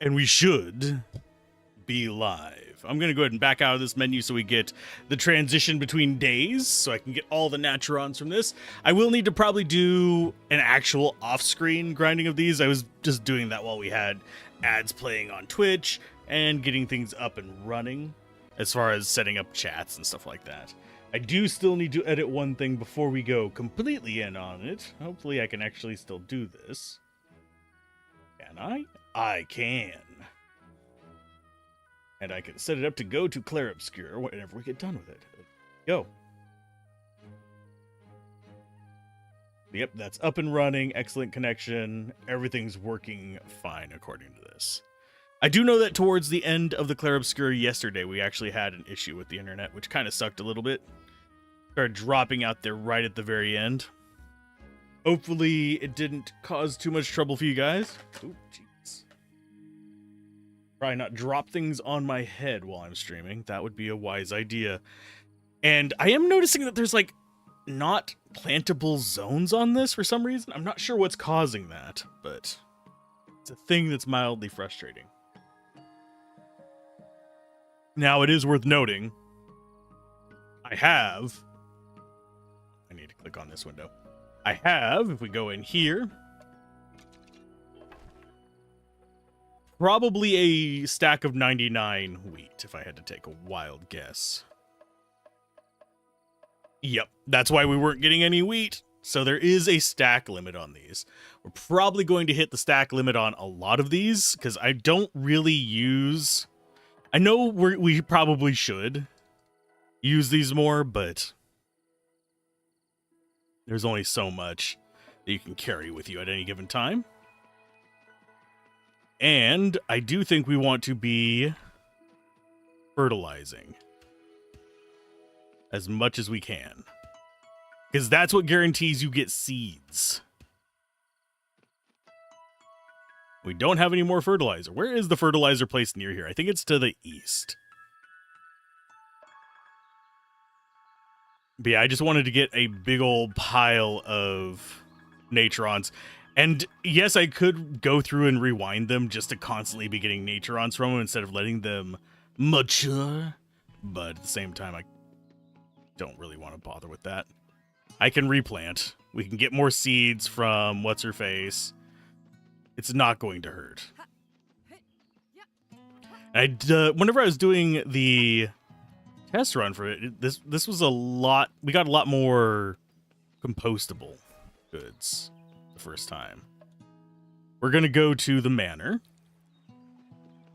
And we should be live. I'm going to go ahead and back out of this menu so we get the transition between days, so I can get all the Naturons from this. I will need to probably do an actual off-screen grinding of these. I was just doing that while we had ads playing on Twitch and getting things up and running as far as setting up chats and stuff like that. I do still need to edit one thing before we go completely in on it. Hopefully I can actually still do this. Can I? I can. And I can set it up to go to Clair Obscur whenever we get done with it. Go. Yep, that's up and running. Excellent connection. Everything's working fine according to this. I do know that towards the end of the Clair Obscur yesterday, we actually had an issue with the internet, which kind of sucked a little bit. Started dropping out there right at the very end. Hopefully it didn't cause too much trouble for you guys. Ooh, jeez. Probably not drop things on my head while I'm streaming. That would be a wise idea. And I am noticing that there's like not plantable zones on this for some reason. I'm not sure what's causing that, but it's a thing that's mildly frustrating. Now, it is worth noting, I need to click on this window. I have, if we go in here, probably a stack of 99 wheat, if I had to take a wild guess. Yep, that's why we weren't getting any wheat. So there is a stack limit on these. We're probably going to hit the stack limit on a lot of these, because I don't really use... I know we probably should use these more, but there's only so much that you can carry with you at any given time. And I do think we want to be fertilizing as much as we can, because that's what guarantees you get seeds. We don't have any more fertilizer. Where is the fertilizer place near here? I think it's to the east. But yeah, I just wanted to get a big old pile of Naturons. And yes, I could go through and rewind them just to constantly be getting Naturons from them instead of letting them mature. But at the same time, I don't really want to bother with that. I can replant. We can get more seeds from what's-her-face. It's not going to hurt. Whenever I was doing the test run for it, this was a lot. We got a lot more compostable goods the first time. We're going to go to the manor.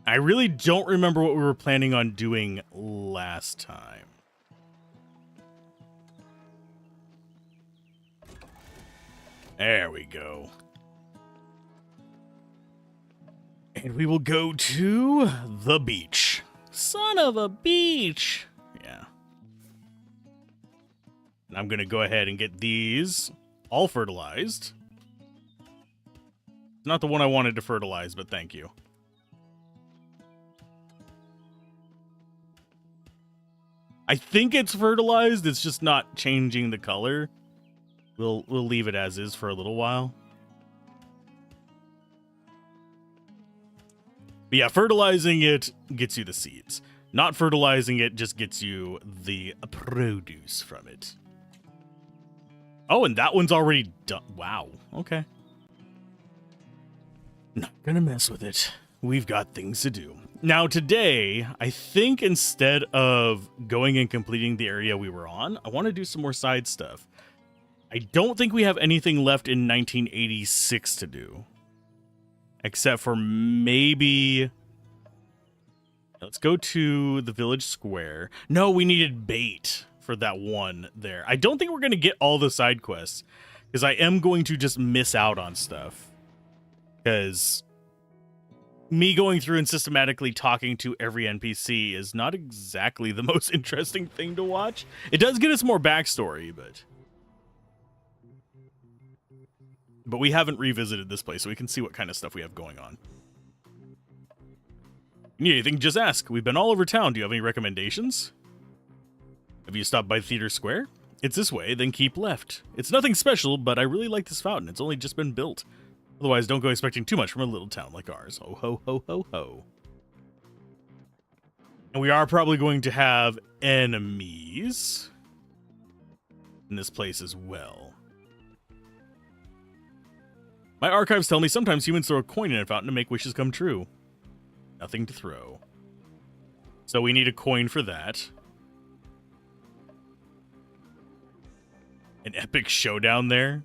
I really don't remember what we were planning on doing last time. There we go. And we will go to the beach. Son of a beach. Yeah. And I'm going to go ahead and get these all fertilized. Not the one I wanted to fertilize, but thank you. I think it's fertilized. It's just not changing the color. We'll leave it as is for a little while. But yeah, fertilizing it gets you the seeds. Not fertilizing it just gets you the produce from it. Oh, and that one's already done. Wow. Okay. Not gonna mess with it. We've got things to do. Now today, I think instead of going and completing the area we were on, I want to do some more side stuff. I don't think we have anything left in 1986 to do. Except for maybe... Let's go to the village square. No, we needed bait for that one there. I don't think we're going to get all the side quests, because I am going to just miss out on stuff. Because me going through and systematically talking to every NPC is not exactly the most interesting thing to watch. It does get us more backstory, but we haven't revisited this place, so we can see what kind of stuff we have going on. You need anything, just ask. We've been all over town. Do you have any recommendations? Have you stopped by Theater Square? It's this way, then keep left. It's nothing special, but I really like this fountain. It's only just been built. Otherwise, don't go expecting too much from a little town like ours. Ho, ho, ho, ho, ho. And we are probably going to have enemies in this place as well. My archives tell me sometimes humans throw a coin in a fountain to make wishes come true. Nothing to throw. So we need a coin for that. An epic showdown there?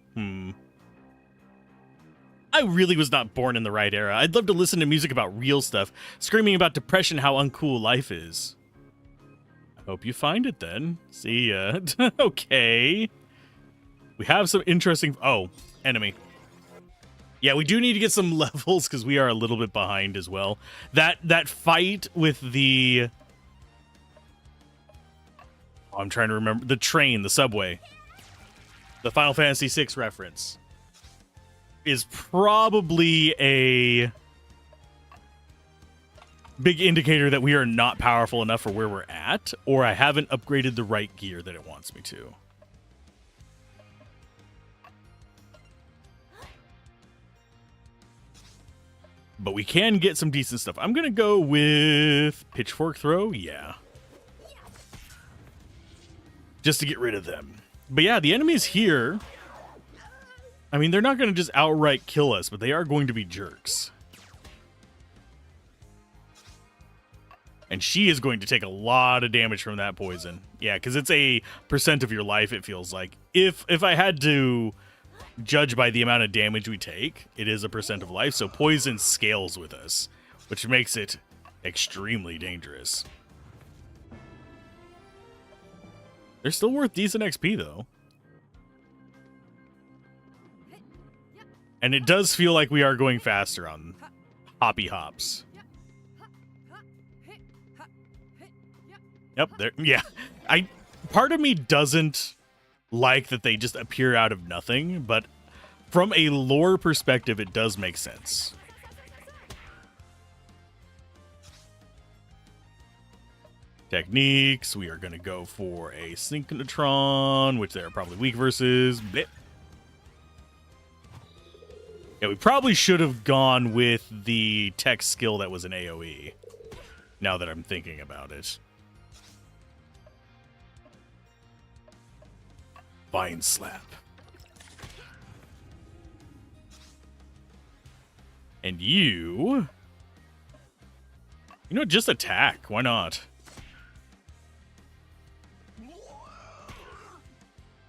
I really was not born in the right era. I'd love to listen to music about real stuff, screaming about depression, how uncool life is. I hope you find it then. See ya. Okay. We have some interesting... Oh, enemy. Yeah, we do need to get some levels because we are a little bit behind as well. That fight with the... Oh, I'm trying to remember. The train, the subway. The Final Fantasy VI reference is probably a big indicator that we are not powerful enough for where we're at, or I haven't upgraded the right gear that it wants me to. But we can get some decent stuff. I'm going to go with pitchfork throw. Yeah. Just to get rid of them. But yeah, the enemies here, I mean, they're not going to just outright kill us, but they are going to be jerks. And she is going to take a lot of damage from that poison. Yeah, because it's a % of your life, it feels like. If I had to judge by the amount of damage we take, it is a % of life. So poison scales with us, which makes it extremely dangerous. They're still worth decent XP, though. And it does feel like we are going faster on hoppy hops. Yep, there. Yeah. Part of me doesn't like that they just appear out of nothing, but from a lore perspective, it does make sense. Techniques, we are going to go for a Synchrotron, which they're probably weak versus. Blip. Yeah, we probably should have gone with the tech skill that was an AoE, now that I'm thinking about it. Vine Slap. And you know, just attack. Why not?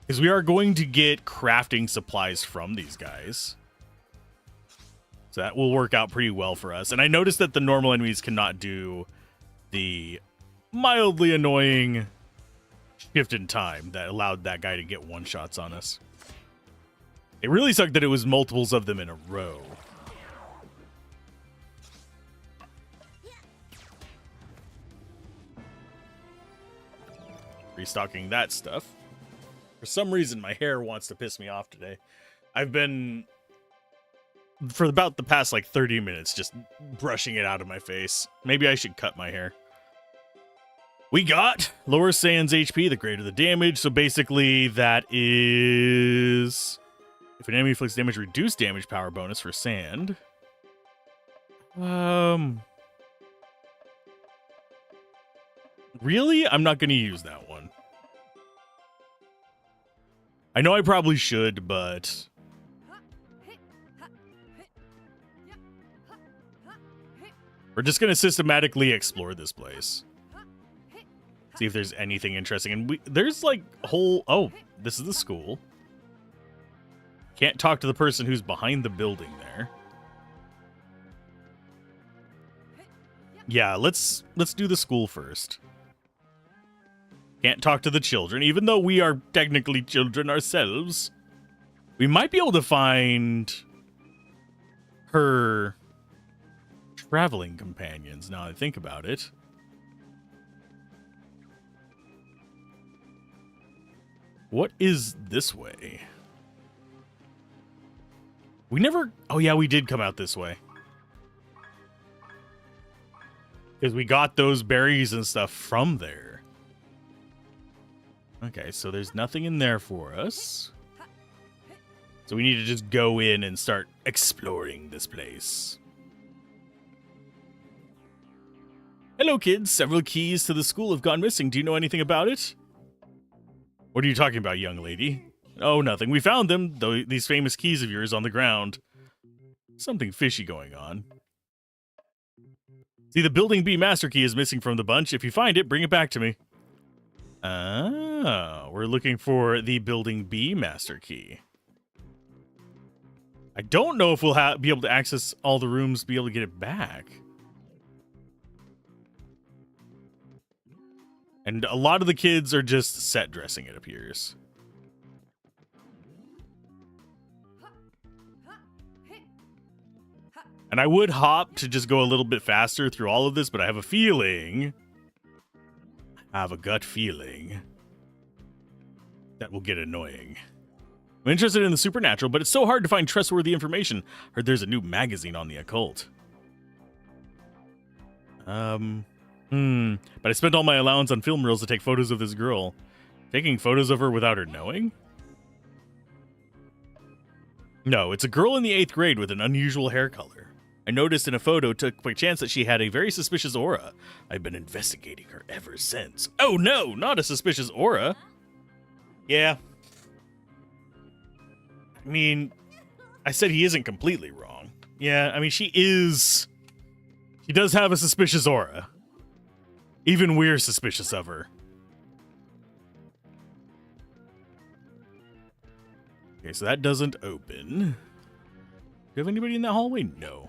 Because we are going to get crafting supplies from these guys. So that will work out pretty well for us. And I noticed that the normal enemies cannot do the mildly annoying shift in time that allowed that guy to get one-shots on us. It really sucked that it was multiples of them in a row. Restocking that stuff. For some reason, my hair wants to piss me off today. I've been, for about the past, 30 minutes, just brushing it out of my face. Maybe I should cut my hair. We got lower Sans HP, the greater the damage. So basically, that is... If an enemy inflicts damage, reduce damage power bonus for Sand. Really? I'm not going to use that one. I know I probably should, but... We're just going to systematically explore this place. See if there's anything interesting. And there's whole... Oh, this is the school. Can't talk to the person who's behind the building there. Yeah, let's do the school first. Can't talk to the children, even though we are technically children ourselves. We might be able to find her traveling companions, now that I think about it. What is this way? We never... Oh, yeah, we did come out this way. Because we got those berries and stuff from there. Okay, so there's nothing in there for us. So we need to just go in and start exploring this place. Hello, kids. Several keys to the school have gone missing. Do you know anything about it? What are you talking about, young lady? Oh, nothing. We found them, though, these famous keys of yours on the ground. Something fishy going on. See, the Building B master key is missing from the bunch. If you find it, bring it back to me. Ah, we're looking for the Building B master key. I don't know if we'll be able to access all the rooms, be able to get it back. And a lot of the kids are just set dressing, it appears. And I would hop to just go a little bit faster through all of this, but I have a feeling, I have a gut feeling that will get annoying. I'm interested in the supernatural, but it's so hard to find trustworthy information. Heard there's a new magazine on the occult. But I spent all my allowance on film reels to take photos of this girl. Taking photos of her without her knowing? No, it's a girl in the 8th grade with an unusual hair color. I noticed in a photo, took by chance, that she had a very suspicious aura. I've been investigating her ever since. Oh no, not a suspicious aura. Yeah. I mean, I said he isn't completely wrong. Yeah, I mean, she does have a suspicious aura. Even we're suspicious of her. Okay, so that doesn't open. Do you have anybody in that hallway? No.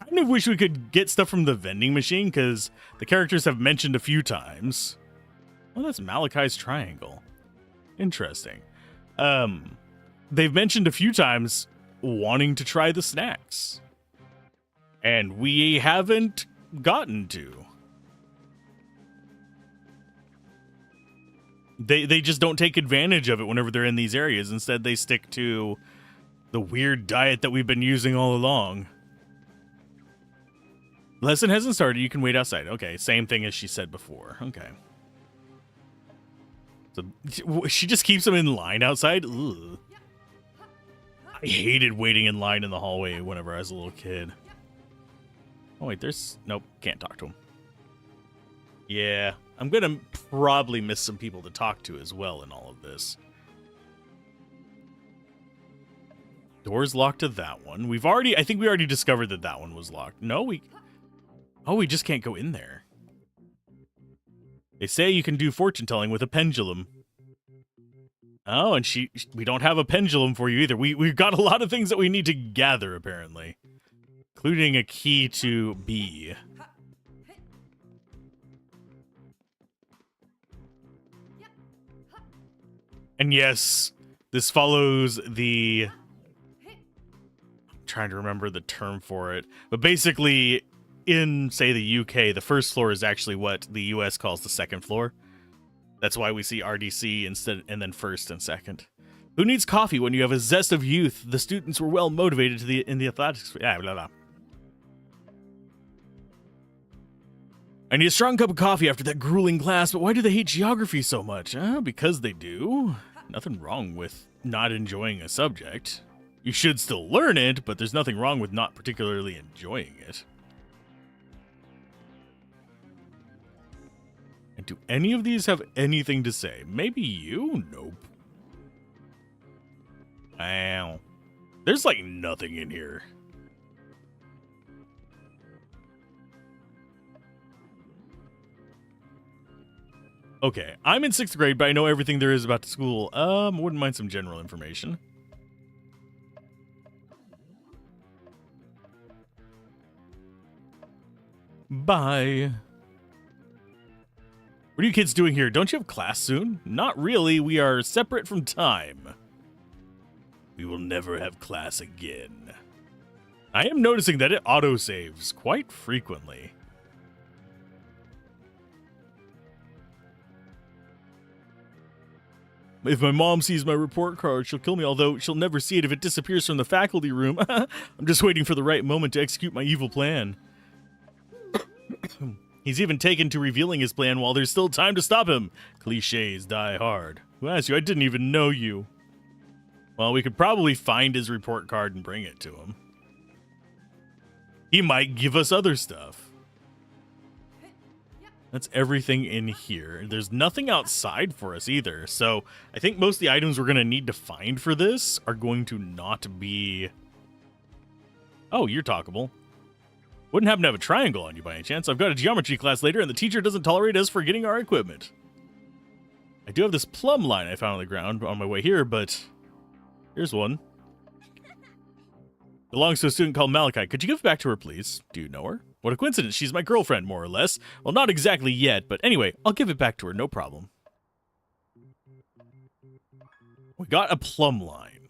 I kind of wish we could get stuff from the vending machine, because the characters have mentioned a few times. Oh, that's Malachi's triangle. Interesting. They've mentioned a few times wanting to try the snacks. And we haven't gotten to. They just don't take advantage of it whenever they're in these areas. Instead, they stick to the weird diet that we've been using all along. Lesson hasn't started. You can wait outside. Okay, same thing as she said before. Okay. So she just keeps them in line outside? Ugh. I hated waiting in line in the hallway whenever I was a little kid. Oh, wait, there's... Nope, can't talk to him. Yeah, I'm gonna probably miss some people to talk to as well in all of this. Door's locked to that one. I think we already discovered that that one was locked. No, we just can't go in there. They say you can do fortune telling with a pendulum. Oh, and we don't have a pendulum for you either. We've got a lot of things that we need to gather, apparently. Including a key to B. And yes, this follows the... I'm trying to remember the term for it. But basically, in, say, the UK, the first floor is actually what the US calls the second floor. That's why we see RDC instead, and then first and second. Who needs coffee when you have a zest of youth? The students were well motivated in the athletics. Yeah, blah, blah. I need a strong cup of coffee after that grueling class, but why do they hate geography so much? Because they do. Nothing wrong with not enjoying a subject. You should still learn it, but there's nothing wrong with not particularly enjoying it. And do any of these have anything to say? Maybe you? Nope. Wow. There's like nothing in here. Okay, I'm in 6th grade, but I know everything there is about the school. Wouldn't mind some general information. Bye. What are you kids doing here? Don't you have class soon? Not really. We are separate from time. We will never have class again. I am noticing that it autosaves quite frequently. If my mom sees my report card, she'll kill me, although she'll never see it if it disappears from the faculty room. I'm just waiting for the right moment to execute my evil plan. He's even taken to revealing his plan while there's still time to stop him. Clichés die hard. Who asked you? I didn't even know you. Well, we could probably find his report card and bring it to him. He might give us other stuff. That's everything in here. There's nothing outside for us either. So I think most of the items we're going to need to find for this are going to not be... Oh, you're talkable. Wouldn't happen to have a triangle on you by any chance. I've got a geometry class later and the teacher doesn't tolerate us forgetting our equipment. I do have this plumb line I found on the ground on my way here, but here's one. Belongs to a student called Malachi. Could you give it back to her, please? Do you know her? What a coincidence. She's my girlfriend, more or less. Well, not exactly yet, but anyway, I'll give it back to her, no problem. We got a plumb line.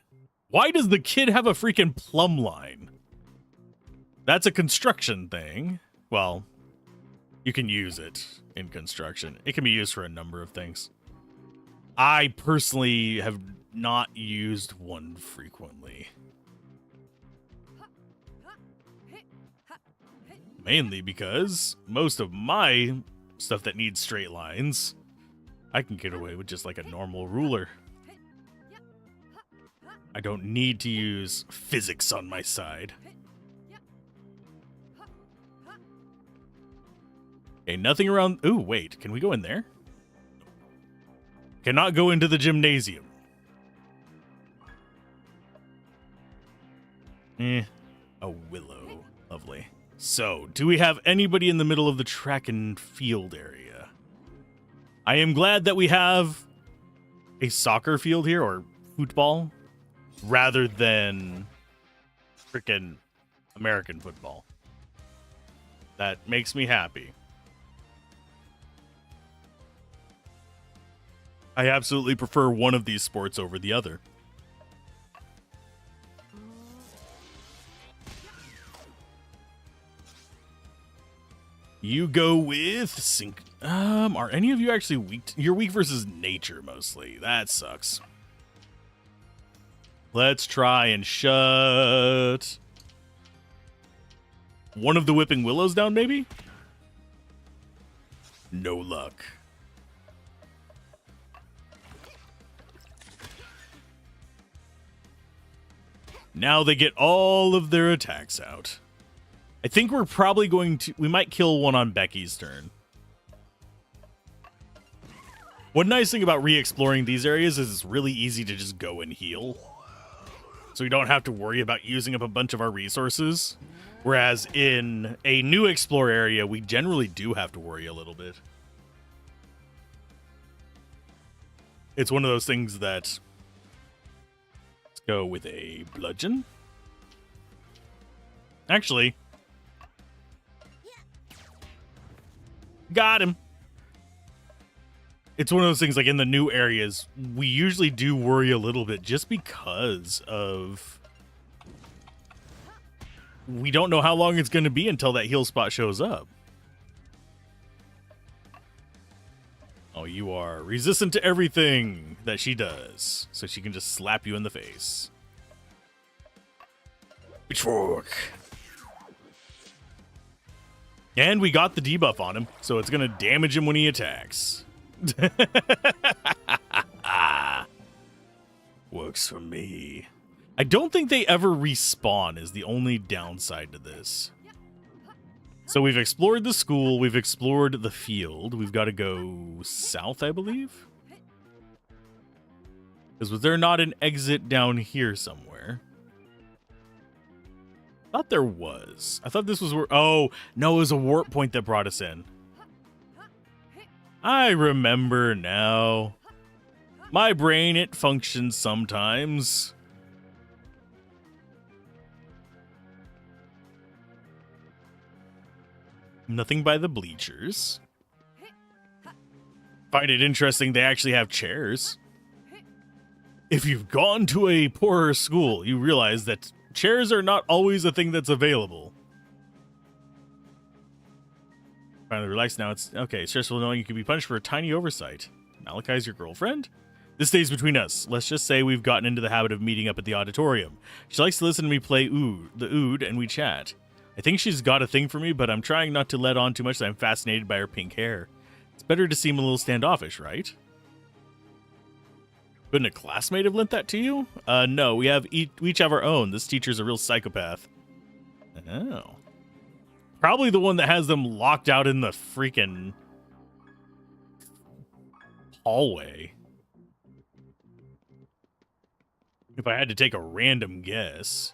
Why does the kid have a freaking plumb line? That's a construction thing. Well, you can use it in construction. It can be used for a number of things. I personally have not used one frequently. Mainly because most of my stuff that needs straight lines, I can get away with just like a normal ruler. I don't need to use physics on my side. Okay, nothing around... Ooh, wait, can we go in there? Cannot go into the gymnasium. A willow. Lovely. So, do we have anybody in the middle of the track and field area? I am glad that we have a soccer field here, or football, rather than frickin' American football. That makes me happy. I absolutely prefer one of these sports over the other. You go with sync. Are any of you actually weak? You're weak versus nature mostly. That sucks. Let's try and shut one of the whipping willows down, maybe? No luck. Now they get all of their attacks out. I think we're probably going to... We might kill one on Becky's turn. One nice thing about re-exploring these areas is it's really easy to just go and heal. So we don't have to worry about using up a bunch of our resources. Whereas in a new explore area, we generally do have to worry a little bit. It's one of those things that... Let's go with a bludgeon. Actually... Got him. It's one of those things like in the new areas, we usually do worry a little bit just because of... We don't know how long it's going to be until that heal spot shows up. Oh, you are resistant to everything that she does. So she can just slap you in the face. Pitchfork. And we got the debuff on him, so it's going to damage him when he attacks. Works for me. I don't think they ever respawn is the only downside to this. So we've explored the school, we've explored the field. We've got to go south, I believe. Because was there not an exit down here somewhere? I thought there was. I thought this was where... Oh, no, it was a warp point that brought us in. I remember now. My brain, it functions sometimes. Nothing by the bleachers. Find it interesting they actually have chairs. If you've gone to a poorer school, you realize that chairs are not always a thing that's available. Finally relaxed now. It's okay. Stressful knowing you could be punished for a tiny oversight. Malachi's your girlfriend? This stays between us. Let's just say we've gotten into the habit of meeting up at the auditorium. She likes to listen to me play the oud, and we chat. I think she's got a thing for me, but I'm trying not to let on too much that I'm fascinated by her pink hair. It's better to seem a little standoffish, right? Couldn't a classmate have lent that to you? No, we each have our own. This teacher's a real psychopath. Oh. Probably the one that has them locked out in the freaking hallway. If I had to take a random guess.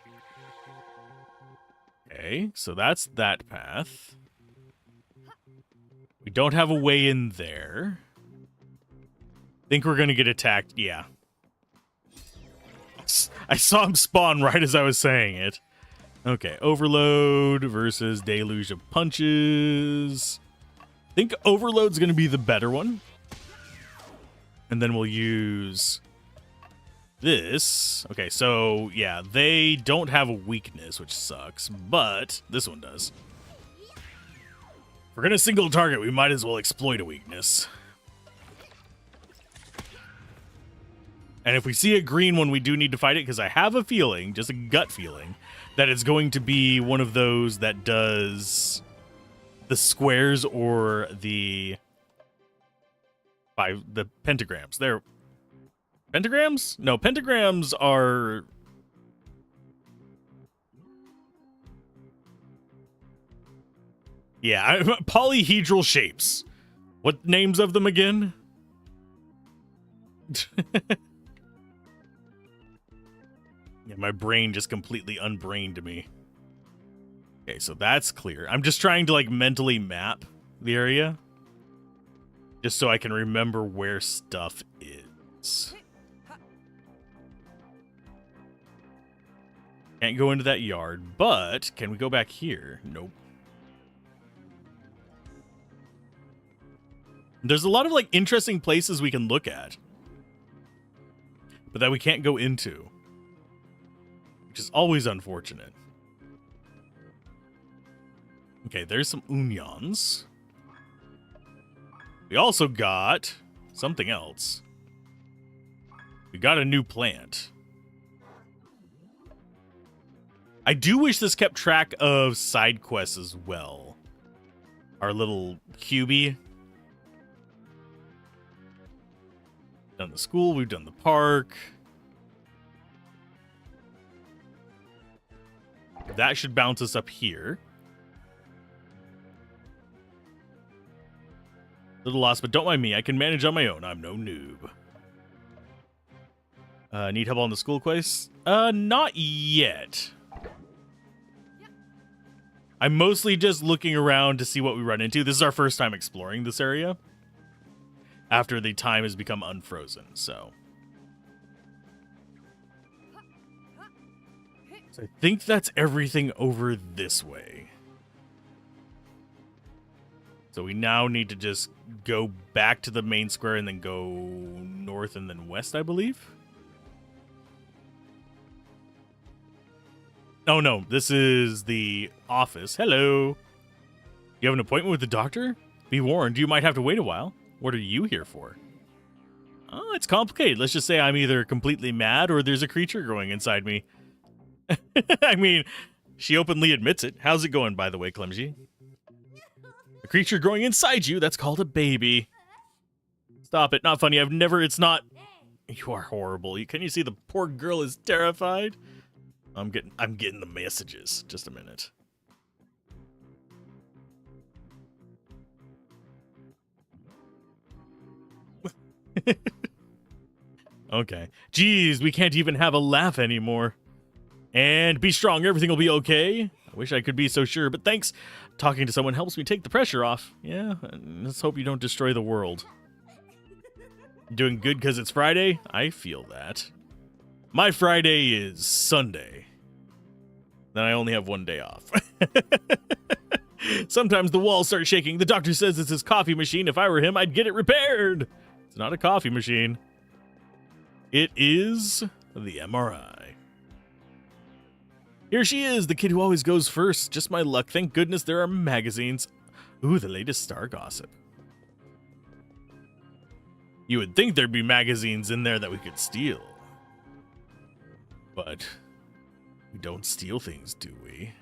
Okay, so that's that path. We don't have a way in there. Think we're gonna get attacked? Yeah. I saw him spawn right as I was saying it. Okay, Overload versus Deluge of Punches. I think Overload's gonna be the better one. And then we'll use this. Okay, so yeah, they don't have a weakness, which sucks, but this one does. If we're gonna single target, we might as well exploit a weakness. And if we see a green one, we do need to fight it, because I have a feeling, just a gut feeling, that it's going to be one of those that does the squares or the pentagrams. They're pentagrams? No, pentagrams are... Yeah, polyhedral shapes. What names of them again? Yeah, my brain just completely unbrained me. Okay, so that's clear. I'm just trying to, like, mentally map the area. Just so I can remember where stuff is. Can't go into that yard, but can we go back here? Nope. There's a lot of, like, interesting places we can look at. But that we can't go into. Which is always unfortunate. Okay, there's some Unions. We also got something else. We got a new plant. I do wish this kept track of side quests as well. Our little cubie. Done the school, we've done the park. That should bounce us up here. Little lost, but don't mind me. I can manage on my own. I'm no noob. Need help on the school quest? Not yet. I'm mostly just looking around to see what we run into. This is our first time exploring this area. After the time has become unfrozen, so... So I think that's everything over this way. So we now need to just go back to the main square and then go north and then west, I believe. Oh no, this is the office. Hello. You have an appointment with the doctor? Be warned, you might have to wait a while. What are you here for? Oh, it's complicated. Let's just say I'm either completely mad or there's a creature growing inside me. I mean, she openly admits it. How's it going, by the way, Clemsy? A creature growing inside you, that's called a baby. Stop it, not funny. It's not... You are horrible. Can you see the poor girl is terrified? I'm getting the messages. Just a minute. Okay. Jeez, we can't even have a laugh anymore. And be strong, everything will be okay. I wish I could be so sure, but thanks. Talking to someone helps me take the pressure off. Yeah, let's hope you don't destroy the world. Doing good because it's Friday? I feel that. My Friday is Sunday. Then I only have one day off. Sometimes the walls start shaking. The doctor says it's his coffee machine. If I were him, I'd get it repaired. It's not a coffee machine. It is the MRI. Here she is, the kid who always goes first. Just my luck. Thank goodness there are magazines. Ooh, the latest star gossip. You would think there'd be magazines in there that we could steal. But we don't steal things, do we?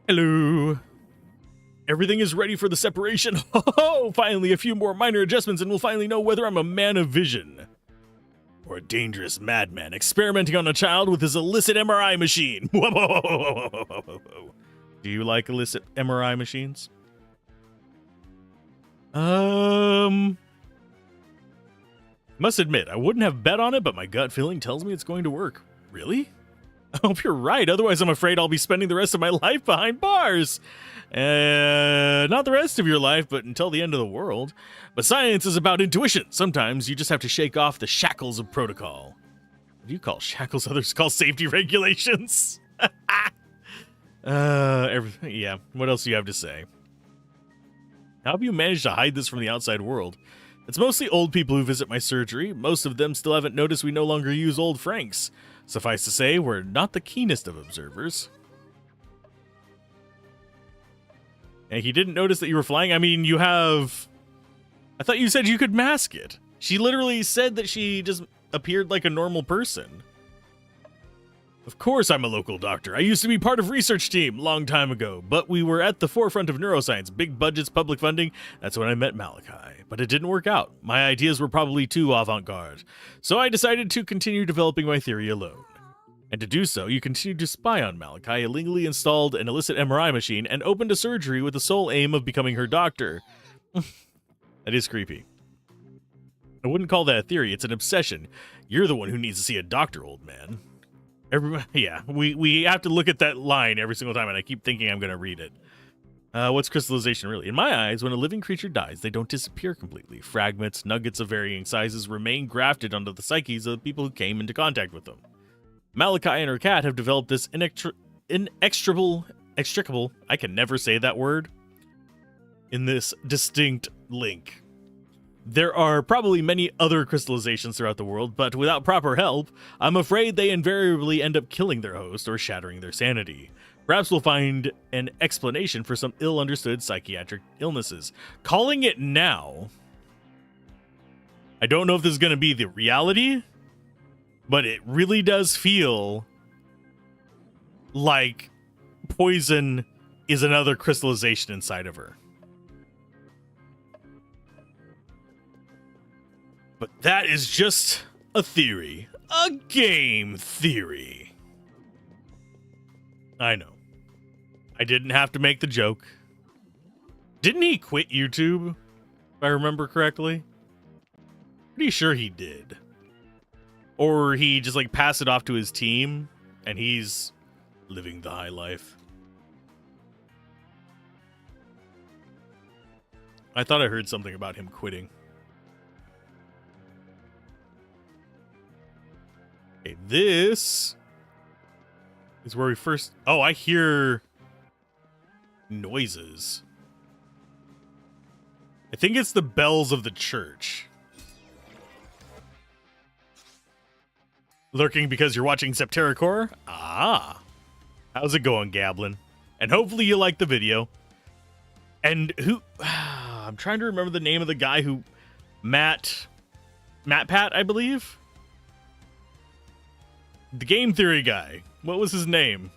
Hello. Everything is ready for the separation. Oh, finally, a few more minor adjustments and we'll finally know whether I'm a man of vision or a dangerous madman experimenting on a child with his illicit MRI machine. Do you like illicit MRI machines? Must admit, I wouldn't have bet on it, but my gut feeling tells me it's going to work. Really? I hope you're right, otherwise I'm afraid I'll be spending the rest of my life behind bars. Not the rest of your life, but until the end of the world. But science is about intuition. Sometimes you just have to shake off the shackles of protocol. What do you call shackles? Others call safety regulations. Yeah, what else do you have to say? How have you managed to hide this from the outside world? It's mostly old people who visit my surgery. Most of them still haven't noticed we no longer use old francs. Suffice to say, we're not the keenest of observers. And he didn't notice that you were flying? I mean, you have... I thought you said you could mask it. She literally said that she just appeared like a normal person. Of course I'm a local doctor. I used to be part of research team long time ago, but we were at the forefront of neuroscience, big budgets, public funding. That's when I met Malachi, but it didn't work out. My ideas were probably too avant-garde, so I decided to continue developing my theory alone. And to do so, you continued to spy on Malachi, illegally installed an illicit MRI machine, and opened a surgery with the sole aim of becoming her doctor. That is creepy. I wouldn't call that a theory, it's an obsession. You're the one who needs to see a doctor, old man. Yeah, we have to look at that line every single time, and I keep thinking I'm going to read it. What's crystallization really? In my eyes, when a living creature dies, they don't disappear completely. Fragments, nuggets of varying sizes remain grafted onto the psyches of the people who came into contact with them. Malachi and her cat have developed this inextricable, I can never say that word, in this distinct link. There are probably many other crystallizations throughout the world, but without proper help, I'm afraid they invariably end up killing their host or shattering their sanity. Perhaps we'll find an explanation for some ill-understood psychiatric illnesses. Calling it now, I don't know if this is going to be the reality, but it really does feel like poison is another crystallization inside of her. But that is just a theory. A game theory. I know. I didn't have to make the joke. Didn't he quit YouTube, if I remember correctly? Pretty sure he did. Or he just like passed it off to his team and he's living the high life. I thought I heard something about him quitting. Okay, this is where we first... Oh, I hear noises. I think it's the bells of the church. Lurking because you're watching Septerra Core? Ah. How's it going, Gablin? And hopefully you like the video. And who... I'm trying to remember the name of the guy who... Matt Pat, I believe? The game theory guy. What was his name?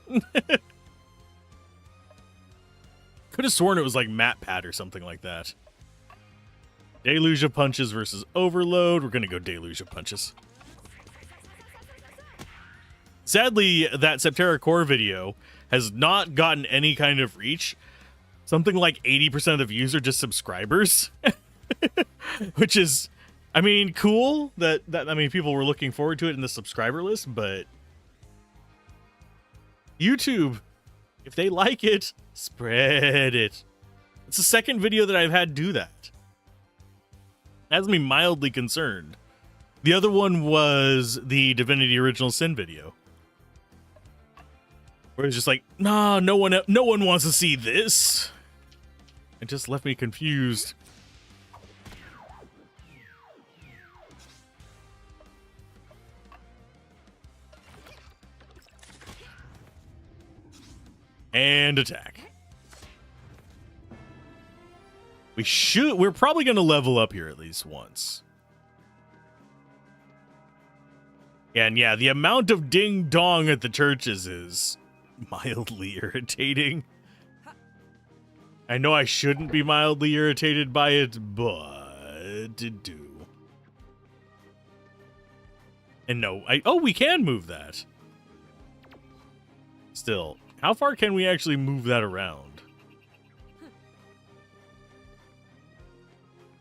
Could have sworn it was like Matt Pat or something like that. Deluge of Punches versus Overload. We're going to go Deluge of Punches. Sadly, that Septerra Core video has not gotten any kind of reach. Something like 80% of the views are just subscribers. Which is... I mean, cool that I mean, people were looking forward to it in the subscriber list, but YouTube, if they like it, spread it. It's the second video that I've had do that. It has me mildly concerned. The other one was the Divinity Original Sin video, where it's just like, nah, no one wants to see this. It just left me confused. And attack. We're probably going to level up here at least once. And yeah, the amount of ding dong at the churches is mildly irritating. I know I shouldn't be mildly irritated by it, but do. And no, we can move that. Still, how far can we actually move that around?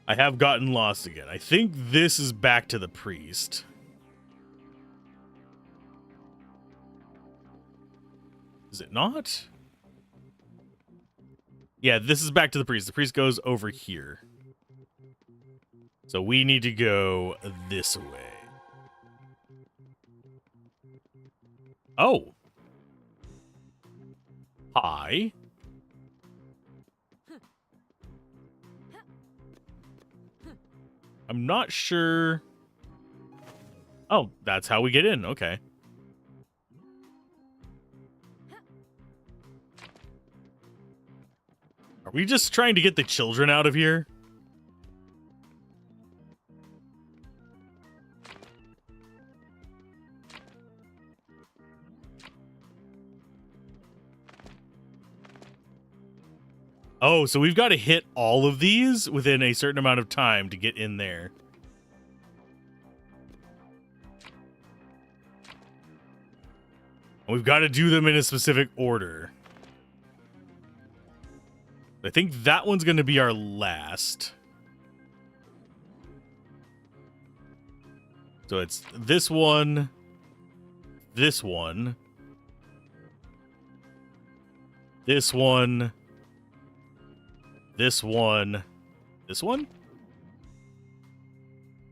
I have gotten lost again. I think this is back to the priest. Is it not? Yeah, this is back to the priest. The priest goes over here. So we need to go this way. Oh. Hi. I'm not sure. Oh, that's how we get in. Okay. Are we just trying to get the children out of here? Oh, so we've got to hit all of these within a certain amount of time to get in there. We've got to do them in a specific order. I think that one's going to be our last. So it's this one, this one, this one, this one, this one?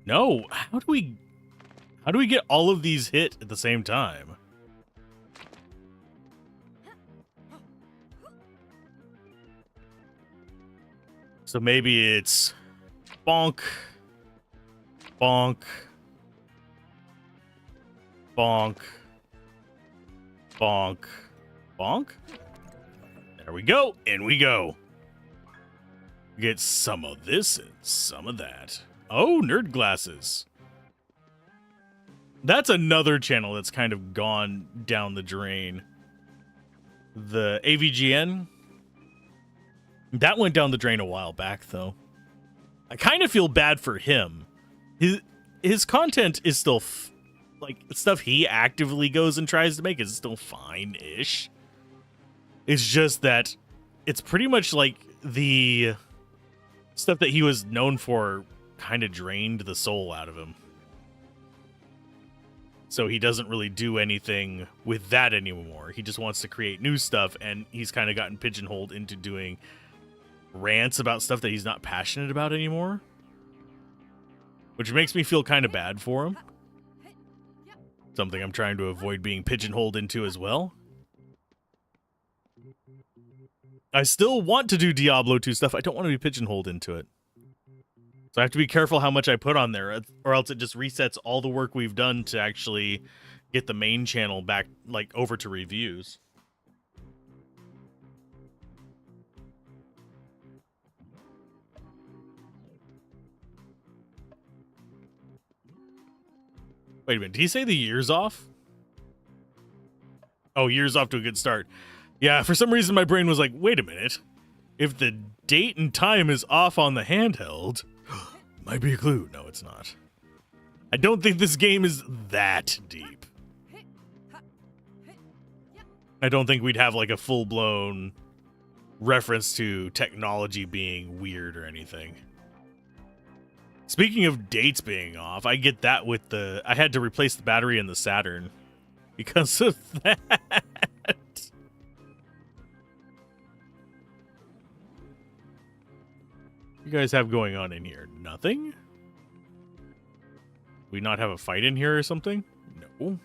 No, how do we get all of these hit at the same time? So maybe it's bonk, bonk, bonk, bonk, bonk. There we go. In we go. Get some of this and some of that. Oh, nerd glasses. That's another channel that's kind of gone down the drain. The AVGN. That went down the drain a while back, though. I kind of feel bad for him. His content is still, like, stuff he actively goes and tries to make is still fine-ish. It's just that it's pretty much like the stuff that he was known for kind of drained the soul out of him. So he doesn't really do anything with that anymore. He just wants to create new stuff, and he's kind of gotten pigeonholed into doing rants about stuff that he's not passionate about anymore, which makes me feel kind of bad for him. Something I'm trying to avoid being pigeonholed into as well. I still want to do Diablo 2 stuff. I don't want to be pigeonholed into it. So I have to be careful how much I put on there, or else it just resets all the work we've done to actually get the main channel back, like, over to reviews. Wait a minute, did he say the year's off? Oh, year's off to a good start. Yeah, for some reason my brain was like, wait a minute. If the date and time is off on the handheld, might be a clue. No, it's not. I don't think this game is that deep. I don't think we'd have like a full-blown reference to technology being weird or anything. Speaking of dates being off, I get that with the... I had to replace the battery in the Saturn because of that. You guys have going on in here? Nothing? We not have a fight in here or something? No.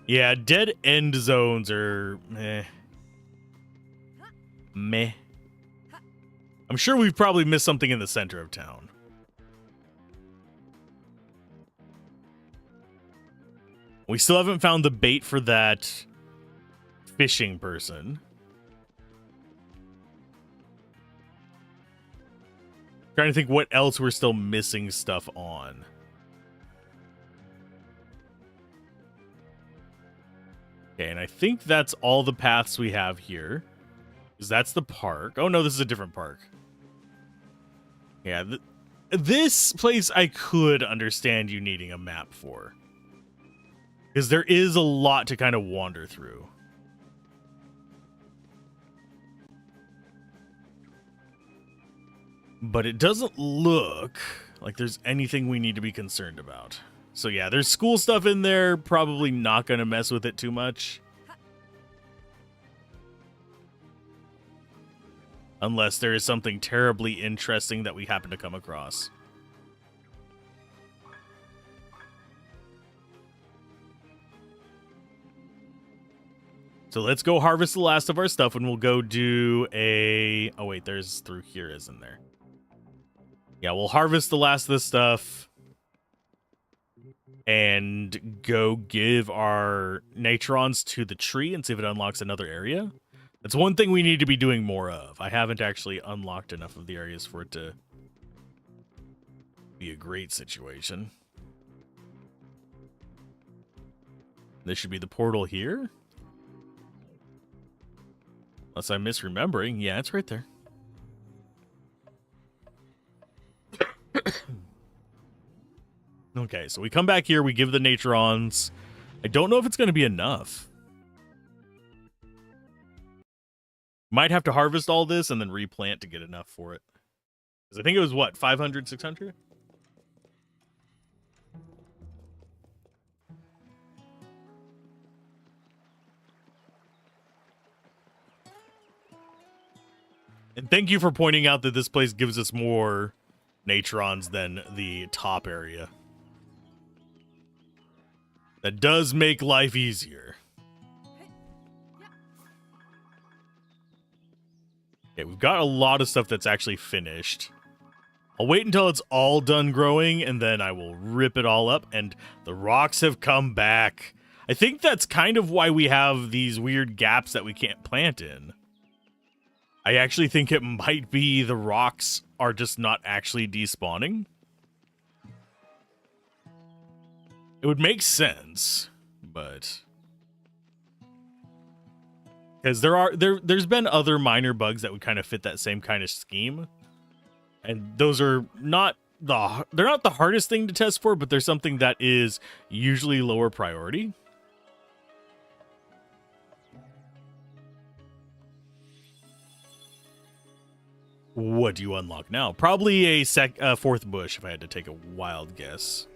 Yeah, dead end zones are meh. Meh. I'm sure we've probably missed something in the center of town. We still haven't found the bait for that fishing person. Trying to think what else we're still missing stuff on. Okay, and I think that's all the paths we have here. Because that's the park. Oh, no, this is a different park. Yeah, this place I could understand you needing a map for. Because there is a lot to kind of wander through. But it doesn't look like there's anything we need to be concerned about. So yeah, there's school stuff in there. Probably not going to mess with it too much. Unless there is something terribly interesting that we happen to come across. So let's go harvest the last of our stuff and we'll go do a... Oh wait, there's through here, isn't there? Yeah, we'll harvest the last of the stuff and go give our Natrons to the tree and see if it unlocks another area. That's one thing we need to be doing more of. I haven't actually unlocked enough of the areas for it to be a great situation. This should be the portal here. Unless I'm misremembering. Yeah, it's right there. Okay, so we come back here, we give the Natrons. I don't know if it's going to be enough. Might have to harvest all this and then replant to get enough for it. Because I think it was, what, 500, 600? And thank you for pointing out that this place gives us more Natrons than the top area. That does make life easier. Okay, we've got a lot of stuff that's actually finished. I'll wait until it's all done growing, and then I will rip it all up, and the rocks have come back. I think that's kind of why we have these weird gaps that we can't plant in. I actually think it might be the rocks are just not actually despawning. It would make sense, but... Because there's been other minor bugs that would kind of fit that same kind of scheme. And those are not they're not the hardest thing to test for, but they're something that is usually lower priority. What do you unlock now? Probably a fourth bush, if I had to take a wild guess.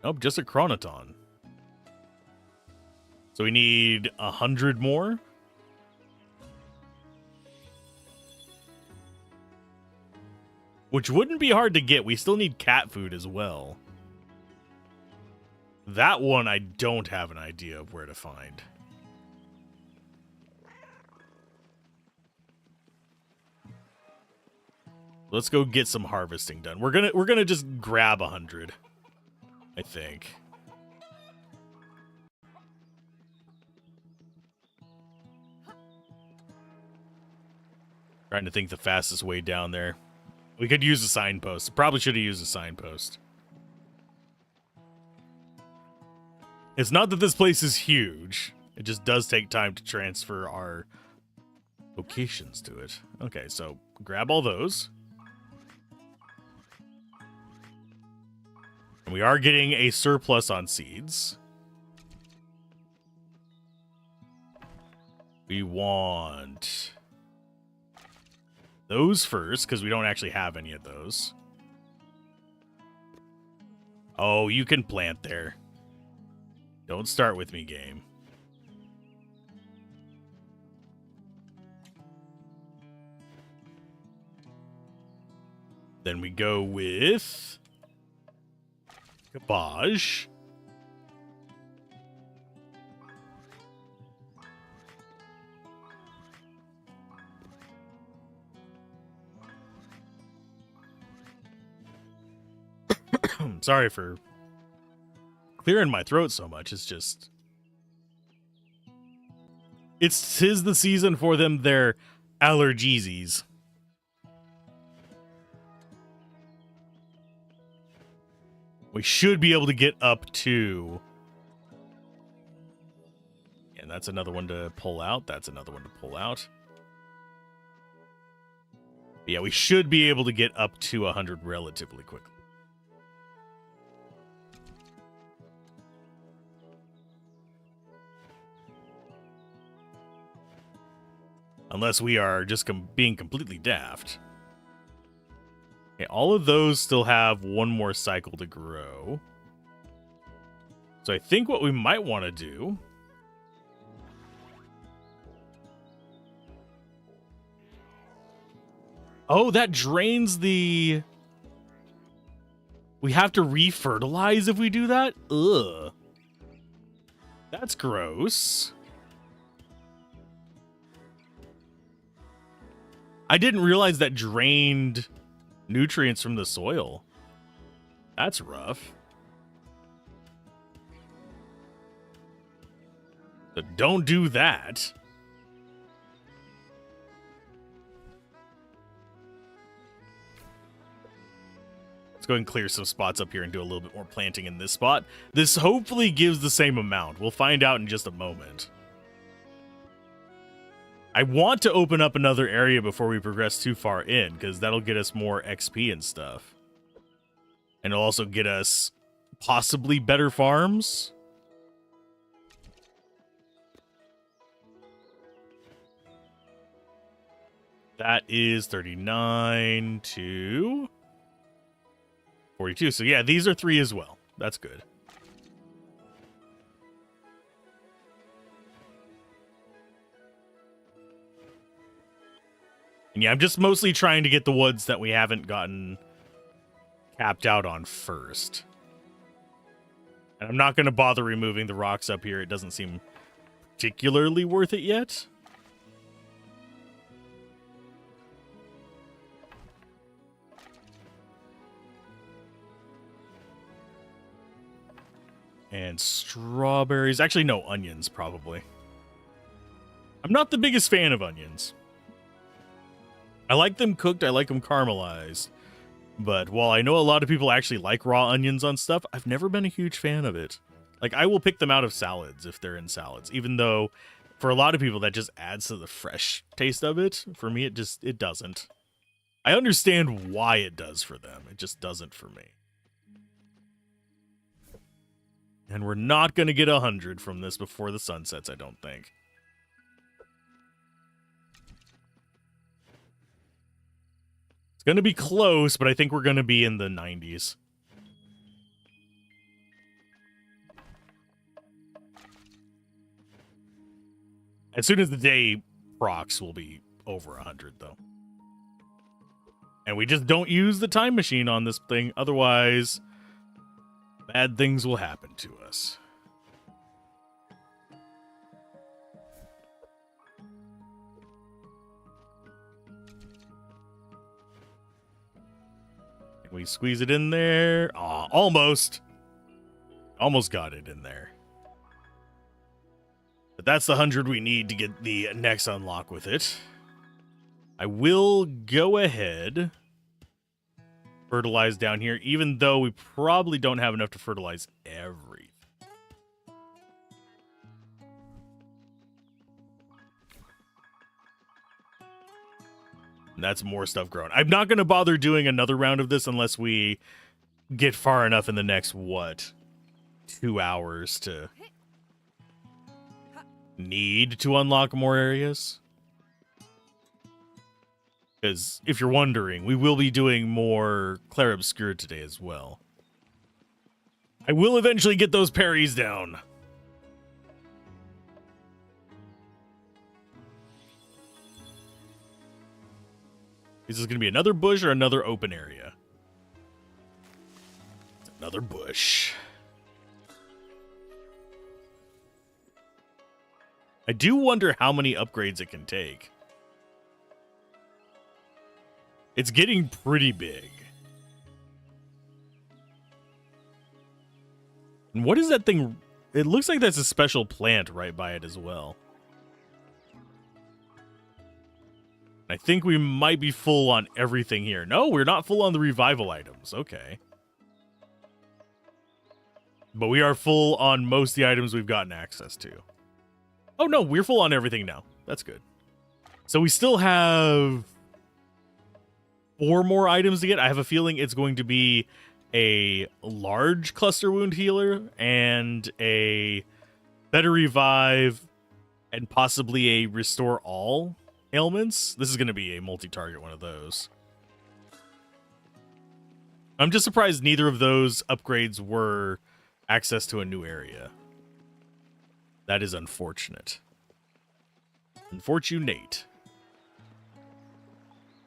Nope, just a Chronoton. So we need 100 more. Which wouldn't be hard to get. We still need cat food as well. That one I don't have an idea of where to find. Let's go get some harvesting done. We're gonna just grab 100, I think. Trying to think the fastest way down there. We could use a signpost. Probably should have used a signpost. It's not that this place is huge. It just does take time to transfer our locations to it. Okay, so grab all those. And we are getting a surplus on seeds. We want those first, because we don't actually have any of those. Oh, you can plant there. Don't start with me, game. Then we go with Cabbage. Sorry for clearing my throat so much. It's just... Tis the season for them, their allergies. We should be able to get up to... And that's another one to pull out. That's another one to pull out. Yeah, we should be able to get up to 100 relatively quickly. Unless we are just being completely daft. Okay, all of those still have one more cycle to grow. So I think what we might want to do... Oh, that drains the... We have to refertilize if we do that? Ugh. That's gross. I didn't realize that drained nutrients from the soil. That's rough. So don't do that. Let's go and clear some spots up here and do a little bit more planting in this spot. This hopefully gives the same amount. We'll find out in just a moment. I want to open up another area before we progress too far in, because that'll get us more XP and stuff. And it'll also get us possibly better farms. That is 39 to 42. So yeah, these are 3 as well. That's good. And yeah, I'm just mostly trying to get the woods that we haven't gotten capped out on first. And I'm not going to bother removing the rocks up here. It doesn't seem particularly worth it yet. And strawberries. Actually, no, onions, probably. I'm not the biggest fan of onions. I like them cooked, I like them caramelized. But while I know a lot of people actually like raw onions on stuff, I've never been a huge fan of it. Like, I will pick them out of salads if they're in salads, even though for a lot of people that just adds to the fresh taste of it. For me, it doesn't. I understand why it does for them. It just doesn't for me. And we're not going to get 100 from this before the sun sets, I don't think. It's going to be close, but I think we're going to be in the 90s. As soon as the day procs, we'll be over 100, though. And we just don't use the time machine on this thing. Otherwise, bad things will happen to us. Can we squeeze it in there? Aw, almost. Almost got it in there. But that's the 100 we need to get the next unlock with it. I will go ahead, fertilize down here, even though we probably don't have enough to fertilize everything. And that's more stuff growing. I'm not going to bother doing another round of this unless we get far enough in the next, 2 hours to need to unlock more areas. Because if you're wondering, we will be doing more Clair Obscur today as well. I will eventually get those parries down. Is this going to be another bush or another open area? It's another bush. I do wonder how many upgrades it can take. It's getting pretty big. And what is that thing? It looks like that's a special plant right by it as well. I think we might be full on everything here. No, we're not full on the revival items. Okay. But we are full on most of the items we've gotten access to. Oh no, we're full on everything now. That's good. So we still have 4 more items to get. I have a feeling it's going to be a large cluster wound healer and a better revive and possibly a restore all ailments. This is going to be a multi-target one of those. I'm just surprised neither of those upgrades were access to a new area. That is unfortunate. Unfortunate.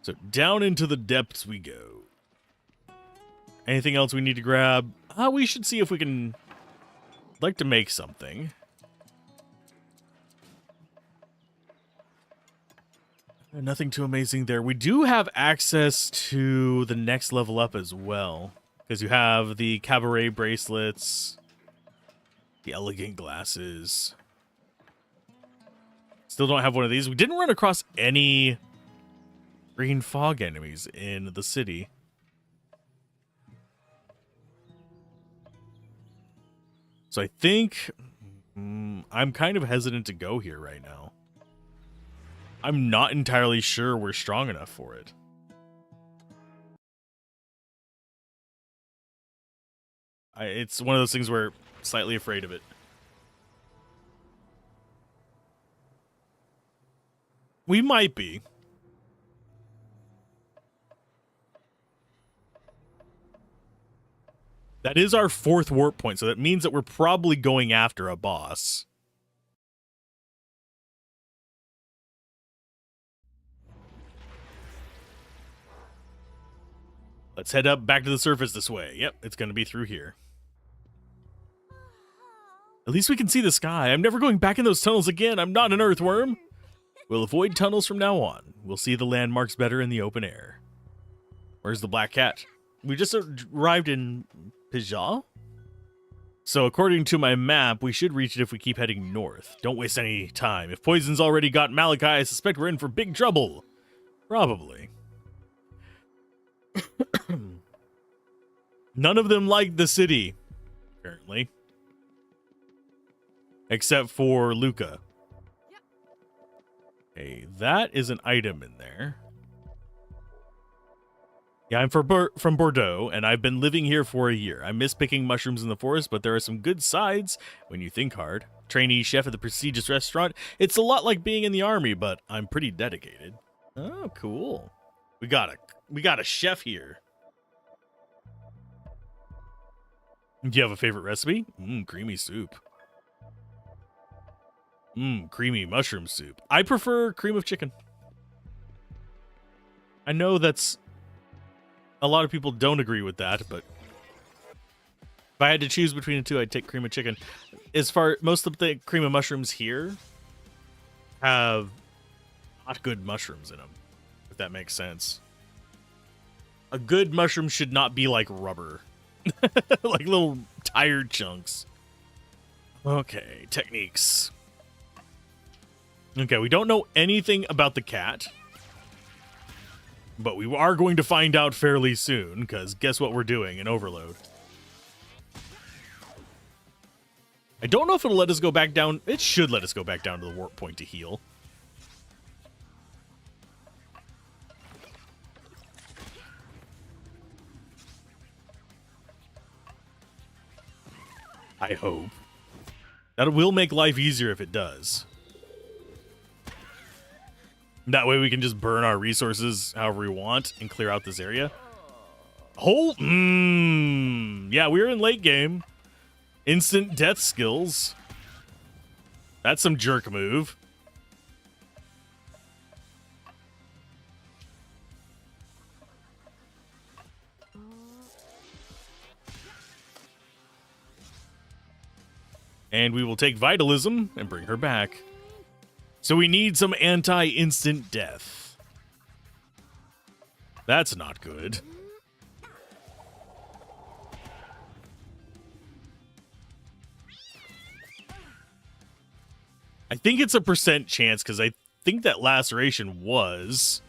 So down into the depths we go. Anything else we need to grab? We should see if we can... I'd like to make something. Nothing too amazing there. We do have access to the next level up as well. Because you have the cabaret bracelets, the elegant glasses. Still don't have one of these. We didn't run across any green fog enemies in the city. So I think I'm kind of hesitant to go here right now. I'm not entirely sure we're strong enough for it. It's one of those things where I'm slightly afraid of it. We might be. That is our 4th warp point, so that means that we're probably going after a boss. Let's head up back to the surface this way. Yep, it's going to be through here. At least we can see the sky. I'm never going back in those tunnels again. I'm not an earthworm. We'll avoid tunnels from now on. We'll see the landmarks better in the open air. Where's the black cat? We just arrived in Pijal? So according to my map, we should reach it if we keep heading north. Don't waste any time. If Poison's already got Malachi, I suspect we're in for big trouble. Probably. None of them like the city, apparently. Except for Luca. Okay, that is an item in there. Yeah, I'm from Bordeaux, and I've been living here for a year. I miss picking mushrooms in the forest, but there are some good sides when you think hard. Trainee chef at the prestigious restaurant. It's a lot like being in the army, but I'm pretty dedicated. Oh, cool. We got a chef here. Do you have a favorite recipe? Creamy soup. Creamy mushroom soup. I prefer cream of chicken. I know that's... A lot of people don't agree with that, but... If I had to choose between the two, I'd take cream of chicken. As far... Most of the cream of mushrooms here have not good mushrooms in them, if that makes sense. A good mushroom should not be like rubber. Like little tired chunks. Okay, techniques. Okay, we don't know anything about the cat. But we are going to find out fairly soon, because guess what we're doing in Overload? I don't know if it'll let us go back down. It should let us go back down to the warp point to heal. I hope. That will make life easier if it does. That way we can just burn our resources however we want and clear out this area. Oh, yeah, we're in late game. Instant death skills. That's some jerk move. And we will take Vitalism and bring her back. So we need some anti-instant death. That's not good. I think it's a % chance because I think that Laceration was...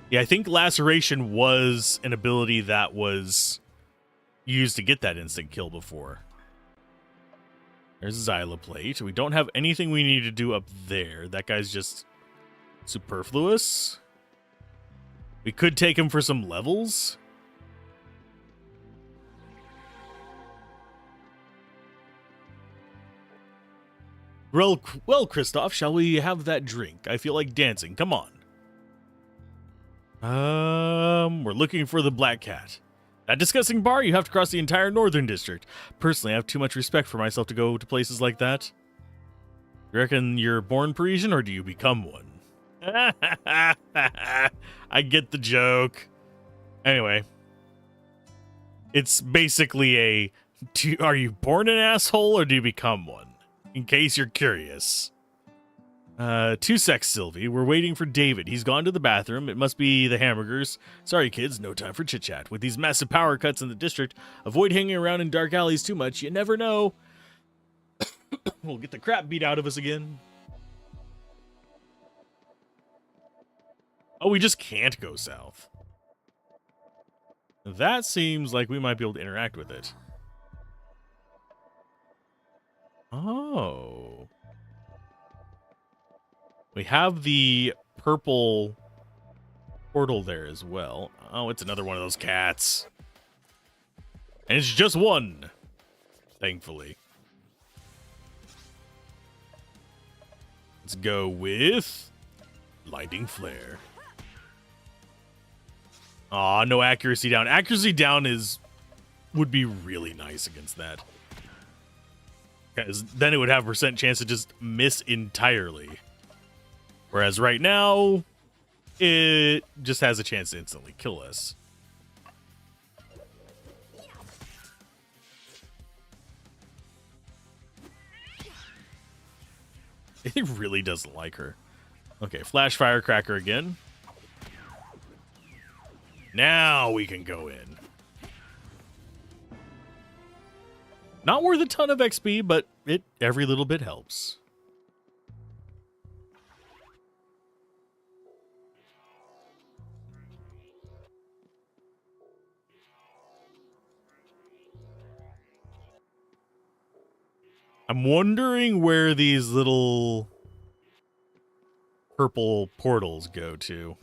Yeah, I think Laceration was an ability that was used to get that instant kill before. There's Xyla plate. We don't have anything we need to do up there. That guy's just superfluous. We could take him for some levels. Well, Kristoff, shall we have that drink? I feel like dancing. Come on. We're looking for the Black Cat. That disgusting bar, you have to cross the entire Northern District. Personally, I have too much respect for myself to go to places like that. You reckon you're born Parisian, or do you become one? I get the joke. Anyway. It's basically are you born an asshole, or do you become one? In case you're curious. 2 secs, Sylvie. We're waiting for David. He's gone to the bathroom. It must be the hamburgers. Sorry, kids. No time for chit-chat. With these massive power cuts in the district, avoid hanging around in dark alleys too much. You never know. We'll get the crap beat out of us again. Oh, we just can't go south. That seems like we might be able to interact with it. Oh. We have the purple portal there as well. Oh, it's another one of those cats. And it's just one, thankfully. Let's go with Lightning Flare. Aw, no accuracy down. Accuracy down would be really nice against that. Because then it would have a % chance to just miss entirely. Whereas right now, it just has a chance to instantly kill us. It really doesn't like her. Okay, Flash Firecracker again. Now we can go in. Not worth a ton of XP, but every little bit helps. I'm wondering where these little purple portals go to.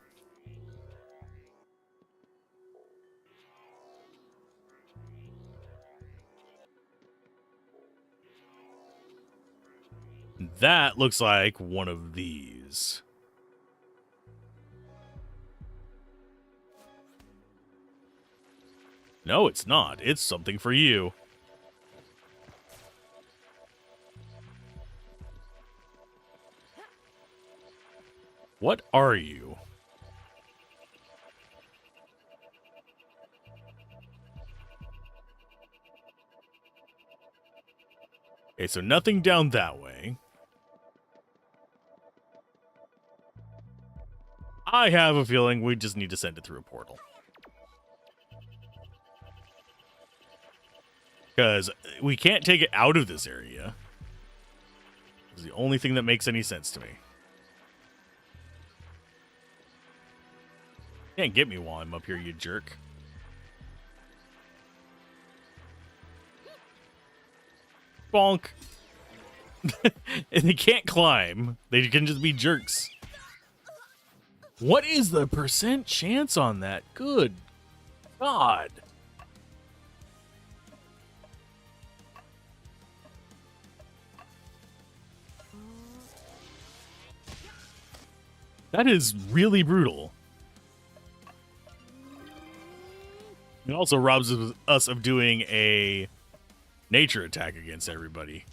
That looks like one of these. No, it's not. It's something for you. What are you? Okay, so nothing down that way. I have a feeling we just need to send it through a portal. Because we can't take it out of this area. It's the only thing that makes any sense to me. Can't get me while I'm up here, you jerk. Bonk. And they can't climb. They can just be jerks. What is the % chance on that? Good God. That is really brutal. It also robs us of doing a nature attack against everybody.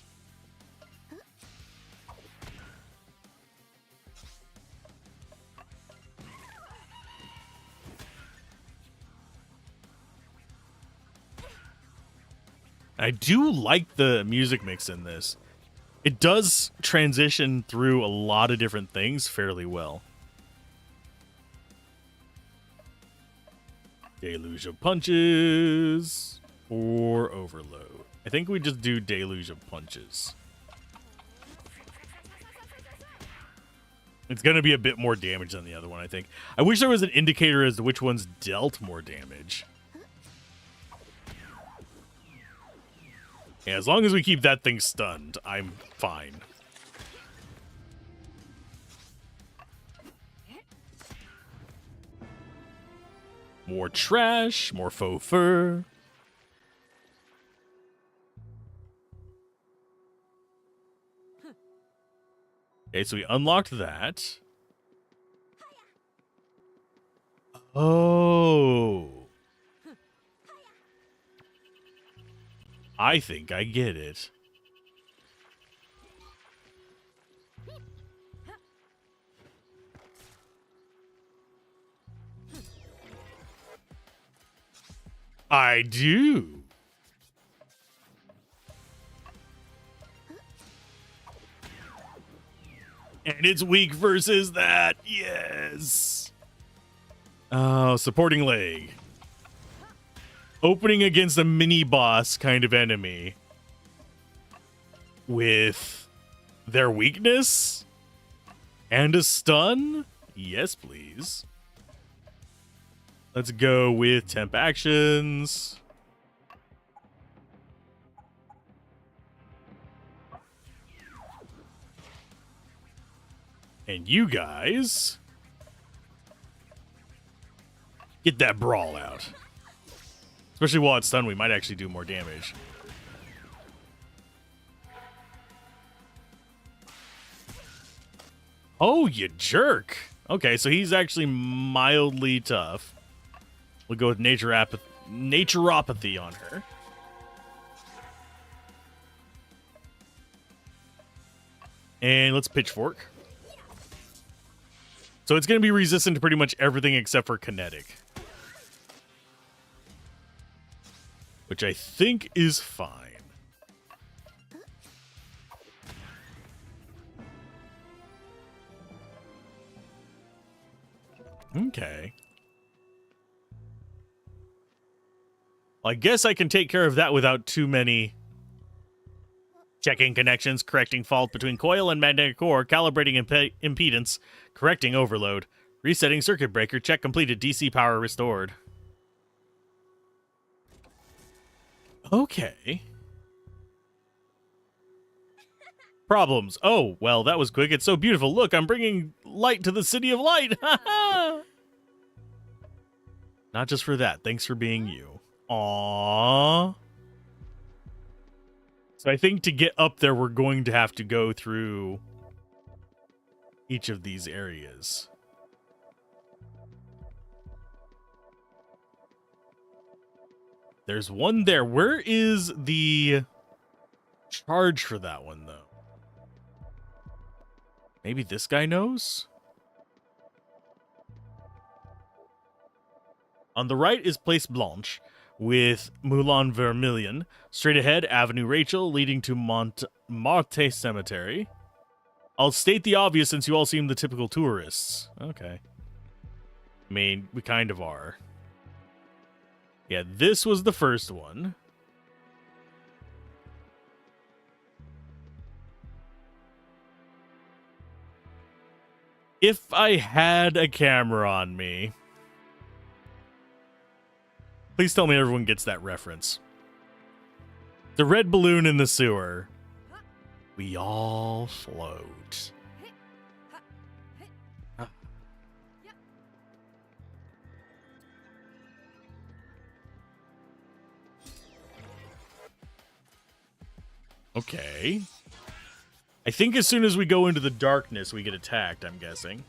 I do like the music mix in this. It does transition through a lot of different things fairly well. Deluge of Punches or Overload. I think we just do Deluge of Punches. It's going to be a bit more damage than the other one, I think. I wish there was an indicator as to which ones dealt more damage. Yeah, as long as we keep that thing stunned, I'm fine. More trash, more faux fur. Okay, so we unlocked that. Oh. I think I get it. I do. And it's weak versus that. Yes. Oh, supporting leg. Opening against a mini boss kind of enemy with their weakness and a stun? Yes, please. Let's go with temp actions. And you guys get that brawl out. Especially while it's stunned, we might actually do more damage. Oh, you jerk. Okay, so he's actually mildly tough. We'll go with naturopathy on her. And let's pitchfork. So it's going to be resistant to pretty much everything except for kinetic. Which I think is fine. Okay. Well, I guess I can take care of that without too many. Checking connections, correcting fault between coil and magnetic core, calibrating impedance, correcting overload, resetting circuit breaker, check completed, DC power restored. Okay. Problems. Oh, well, that was quick. It's so beautiful. Look, I'm bringing light to the city of light. Not just for that. Thanks for being you. Aww. So I think to get up there, we're going to have to go through each of these areas. There's one there. Where is the charge for that one, though? Maybe this guy knows? On the right is Place Blanche with Moulin Vermilion. Straight ahead, Avenue Rachel leading to Montmartre Cemetery. I'll state the obvious since you all seem the typical tourists. Okay. I mean, we kind of are. Yeah, this was the first one. If I had a camera on me... Please tell me everyone gets that reference. The red balloon in the sewer. We all float. Okay. I think as soon as we go into the darkness, we get attacked, I'm guessing.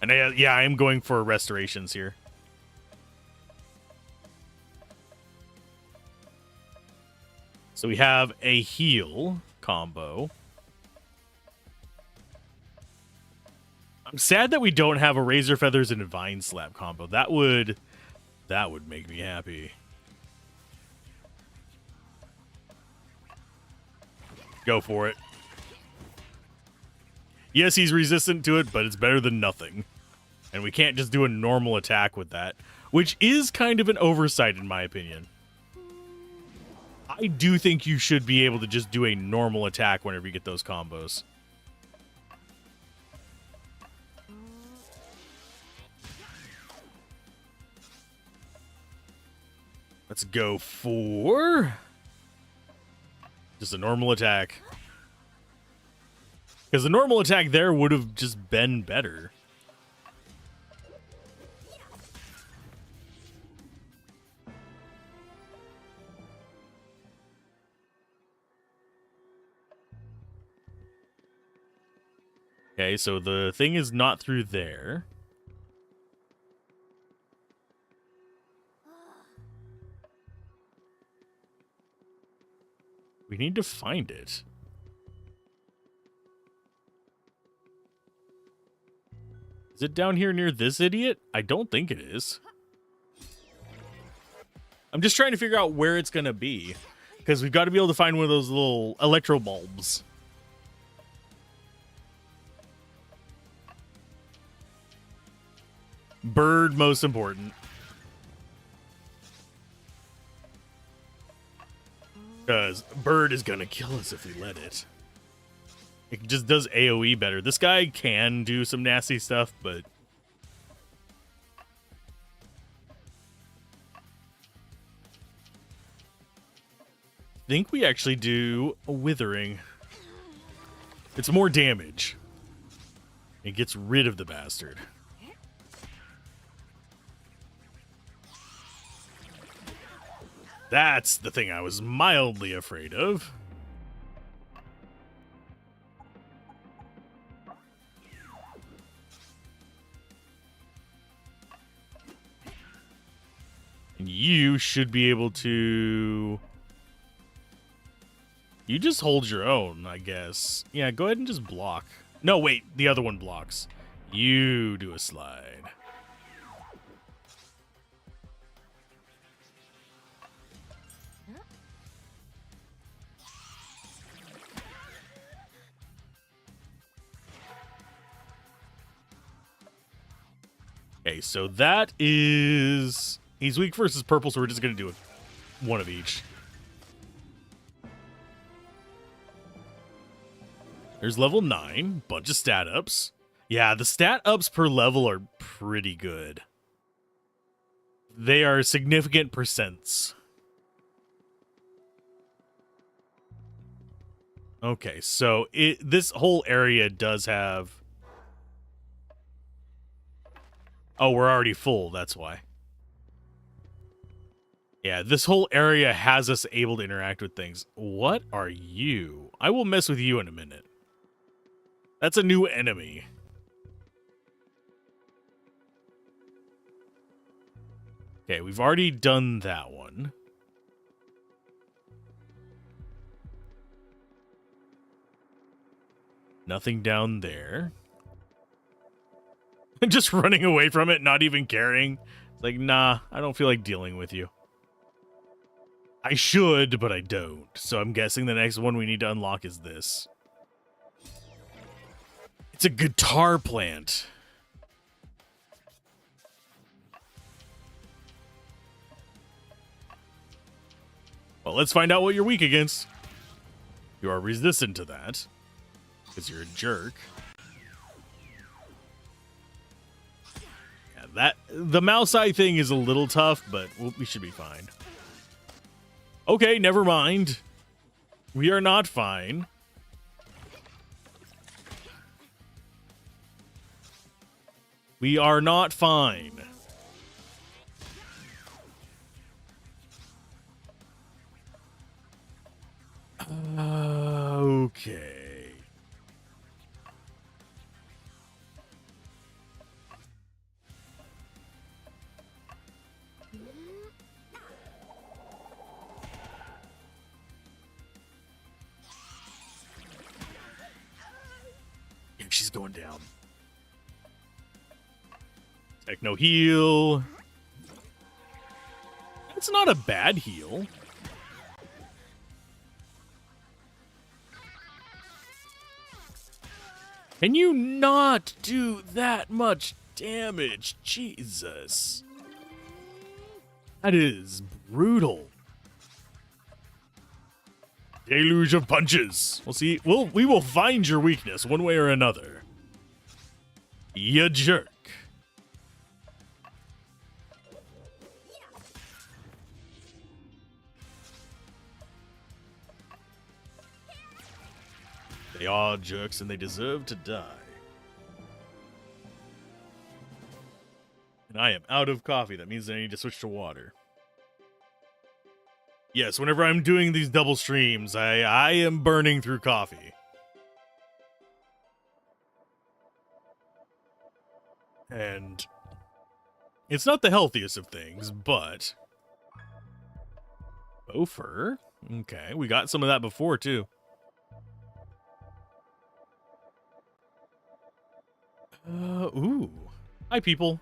And yeah, I am going for restorations here. So we have a heal combo. I'm sad that we don't have a Razor Feathers and a Vine Slap combo. That would make me happy. Go for it. Yes, he's resistant to it, but it's better than nothing. And we can't just do a normal attack with that, which is kind of an oversight in my opinion. I do think you should be able to just do a normal attack whenever you get those combos. Let's go for just a normal attack. Because the normal attack there would have just been better. Okay, so the thing is not through there. We need to find it. Is it down here near this idiot? I don't think it is. I'm just trying to figure out where it's going to be. Because we've got to be able to find one of those little electro bulbs. Bird, most important. Because Bird is going to kill us if we let it. It just does AoE better. This guy can do some nasty stuff, but... I think we actually do a Withering. It's more damage. It gets rid of the bastard. That's the thing I was mildly afraid of. And you should be able to... You just hold your own, I guess. Yeah, go ahead and just block. No, wait, the other one blocks. You do a slide. Okay, so that is... He's weak versus purple, so we're just going to do one of each. There's level 9. Bunch of stat ups. Yeah, the stat ups per level are pretty good. They are significant percents. Okay, so this whole area does have... Oh, we're already full, that's why. Yeah, this whole area has us able to interact with things. What are you? I will mess with you in a minute. That's a new enemy. Okay, we've already done that one. Nothing down there. Just running away from it, not even caring. It's like, nah, I don't feel like dealing with you. I should, but I don't. So I'm guessing the next one we need to unlock is this. It's a guitar plant. Well, let's find out what you're weak against. You are resistant to that. Because you're a jerk. Yeah, the mouse eye thing is a little tough, but we should be fine. Okay, never mind. We are not fine. We are not fine. Okay. Yeah, she's going down. Techno heal. That's not a bad heal. Can you not do that much damage? Jesus. That is brutal. Deluge of punches. We'll see. We will find your weakness one way or another. You jerk. They are jerks and they deserve to die. And I am out of coffee. That means I need to switch to water. Yes, whenever I'm doing these double streams, I am burning through coffee. And it's not the healthiest of things, but... Gopher? Okay, we got some of that before, too. Ooh. Hi, people.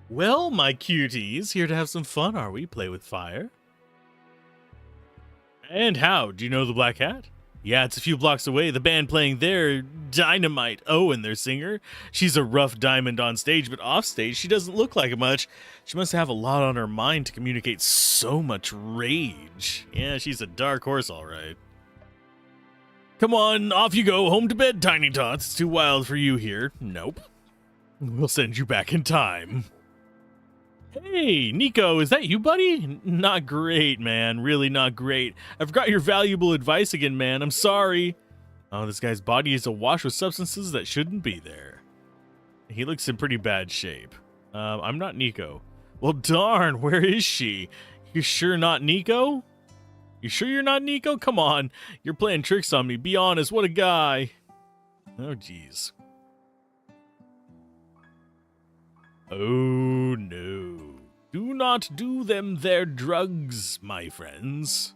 Well, my cuties, here to have some fun, are we? Play with fire. And how? Do you know the Black Hat? Yeah, it's a few blocks away. The band playing there, Dynamite. Oh, and their singer? She's a rough diamond on stage, but off stage, she doesn't look like it much. She must have a lot on her mind to communicate so much rage. Yeah, she's a dark horse, all right. Come on, off you go. Home to bed, Tiny Tots. It's too wild for you here. Nope. We'll send you back in time. Hey, Nico, is that you, buddy? Not great, man. Really not great. I forgot your valuable advice again, man. I'm sorry. Oh, this guy's body is awash with substances that shouldn't be there. He looks in pretty bad shape. I'm not Nico. Well, darn, where is she? You sure not Nico? You sure you're not Nico? Come on. You're playing tricks on me. Be honest. What a guy. Oh, jeez. Oh, no. Do not do them their drugs, my friends.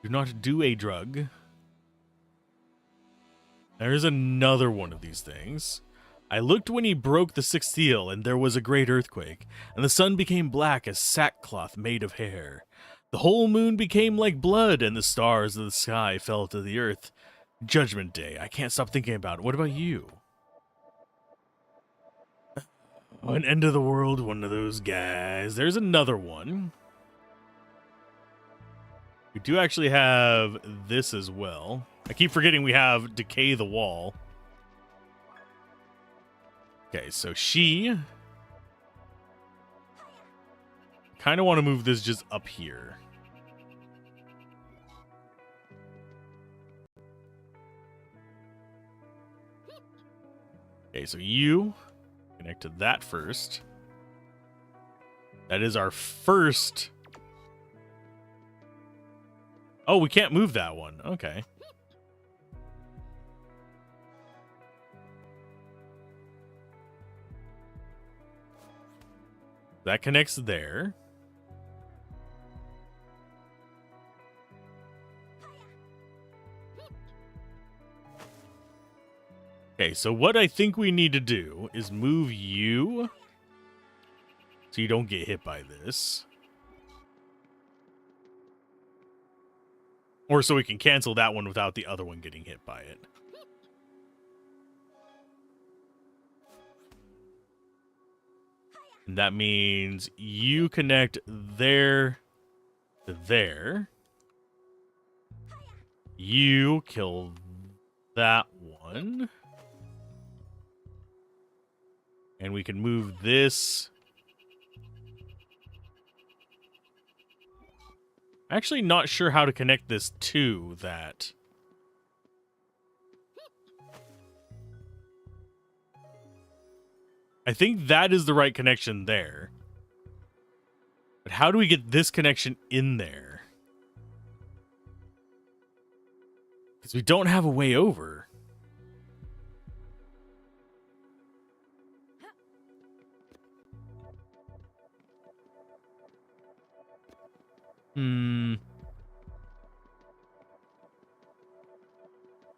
Do not do a drug. There's another one of these things. I looked when he broke the sixth seal, and there was a great earthquake, and the sun became black as sackcloth made of hair. The whole moon became like blood, and the stars of the sky fell to the earth. Judgment Day. I can't stop thinking about it. What about you? An end of the world, one of those guys. There's another one. We do actually have this as well. I keep forgetting we have Decay the Wall. Okay, so she... kind of want to move this just up here. Okay, so you... connect to that first. That is our first. Oh, we can't move that one. Okay. That connects there. Okay, so what I think we need to do is move you so you don't get hit by this. Or so we can cancel that one without the other one getting hit by it. And that means you connect there to there. You kill that one. And we can move this. Actually, not sure how to connect this to that. I think that is the right connection there. But how do we get this connection in there? Because we don't have a way over.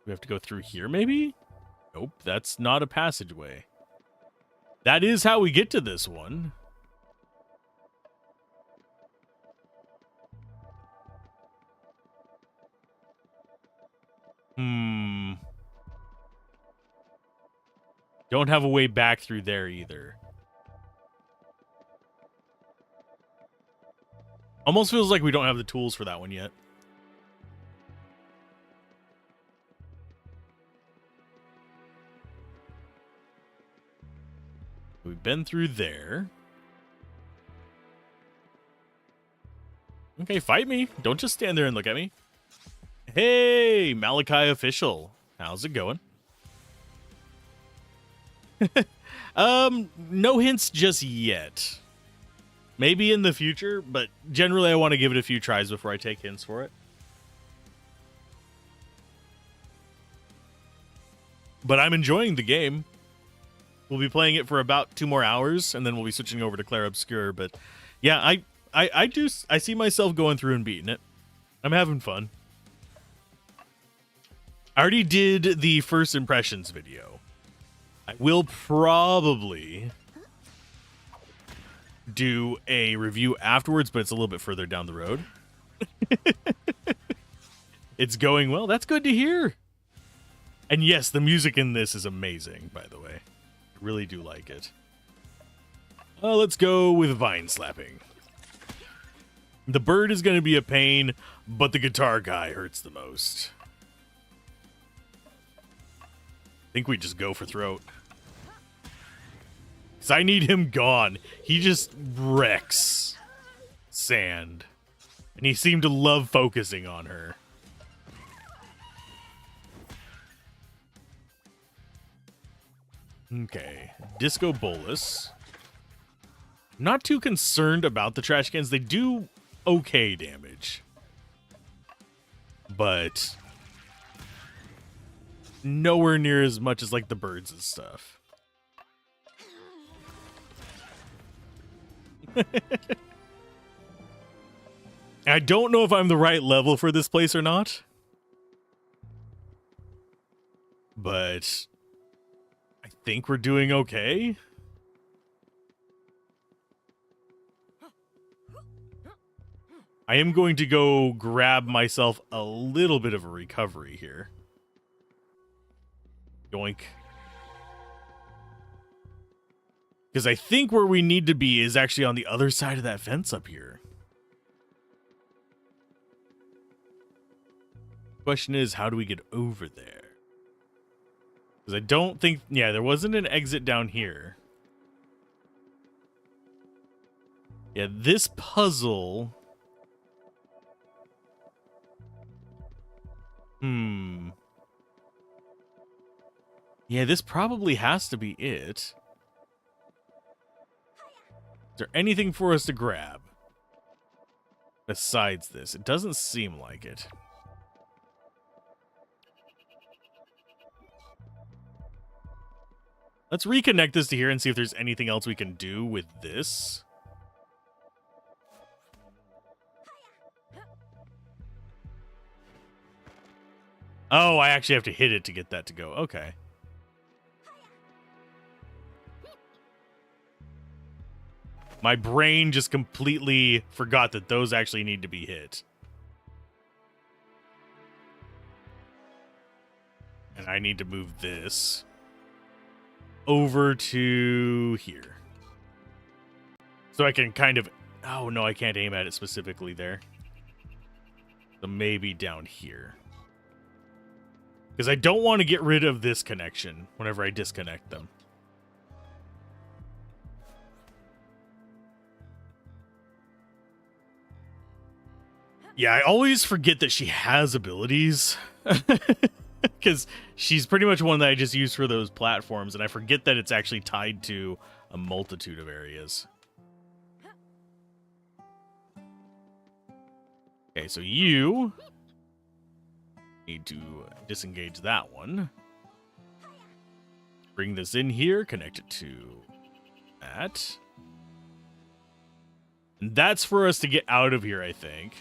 We have to go through here, maybe? Nope, that's not a passageway. That is how we get to this one. Don't have a way back through there either. Almost feels like we don't have the tools for that one yet. We've been through there. Okay, fight me. Don't just stand there and look at me. Hey, Malachi official. How's it going? No hints just yet. Maybe in the future, but generally I want to give it a few tries before I take hints for it. But I'm enjoying the game. We'll be playing it for about 2 more hours, and then we'll be switching over to Clair Obscur. But yeah, I see myself going through and beating it. I'm having fun. I already did the first impressions video. I will probably do a review afterwards, but it's a little bit further down the road. It's going well. That's good to hear. And yes, the music in this is amazing, by the way. I really do like it. Let's go with Vine Slapping. The bird is going to be a pain, but the guitar guy hurts the most. I think we just go for throat. Because I need him gone. He just wrecks Sand. And he seemed to love focusing on her. Okay. Disco Bolus. Not too concerned about the trash cans. They do okay damage. But nowhere near as much as like the birds and stuff. I don't know if I'm the right level for this place or not. But I think we're doing okay. I am going to go grab myself a little bit of a recovery here. Yoink. Because I think where we need to be is actually on the other side of that fence up here. Question is, how do we get over there? Because I don't think... Yeah, there wasn't an exit down here. Yeah, this puzzle... Yeah, this probably has to be it. Is there anything for us to grab besides this? It doesn't seem like it. Let's reconnect this to here and see if there's anything else we can do with this. Oh, I actually have to hit it to get that to go. Okay. My brain just completely forgot that those actually need to be hit. And I need to move this over to here. So I can kind of... Oh, no, I can't aim at it specifically there. So maybe down here. Because I don't want to get rid of this connection whenever I disconnect them. Yeah, I always forget that she has abilities. Because she's pretty much one that I just use for those platforms, and I forget that it's actually tied to a multitude of areas. Okay, so you need to disengage that one. Bring this in here, connect it to that. And that's for us to get out of here, I think.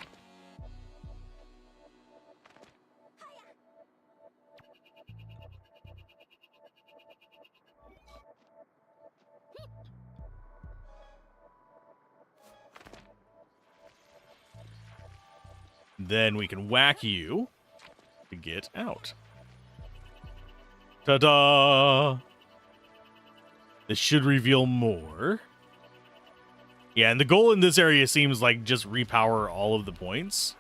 Then we can whack you to get out. Ta-da! This should reveal more. Yeah, and the goal in this area seems like just repower all of the points.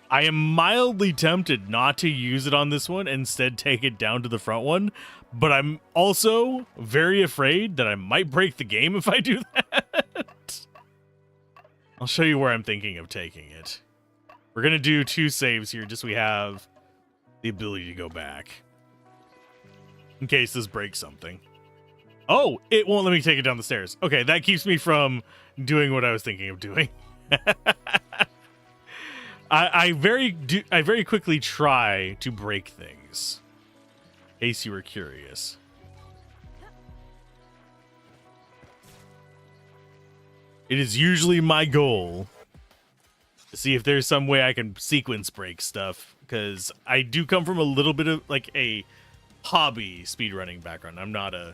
I am mildly tempted not to use it on this one, instead take it down to the front one. But I'm also very afraid that I might break the game if I do that. I'll show you where I'm thinking of taking it. We're going to do 2 saves here just so we have the ability to go back. In case this breaks something. Oh, it won't let me take it down the stairs. Okay, that keeps me from doing what I was thinking of doing. I very quickly try to break things. In case you were curious. It is usually my goal to see if there's some way I can sequence break stuff, because I do come from a little bit of like a hobby speedrunning background. I'm not a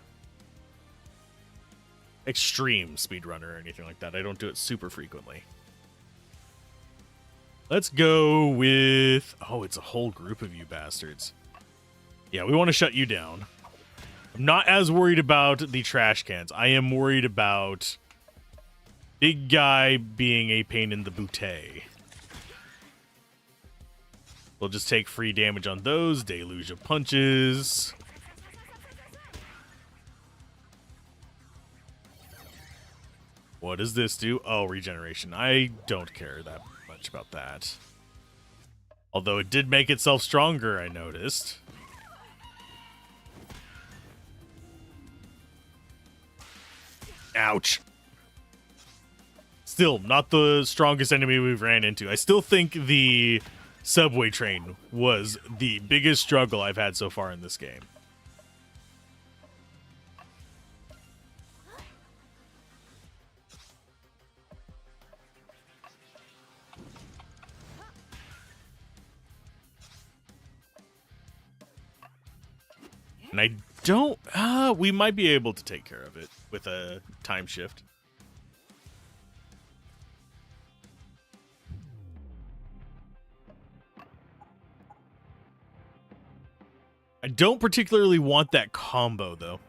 extreme speedrunner or anything like that. I don't do it super frequently. Let's go with... Oh, it's a whole group of you bastards. Yeah, we want to shut you down. I'm not as worried about the trash cans. I am worried about big guy being a pain in the bootay. We'll just take free damage on those. Deluge of punches. What does this do? Oh, regeneration. I don't care that much about that. Although it did make itself stronger, I noticed. Ouch. Still, not the strongest enemy we've ran into. I still think the subway train was the biggest struggle I've had so far in this game. And I don't... we might be able to take care of it with a time shift. I don't particularly want that combo, though.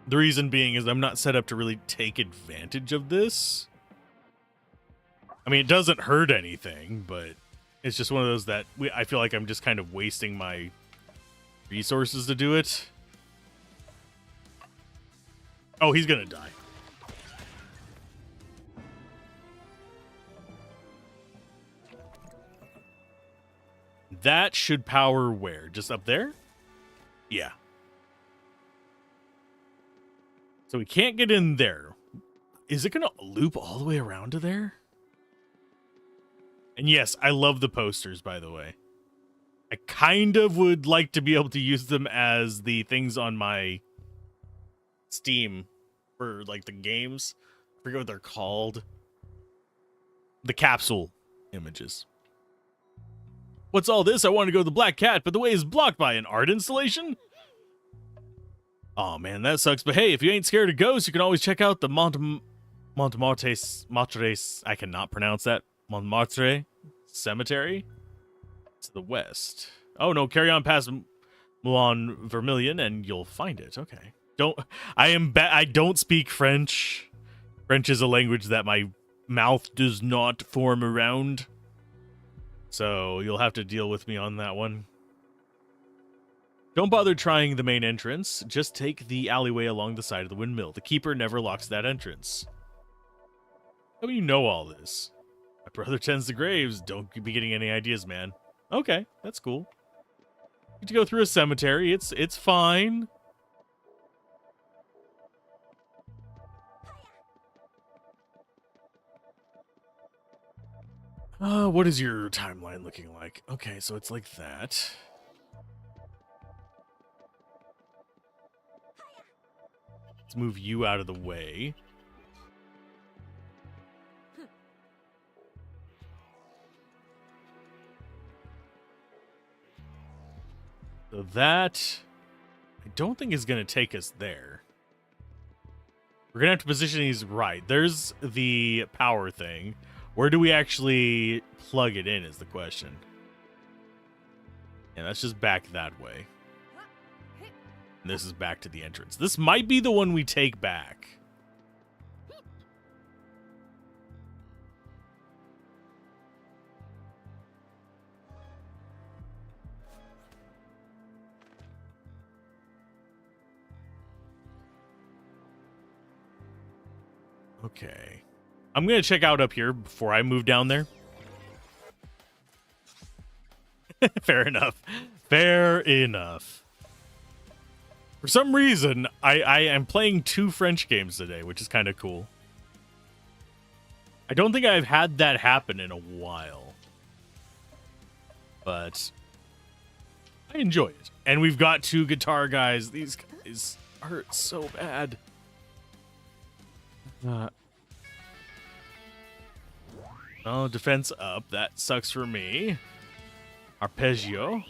The reason being is I'm not set up to really take advantage of this. I mean, it doesn't hurt anything, but it's just one of those that I feel like I'm just kind of wasting my resources to do it. Oh, he's gonna die. That should power where? Just up there? Yeah. So we can't get in there. Is it gonna loop all the way around to there? And yes, I love the posters, by the way. I kind of would like to be able to use them as the things on my Steam for, like, the games. I forget what they're called. The capsule images. What's all this? I want to go to the Black Cat, but the way is blocked by an art installation? Oh man, that sucks. But hey, if you ain't scared of ghosts, you can always check out the Montmartre, I cannot pronounce that. Montmartre Cemetery? To the west. Oh no, carry on past Moulin Vermilion and you'll find it. Okay. I don't speak French. French is a language that my mouth does not form around. So you'll have to deal with me on that one. Don't bother trying the main entrance. Just take the alleyway along the side of the windmill. The keeper never locks that entrance. How do you know all this? My brother tends the graves. Don't be getting any ideas, man. Okay, that's cool. You get to go through a cemetery. It's fine. What is your timeline looking like? Okay, so it's like that. Let's move you out of the way. So that, I don't think is going to take us there. We're going to have to position these right. There's the power thing. Where do we actually plug it in is the question. Yeah, that's just back that way. And this is back to the entrance. This might be the one we take back. Okay. I'm going to check out up here before I move down there. Fair enough. Fair enough. For some reason, I am playing 2 French games today, which is kind of cool. I don't think I've had that happen in a while. But I enjoy it. And we've got 2 guitar guys. These guys hurt so bad. Oh, defense up. That sucks for me. Arpeggio.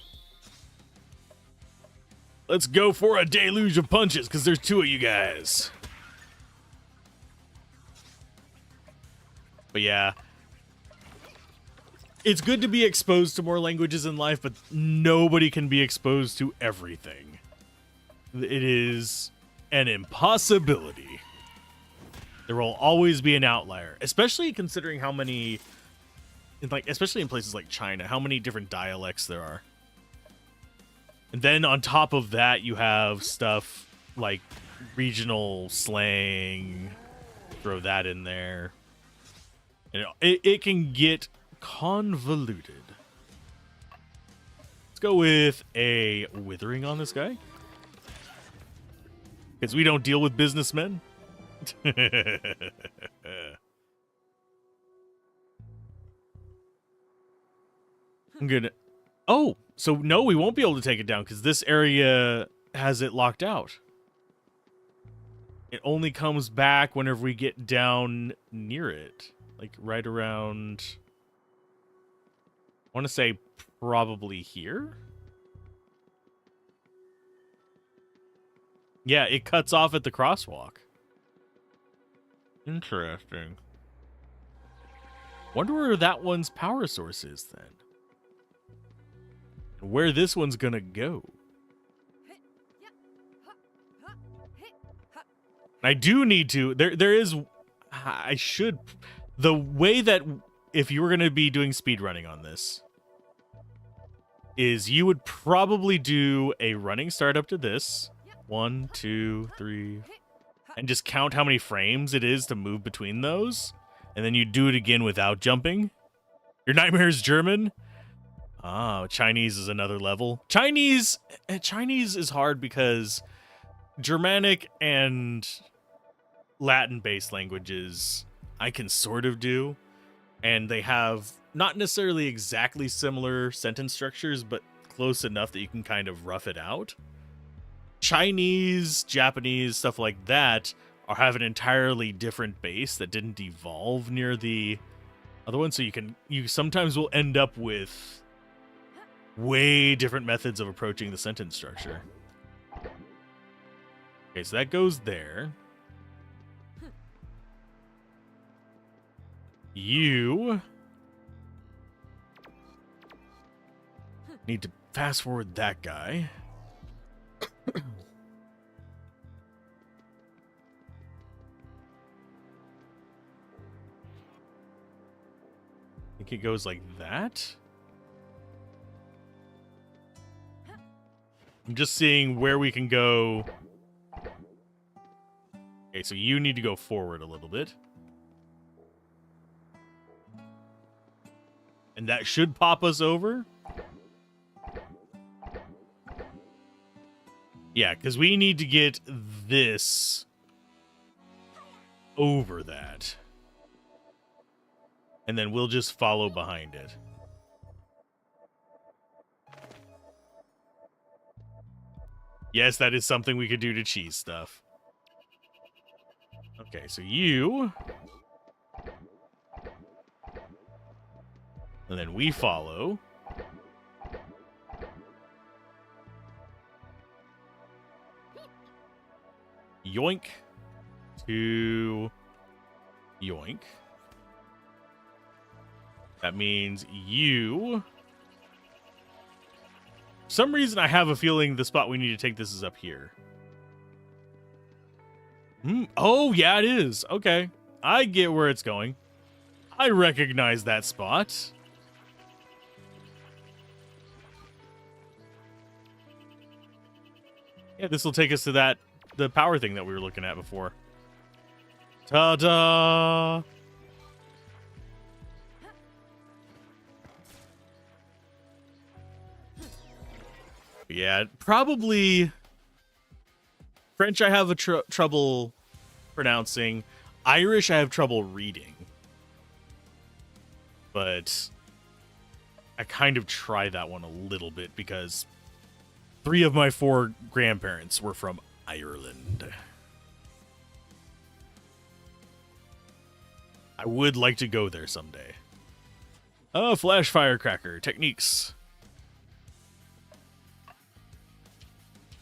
Let's go for a deluge of punches, because there's 2 of you guys. But yeah. It's good to be exposed to more languages in life, but nobody can be exposed to everything. It is an impossibility. There will always be an outlier, especially considering how many, especially in places like China, how many different dialects there are. And then on top of that, you have stuff like regional slang. Throw that in there. You know, it can get convoluted. Let's go with a withering on this guy, because we don't deal with businessmen. I'm gonna... Oh, so no, we won't be able to take it down because this area has it locked out. It only comes back whenever we get down near it. Like right around... I want to say probably here? Yeah, it cuts off at the crosswalk. Interesting. Wonder where that one's power source is then. And where this one's gonna go. I do need to... There is... I should... The way that... If you were going to be doing speedrunning on this, is you would probably do a running start up to this. 1, 2, 3... And just count how many frames it is to move between those. And then you do it again without jumping. Your nightmare is German? Oh, Chinese is another level. Chinese is hard because Germanic and Latin-based languages I can sort of do. And they have not necessarily exactly similar sentence structures, but close enough that you can kind of rough it out. Chinese, Japanese, stuff like that have an entirely different base that didn't evolve near the other one. So you sometimes will end up with way different methods of approaching the sentence structure. Okay, so that goes there. You need to fast forward that guy. I think it goes like that. I'm just seeing where we can go. Okay, so you need to go forward a little bit. And that should pop us over. Yeah, because we need to get this over that. And then we'll just follow behind it. Yes, that is something we could do to cheese stuff. Okay, so you... And then we follow. Yoink. To yoink. That means you... For some reason, I have a feeling the spot we need to take this is up here. Oh, yeah, it is. Okay. I get where it's going. I recognize that spot. Yeah, this will take us to the power thing that we were looking at before. Ta-da! Yeah, probably French I have a trouble pronouncing. Irish I have trouble reading. But I kind of try that one a little bit because 3 of my 4 grandparents were from Ireland. I would like to go there someday. Oh, flash firecracker techniques.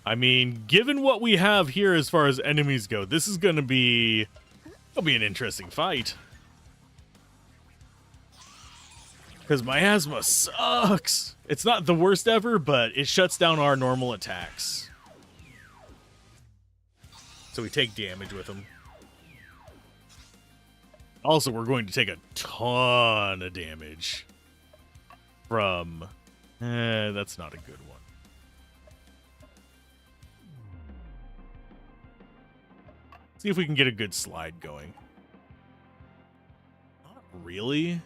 I mean, given what we have here as far as enemies go, this is gonna be an interesting fight. Because miasma sucks. It's not the worst ever, but it shuts down our normal attacks. So we take damage with them. Also, we're going to take a ton of damage from... that's not a good one. See if we can get a good slide going. Not really.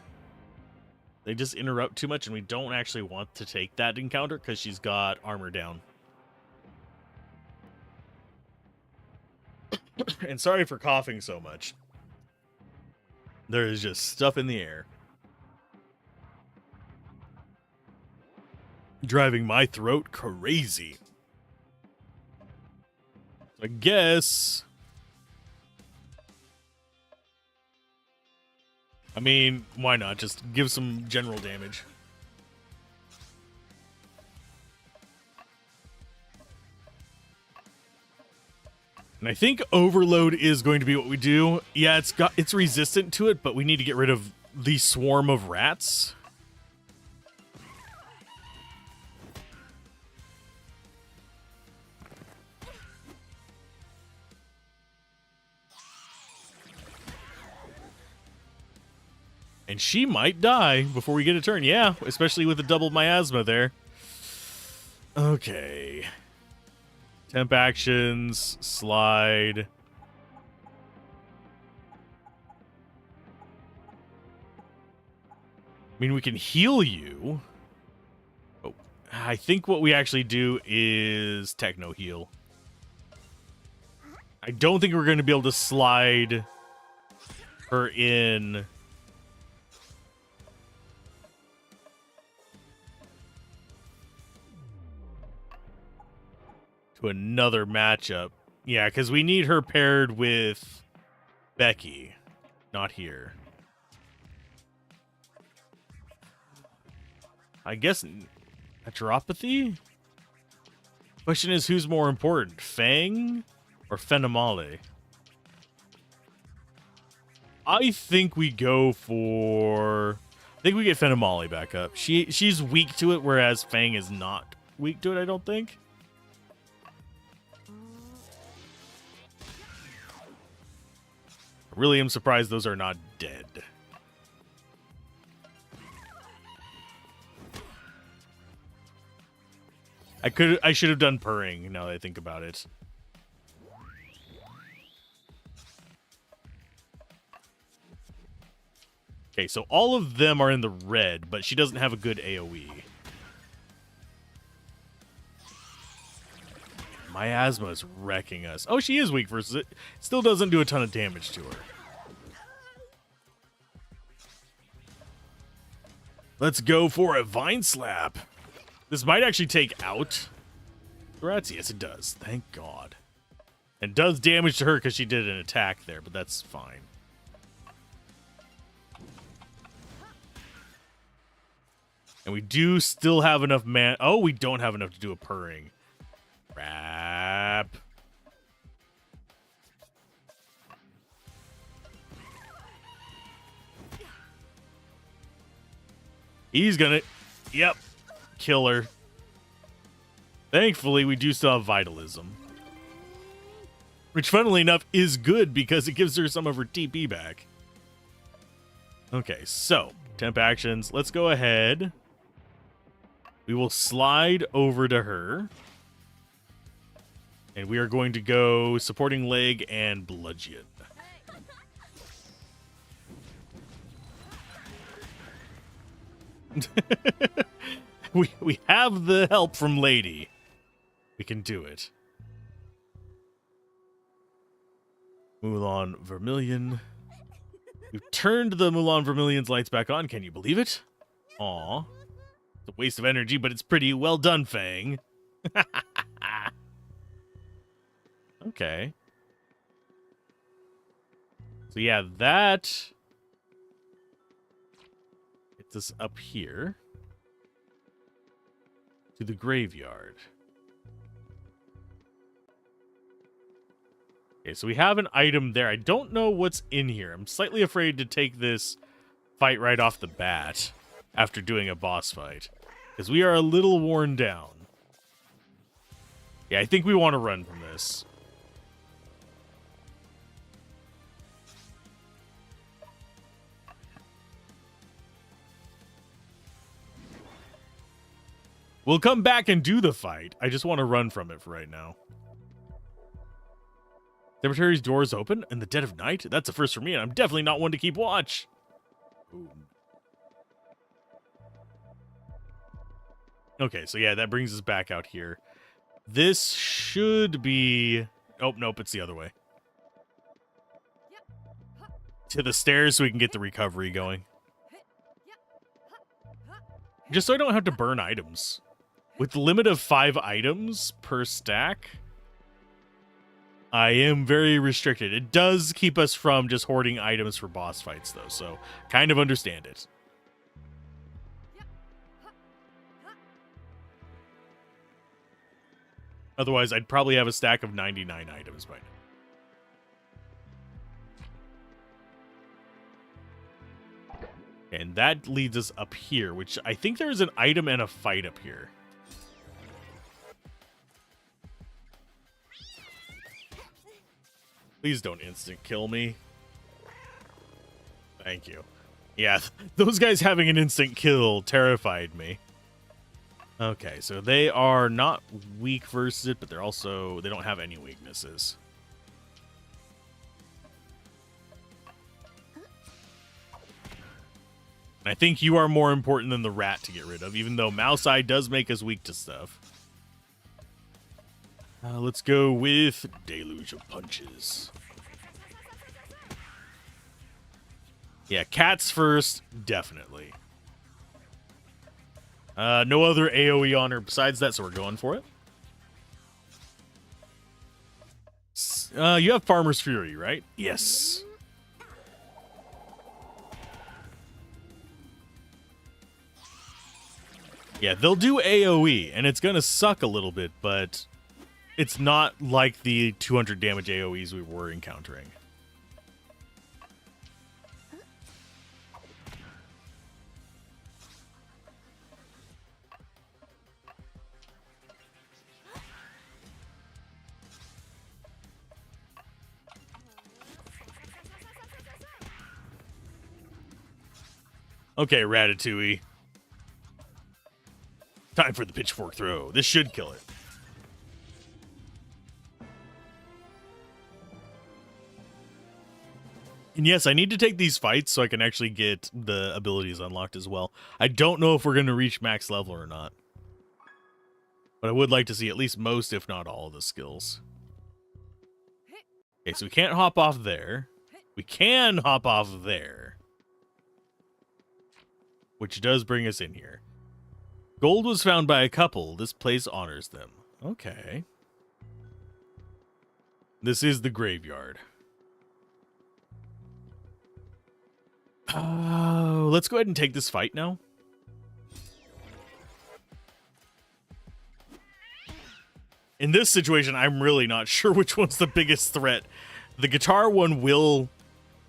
They just interrupt too much, and we don't actually want to take that encounter because she's got armor down. And sorry for coughing so much. There is just stuff in the air. Driving my throat crazy. I guess... I mean, why not? Just give some general damage. And I think overload is going to be what we do. Yeah, it's resistant to it, but we need to get rid of the swarm of rats. And she might die before we get a turn. Yeah, especially with the double miasma there. Okay. Temp actions, slide. I mean, we can heal you. Oh, I think what we actually do is techno heal. I don't think we're going to be able to slide her in... to another matchup. Yeah, because we need her paired with Becky. Not here. I guess Naturopathy? Question is, who's more important? Fang or Phenomale? I think we go for... I think we get Phenomale back up. She's weak to it, whereas Fang is not weak to it, I don't think. I really am surprised those are not dead. I should have done purring, now that I think about it. Okay, so all of them are in the red, but she doesn't have a good AoE. Miasma is wrecking us. Oh, she is weak versus it. Still doesn't do a ton of damage to her. Let's go for a Vine Slap. This might actually take out rats. Yes, it does. Thank God. It does damage to her because she did an attack there, but that's fine. And we do still have enough man. Oh, we don't have enough to do a purring. Crap. He's gonna... Yep. Kill her. Thankfully, we do still have Vitalism. Which, funnily enough, is good because it gives her some of her TP back. Okay, so, temp actions. Let's go ahead. We will slide over to her. And we are going to go supporting leg and bludgeon. we have the help from Lady. can do it. Mulan Vermilion. We've turned the Mulan Vermilion's lights back on. Can you believe it? Aw. It's a waste of energy, but it's pretty. Well done, Fang. Okay. So yeah, that gets us up here to the graveyard. Okay, so we have an item there. I don't know what's in here. I'm slightly afraid to take this fight right off the bat after doing a boss fight, because we are a little worn down. Yeah, I think we want to run from this. We'll come back and do the fight. I just want to run from it for right now. Cemetery's doors open in the dead of night? That's a first for me, and I'm definitely not one to keep watch. Ooh. Okay, so yeah, that brings us back out here. This should be... Oh, nope, it's the other way. To the stairs so we can get the recovery going. Just so I don't have to burn items. With the limit of 5 items per stack, I am very restricted. It does keep us from just hoarding items for boss fights, though, so kind of understand it. Otherwise, I'd probably have a stack of 99 items by now. And that leads us up here, which I think there's an item and a fight up here. Please don't instant kill me. Thank you. Yeah, those guys having an instant kill terrified me. Okay, so they are not weak versus it, but they're also... They don't have any weaknesses. I think you are more important than the rat to get rid of, even though Mouse Eye does make us weak to stuff. Let's go with Deluge of Punches. Yeah, cats first, definitely. No other AoE on her besides that, so we're going for it. You have Farmer's Fury, right? Yes. Yeah, they'll do AoE, and it's gonna suck a little bit, but it's not like the 200 damage AoEs we were encountering. Okay, Ratatouille. Time for the pitchfork throw. This should kill it. And yes, I need to take these fights so I can actually get the abilities unlocked as well. I don't know if we're going to reach max level or not. But I would like to see at least most, if not all, of the skills. Okay, so we can't hop off there. We can hop off there. Which does bring us in here. Gold was found by a couple. This place honors them. Okay. This is the graveyard. Let's go ahead and take this fight now. In this situation, I'm really not sure which one's the biggest threat. The guitar one will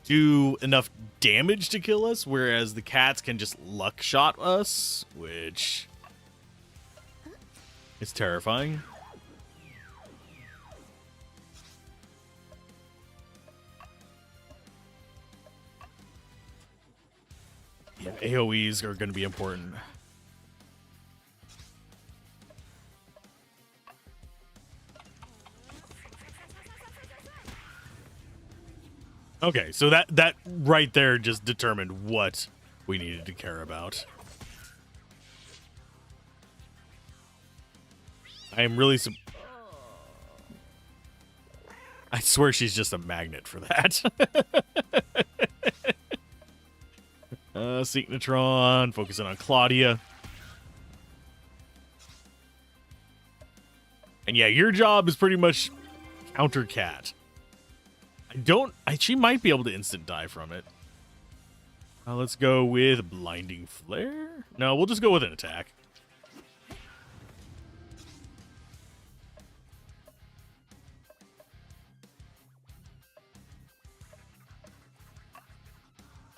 do enough damage to kill us, whereas the cats can just luck shot us, which is terrifying. Yeah, AoEs are going to be important. Okay, so that right there just determined what we needed to care about. I am really I swear she's just a magnet for that. Synchronotron, focusing on Claudia. And yeah, your job is pretty much counter Cat. She might be able to instant die from it. Let's go with Blinding Flare. No, we'll just go with an attack.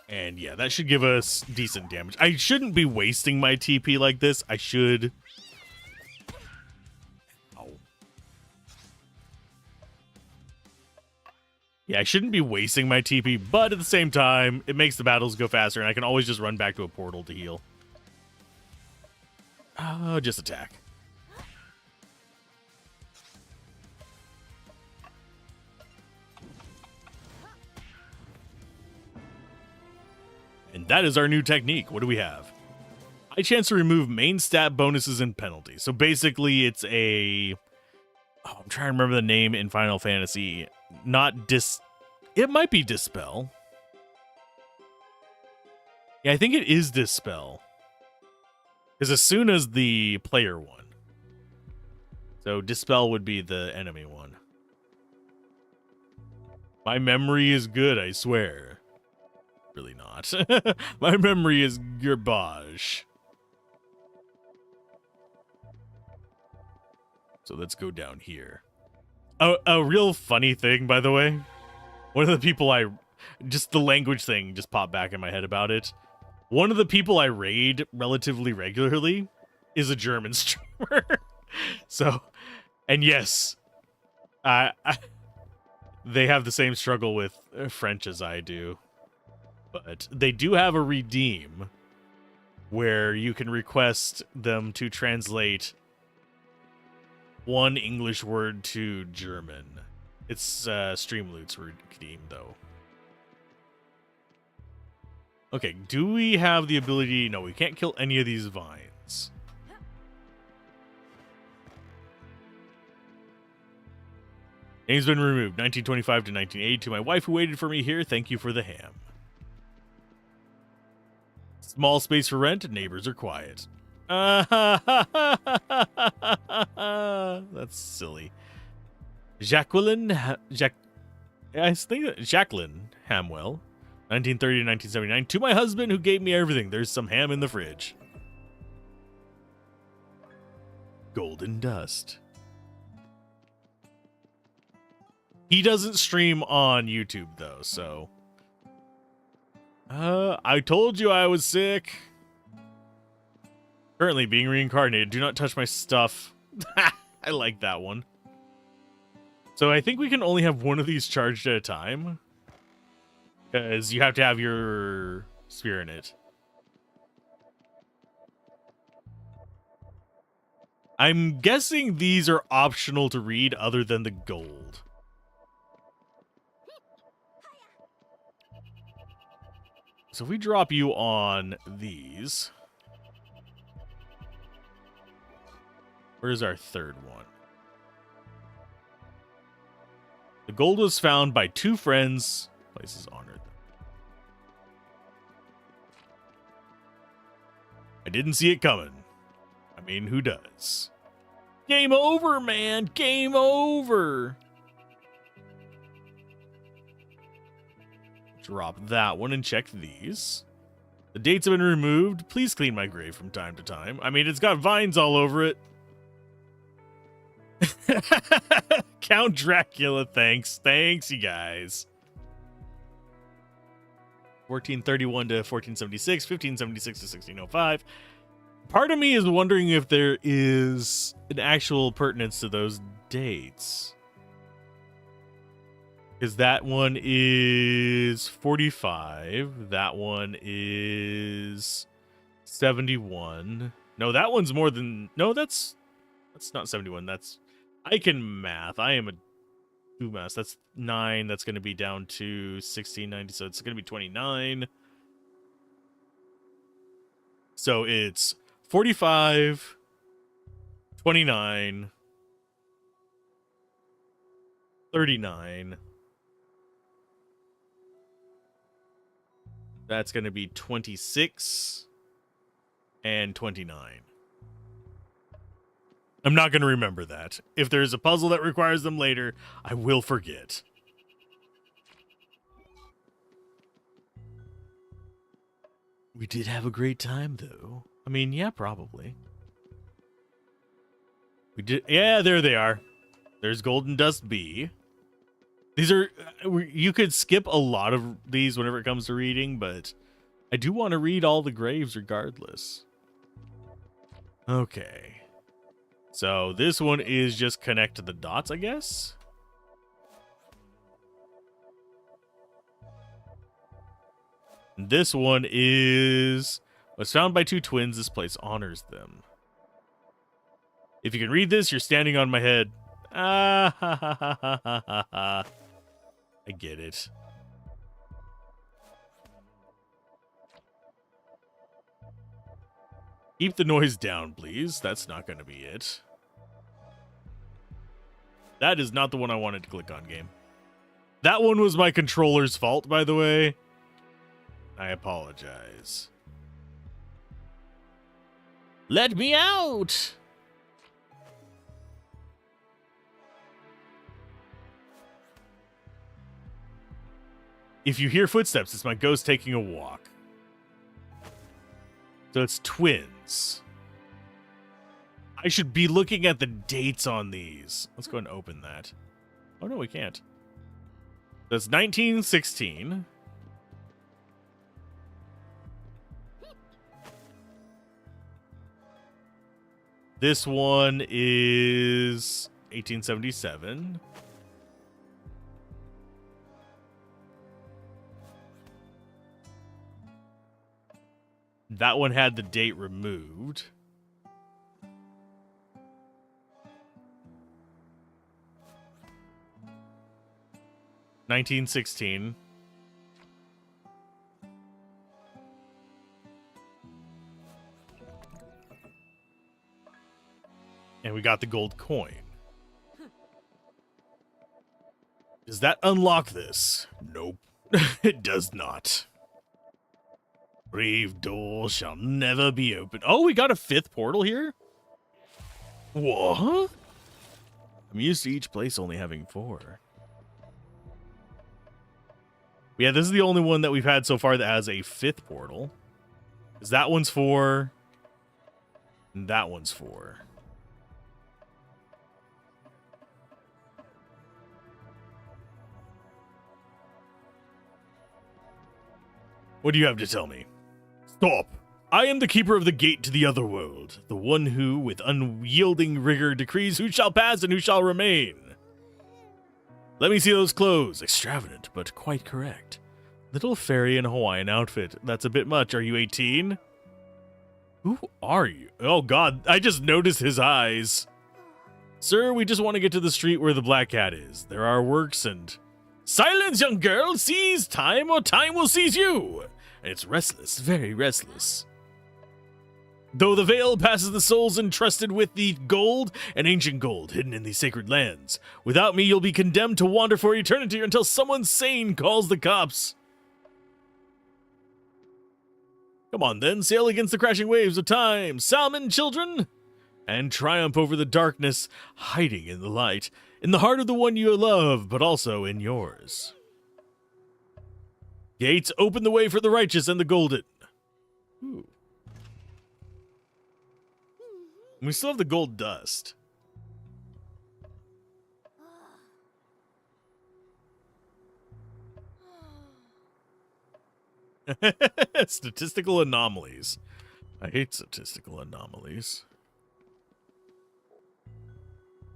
And yeah, that should give us decent damage. I shouldn't be wasting my TP like this. I should... Ow. Yeah, I shouldn't be wasting my TP, but at the same time, it makes the battles go faster, and I can always just run back to a portal to heal. Just attack. And that is our new technique. What do we have? High chance to remove main stat bonuses and penalties. So basically it's a... Oh, I'm trying to remember the name in Final Fantasy. It might be Dispel. Yeah, I think it is Dispel. Because as soon as the player won. So Dispel would be the enemy one. My memory is good, I swear. Really not. My memory is garbage. So let's go down here. A real funny thing, by the way. One of the people just the language thing just popped back in my head about it. One of the people I raid relatively regularly is a German streamer. So, and yes, they have the same struggle with French as I do. But they do have a redeem where you can request them to translate one English word to German. It's Streamloot's redeem, though. Okay, do we have the ability... No, we can't kill any of these vines. Name's been removed. 1925 to 1980. To my wife who waited for me here, thank you for the ham. Small space for rent, neighbors are quiet. That's silly. Jacqueline Hamwell, 1930 to 1979. To my husband who gave me everything, there's some ham in the fridge. Golden Dust. He doesn't stream on YouTube though, so... I told you I was sick. Currently being reincarnated. Do not touch my stuff. I like that one. So I think we can only have one of these charged at a time. Because you have to have your spear in it. I'm guessing these are optional to read other than the gold. So if we drop you on these, where's our third one? The gold was found by two friends. Place is honored. I didn't see it coming. I mean, who does? Game over, man. Game over. Drop that one and check these. The dates have been removed. Please clean my grave from time to time. I mean, it's got vines all over it. Count Dracula, thanks. Thanks, you guys. 1431 to 1476, 1576 to 1605. Part of me is wondering if there is an actual pertinence to those dates. Because that one is 45. That one is 71. No, that one's more than... No, that's not 71. That's... I can math. I am a do math. That's 9. That's going to be down to 1690. So it's going to be 29. So it's 45, 29... 39. That's going to be 26 and 29. I'm not going to remember that. If there's a puzzle that requires them later, I will forget. We did have a great time, though. I mean, yeah, probably. We did. Yeah, there they are. There's Golden Dust B. These are... You could skip a lot of these whenever it comes to reading, but I do want to read all the graves regardless. Okay. So this one is just connect to the dots, I guess? And this one is... Was found by two twins. This place honors them. If you can read this, you're standing on my head. Ah, ha, ha, ha, ha, ha, ha. I get it. Keep the noise down, please. That's not going to be it. That is not the one I wanted to click on, game. That one was my controller's fault, by the way. I apologize. Let me out! If you hear footsteps, it's my ghost taking a walk. So it's twins. I should be looking at the dates on these. Let's go and open that. Oh, no, we can't. That's 1916. This one is 1877. That one had the date removed. $1916. And we got the gold coin. Does that unlock this? Nope. It does not. Brave door shall never be opened. Oh, we got a fifth portal here? What? I'm used to each place only having 4. Yeah, this is the only one that we've had so far that has a 5th portal. Because that one's 4. And that one's 4. What do you have to tell me? Stop! I am the keeper of the gate to the other world, the one who, with unyielding rigor, decrees who shall pass and who shall remain. Let me see those clothes. Extravagant, but quite correct. Little fairy in a Hawaiian outfit. That's a bit much. Are you 18? Who are you? Oh, God. I just noticed his eyes. Sir, we just want to get to the street where the Black Cat is. There are works and... Silence, young girl! Seize time, or time will seize you! It's restless, very restless. Though the veil passes the souls entrusted with the gold, an ancient gold hidden in these sacred lands. Without me, you'll be condemned to wander for eternity until someone sane calls the cops. Come on, then, sail against the crashing waves of time, salmon children, and triumph over the darkness hiding in the light, in the heart of the one you love, but also in yours. Gates open the way for the righteous and the golden. Ooh. We still have the gold dust. Statistical anomalies. I hate statistical anomalies.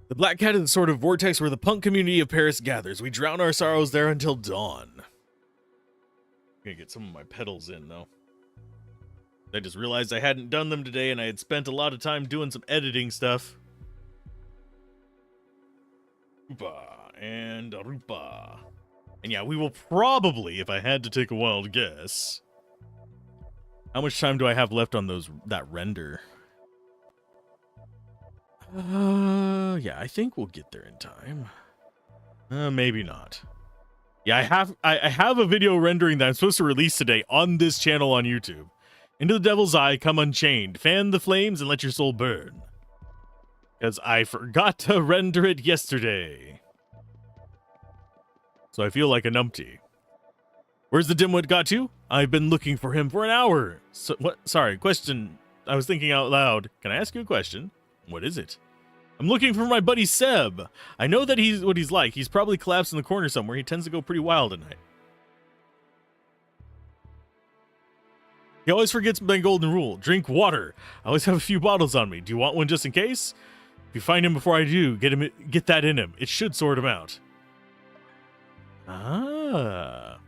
The Black Cat is the sort of vortex where the punk community of Paris gathers. We drown our sorrows there until dawn. I'm gonna get some of my pedals in, though. I just realized I hadn't done them today, and I had spent a lot of time doing some editing stuff. Rupa and Rupa. And yeah, we will probably, if I had to take a wild guess... How much time do I have left on that render? Yeah, I think we'll get there in time. Maybe not. Yeah, I have a video rendering that I'm supposed to release today on this channel on YouTube. Into the devil's eye, come unchained. Fan the flames and let your soul burn. Because I forgot to render it yesterday. So I feel like a numpty. Where's the dimwit got to? I've been looking for him for an hour. So, what? Sorry, question. I was thinking out loud. Can I ask you a question? What is it? I'm looking for my buddy Seb. I know that he's what he's like. He's probably collapsed in the corner somewhere. He tends to go pretty wild at night. He always forgets my golden rule. Drink water. I always have a few bottles on me. Do you want one just in case? If you find him before I do, get that in him. It should sort him out. Ah.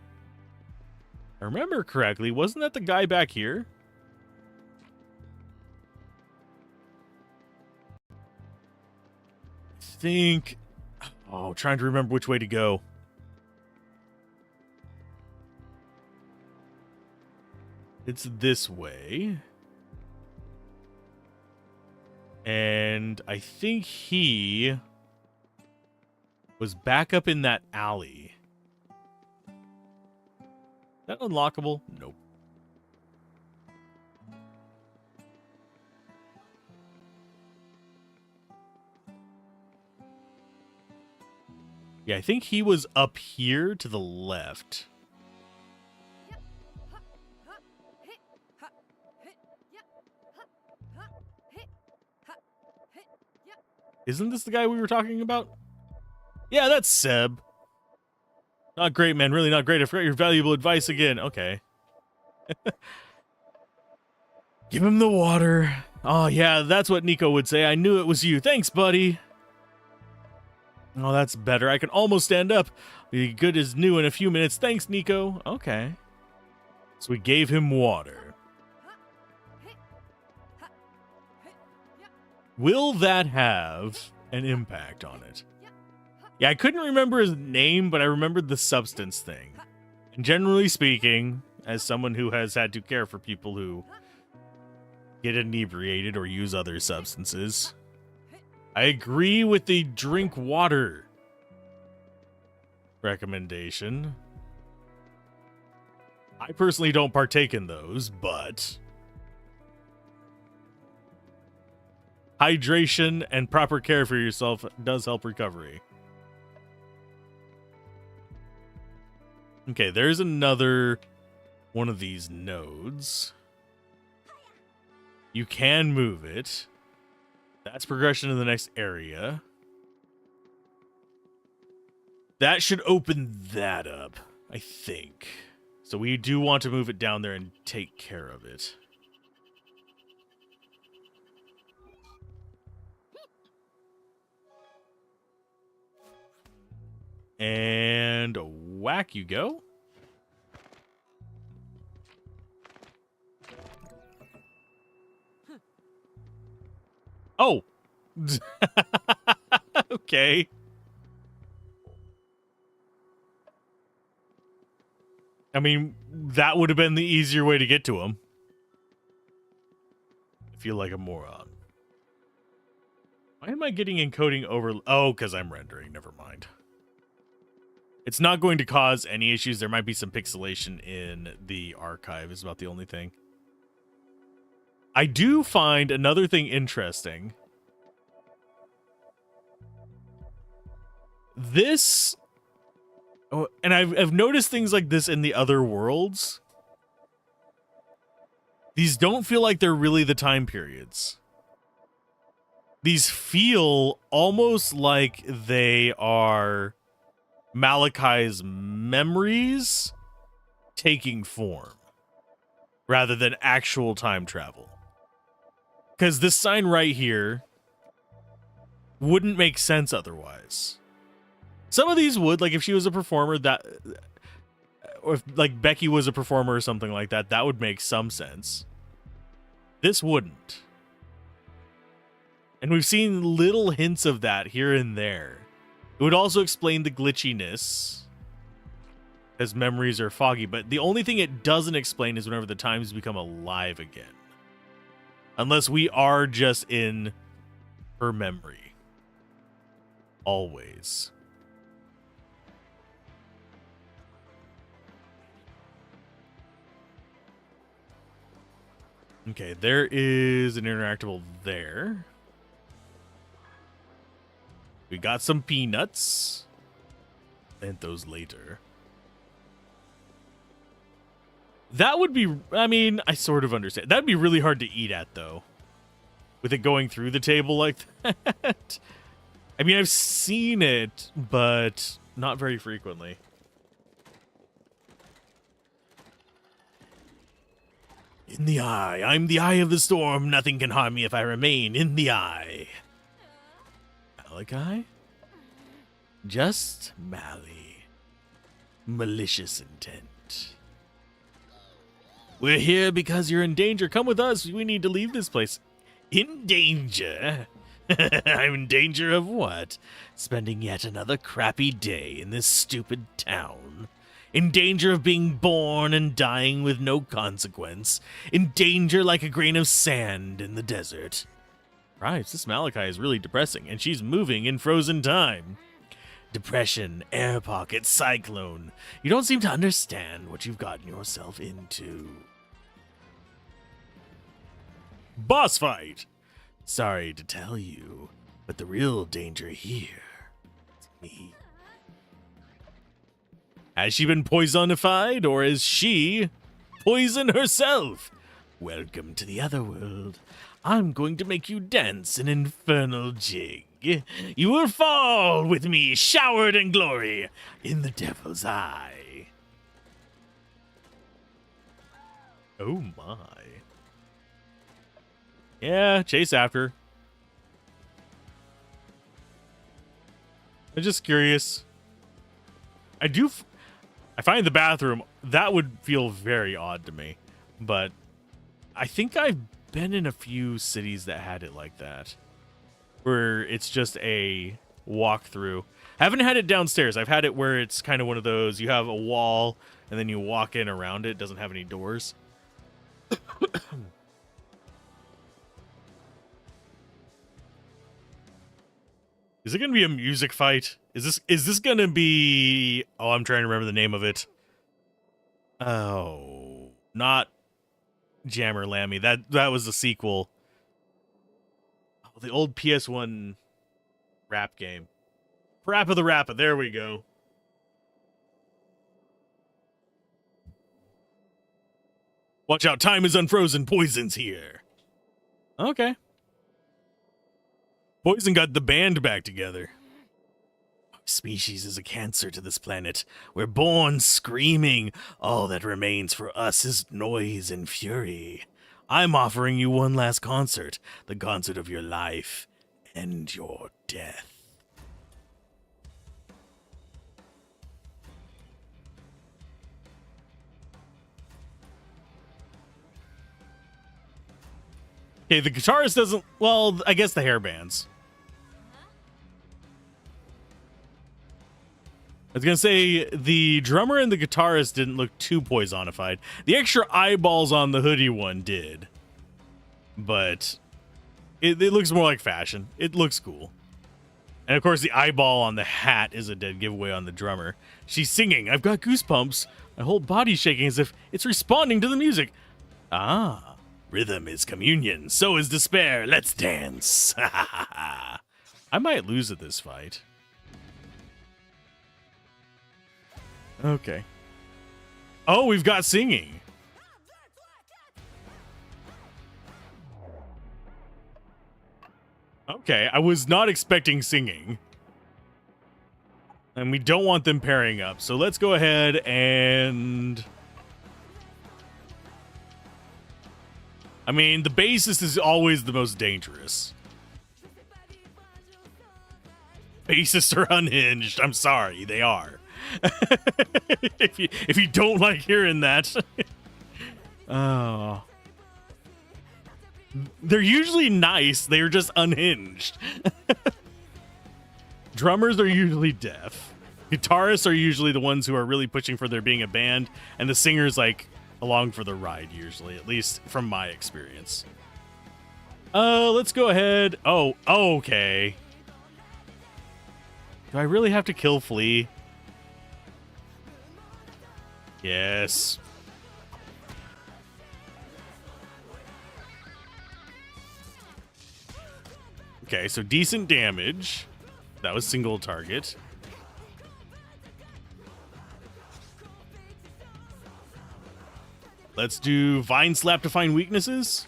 I remember correctly. Wasn't that the guy back here? Think, trying to remember which way to go. It's this way. And I think he was back up in that alley. Is that unlockable? Nope. Yeah, I think he was up here to the left. Isn't this the guy we were talking about? Yeah, that's Seb. Not great, man. Really not great. I forgot your valuable advice again. Okay. Give him the water. Oh, yeah, that's what Nico would say. I knew it was you. Thanks, buddy. Oh, that's better. I can almost stand up. Be good as new in a few minutes. Thanks, Nico. Okay. So we gave him water. Will that have an impact on it? Yeah, I couldn't remember his name, but I remembered the substance thing. And generally speaking, as someone who has had to care for people who get inebriated or use other substances, I agree with the drink water recommendation. I personally don't partake in those, but hydration and proper care for yourself does help recovery. Okay, there's another one of these nodes. You can move it. That's progression to the next area. That should open that up, I think. So we do want to move it down there and take care of it. And whack you go. Oh. Okay. I mean, that would have been the easier way to get to him. I feel like a moron. Why am I getting encoding over? Oh, because I'm rendering. Never mind. It's not going to cause any issues. There might be some pixelation in the archive is about the only thing. I do find another thing interesting. This, and I've noticed things like this in the other worlds. These don't feel like they're really the time periods. These feel almost like they are Malachi's memories taking form rather than actual time travel. Because this sign right here wouldn't make sense otherwise. Some of these would, like if she was a performer, that, or if like Becky was a performer or something like that, that would make some sense. This wouldn't. And we've seen little hints of that here and there. It would also explain the glitchiness, as memories are foggy, but the only thing it doesn't explain is whenever the times become alive again. Unless we are just in her memory. Always. Okay, there is an interactable there. We got some peanuts. And those later. That would be, I mean, I sort of understand. That'd be really hard to eat at, though. With it going through the table like that. I mean, I've seen it, but not very frequently. In the eye. I'm the eye of the storm. Nothing can harm me if I remain in the eye. Malachi? Just Mally. Malicious intent. We're here because you're in danger. Come with us. We need to leave this place. In danger? I'm in danger of what? Spending yet another crappy day in this stupid town. In danger of being born and dying with no consequence. In danger like a grain of sand in the desert. Right, this Malachi is really depressing, and she's moving in frozen time. Depression, air pocket, cyclone. You don't seem to understand what you've gotten yourself into. Boss fight! Sorry to tell you, but the real danger here is me. Has she been poisonified, or is she poison herself? Welcome to the other world. I'm going to make you dance an infernal jig. You will fall with me, showered in glory, in the devil's eye. Oh my. Yeah, chase after. I'm just curious. I find the bathroom, that would feel very odd to me. But I think I've been in a few cities that had it like that. Where it's just a walkthrough. I haven't had it downstairs. I've had it where it's kind of one of those, you have a wall and then you walk in around it. It doesn't have any doors. Is it going to be a music fight? Is this going to be... Oh, I'm trying to remember the name of it. Oh, not Jammer Lammy. That was the sequel. Oh, the old PS1 rap game. Rappa the Rappa. There we go. Watch out, time is unfrozen. Poison's here. Okay. Poison got the band back together. Our species is a cancer to this planet. We're born screaming. All that remains for us is noise and fury. I'm offering you one last concert. The concert of your life and your death. Okay, the guitarist doesn't... Well, I guess the hairbands. I was going to say, the drummer and the guitarist didn't look too poisonified. The extra eyeballs on the hoodie one did. But it looks more like fashion. It looks cool. And of course, the eyeball on the hat is a dead giveaway on the drummer. She's singing, I've got goosebumps. My whole body's shaking as if it's responding to the music. Ah. Rhythm is communion, so is despair. Let's dance. I might lose at this fight. Okay. Oh, we've got singing. Okay, I was not expecting singing. And we don't want them pairing up, so let's go ahead and... I mean, the bassist is always the most dangerous. Bassists are unhinged. I'm sorry, they are. if you don't like hearing that. Oh. They're usually nice. They're just unhinged. Drummers are usually deaf. Guitarists are usually the ones who are really pushing for there being a band. And the singer's like... along for the ride, usually, at least from my experience. Let's go ahead. Oh, okay. Do I really have to kill Flea? Yes. Okay, so decent damage. That was single target. Let's do Vine Slap to find weaknesses.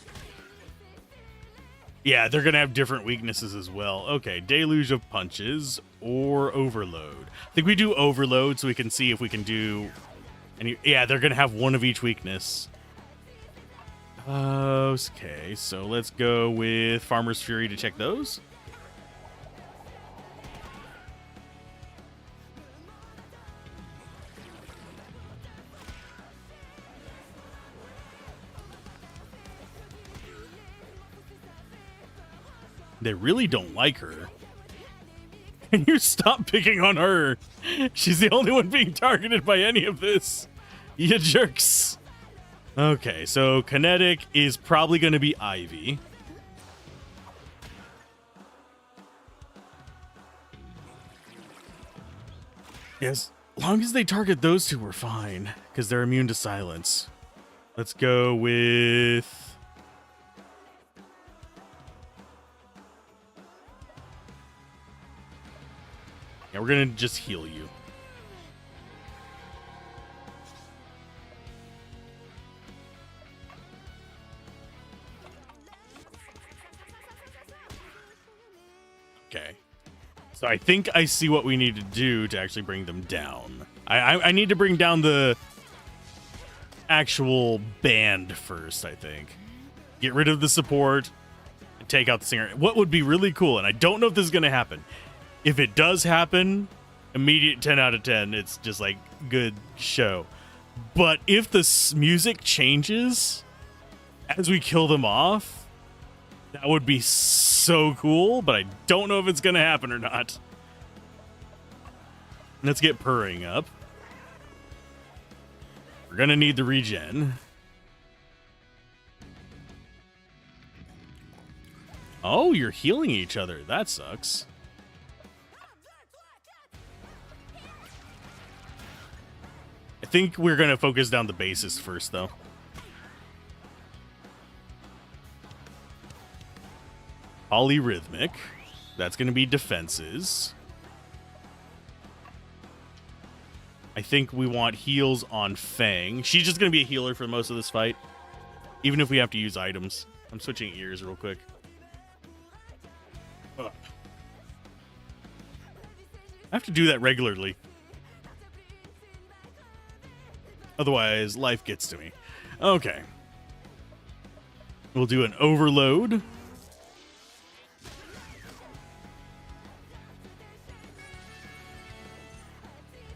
Yeah, they're going to have different weaknesses as well. Okay, Deluge of Punches or Overload. I think we do Overload so we can see if we can do any. Yeah, they're going to have one of each weakness. Okay, so let's go with Farmer's Fury to check those. They really don't like her. Can you stop picking on her? She's the only one being targeted by any of this. You jerks. Okay, so Kinetic is probably going to be Ivy. Yes, as long as they target those two, we're fine, because they're immune to silence. Let's go with... Yeah, we're going to just heal you. Okay. So I think I see what we need to do to actually bring them down. I need to bring down the actual band first, I think. Get rid of the support and take out the singer. What would be really cool, and I don't know if this is going to happen. If it does happen, immediate 10 out of 10. It's just like good show. But if the music changes as we kill them off, that would be so cool, but I don't know if it's going to happen or not. Let's get purring up. We're going to need the regen. Oh, you're healing each other. That sucks. I think we're going to focus down the bases first, though. Polyrhythmic. That's going to be defenses. I think we want heals on Fang. She's just going to be a healer for most of this fight, even if we have to use items. I'm switching ears real quick. Ugh. I have to do that regularly. Otherwise, life gets to me. Okay. We'll do an overload.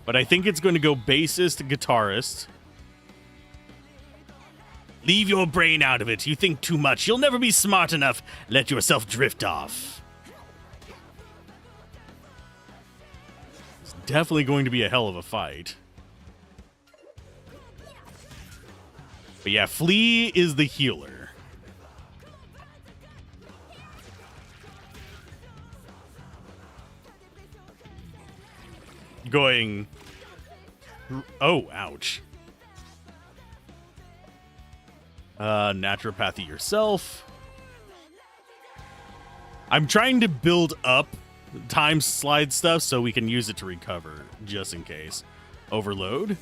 But I think it's going to go bassist to guitarist. Leave your brain out of it. You think too much. You'll never be smart enough. Let yourself drift off. It's definitely going to be a hell of a fight. But yeah, Flea is the healer. Going... Oh, ouch. Naturopathy yourself. I'm trying to build up time slide stuff so we can use it to recover, just in case. Overload.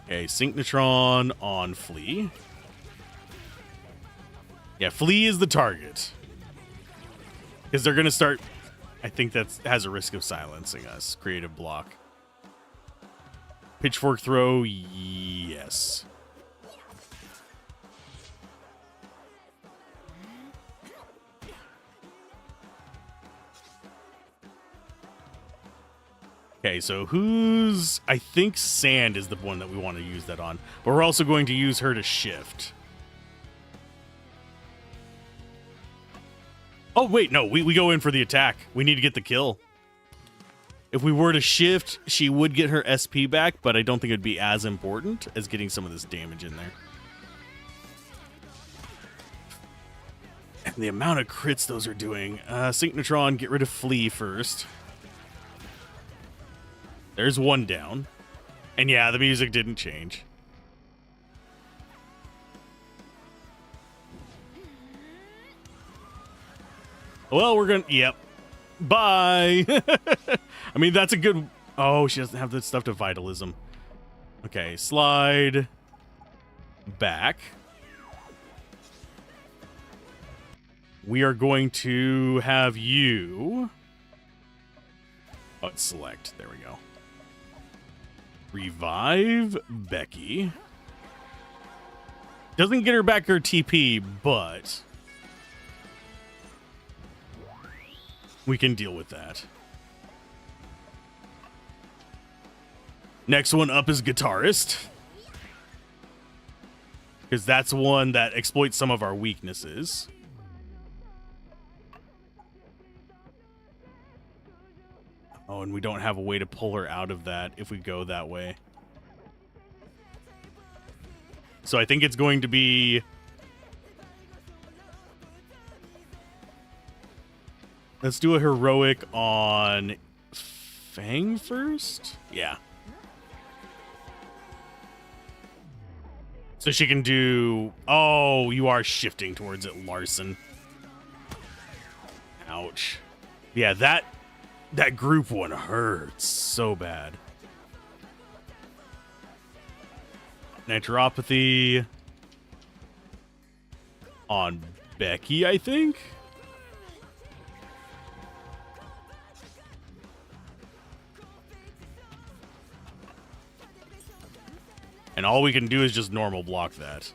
Okay, Synchnotron on Flea. Yeah, Flea is the target. Because they're going to start... I think that has a risk of silencing us. Creative block. Pitchfork throw, yes. Okay, so who's... I think Sand is the one that we want to use that on. But we're also going to use her to shift. Oh, wait, no. We go in for the attack. We need to get the kill. If we were to shift, she would get her SP back, but I don't think it'd be as important as getting some of this damage in there. The amount of crits those are doing. Synchnotron, get rid of Flea first. There's one down. And yeah, the music didn't change. Well, we're gonna... Yep. Bye! I mean, that's a good... Oh, she doesn't have the stuff to Vitalism. Okay, slide... back. We are going to have you... Let's select. There we go. Revive Becky. Doesn't get her back her TP, but... we can deal with that. Next one up is Guitarist. Because that's one that exploits some of our weaknesses. Oh, and we don't have a way to pull her out of that if we go that way. So I think it's going to be... let's do a heroic on Fang first? Yeah. So she can do... oh, you are shifting towards it, Larson. Ouch. Yeah, that group one hurts so bad. Naturopathy on Becky, I think. And all we can do is just normal block that.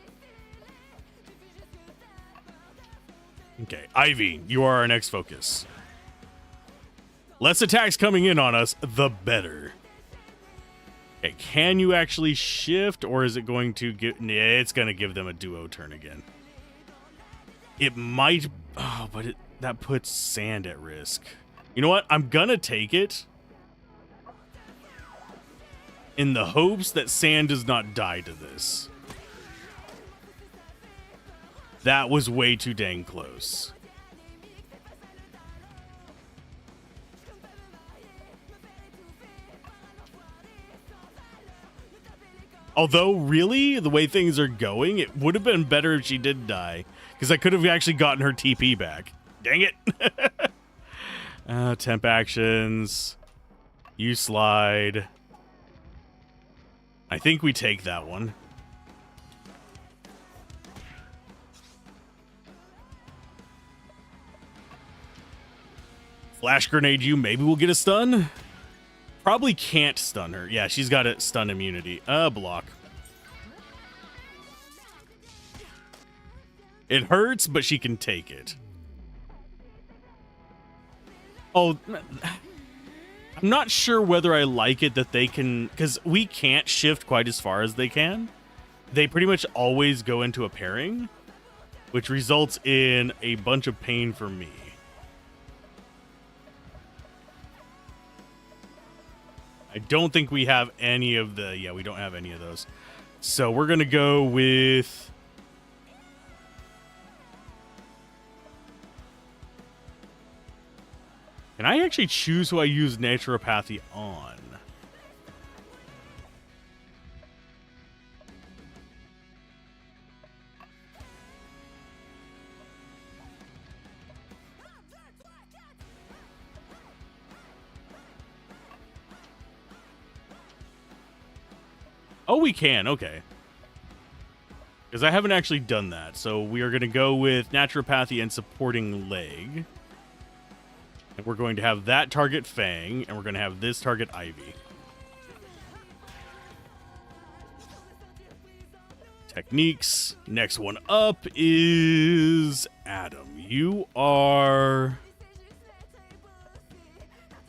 Okay, Ivy, you are our next focus. Less attacks coming in on us, the better. Okay, can you actually shift, or is it going to give... nah, it's going to give them a duo turn again. It might... oh, but that puts Sand at risk. You know what? I'm going to take it. In the hopes that Sand does not die to this. That was way too dang close. Although, really, the way things are going, it would have been better if she did die. Because I could have actually gotten her TP back. Dang it. Temp actions. You slide. I think we take that one. Flash grenade you. Maybe we'll get a stun. Probably can't stun her. Yeah, she's got a stun immunity. Block. It hurts, but she can take it. Oh, I'm not sure whether I like it that they can... because we can't shift quite as far as they can. They pretty much always go into a pairing, which results in a bunch of pain for me. I don't think we have any of the... yeah, we don't have any of those. So we're going to go with... can I actually choose who I use Naturopathy on? Oh, we can. Okay. Because I haven't actually done that. So we are going to go with Naturopathy and Supporting Leg. And we're going to have that target Fang, and we're going to have this target Ivy. Techniques. Next one up is Adam. You are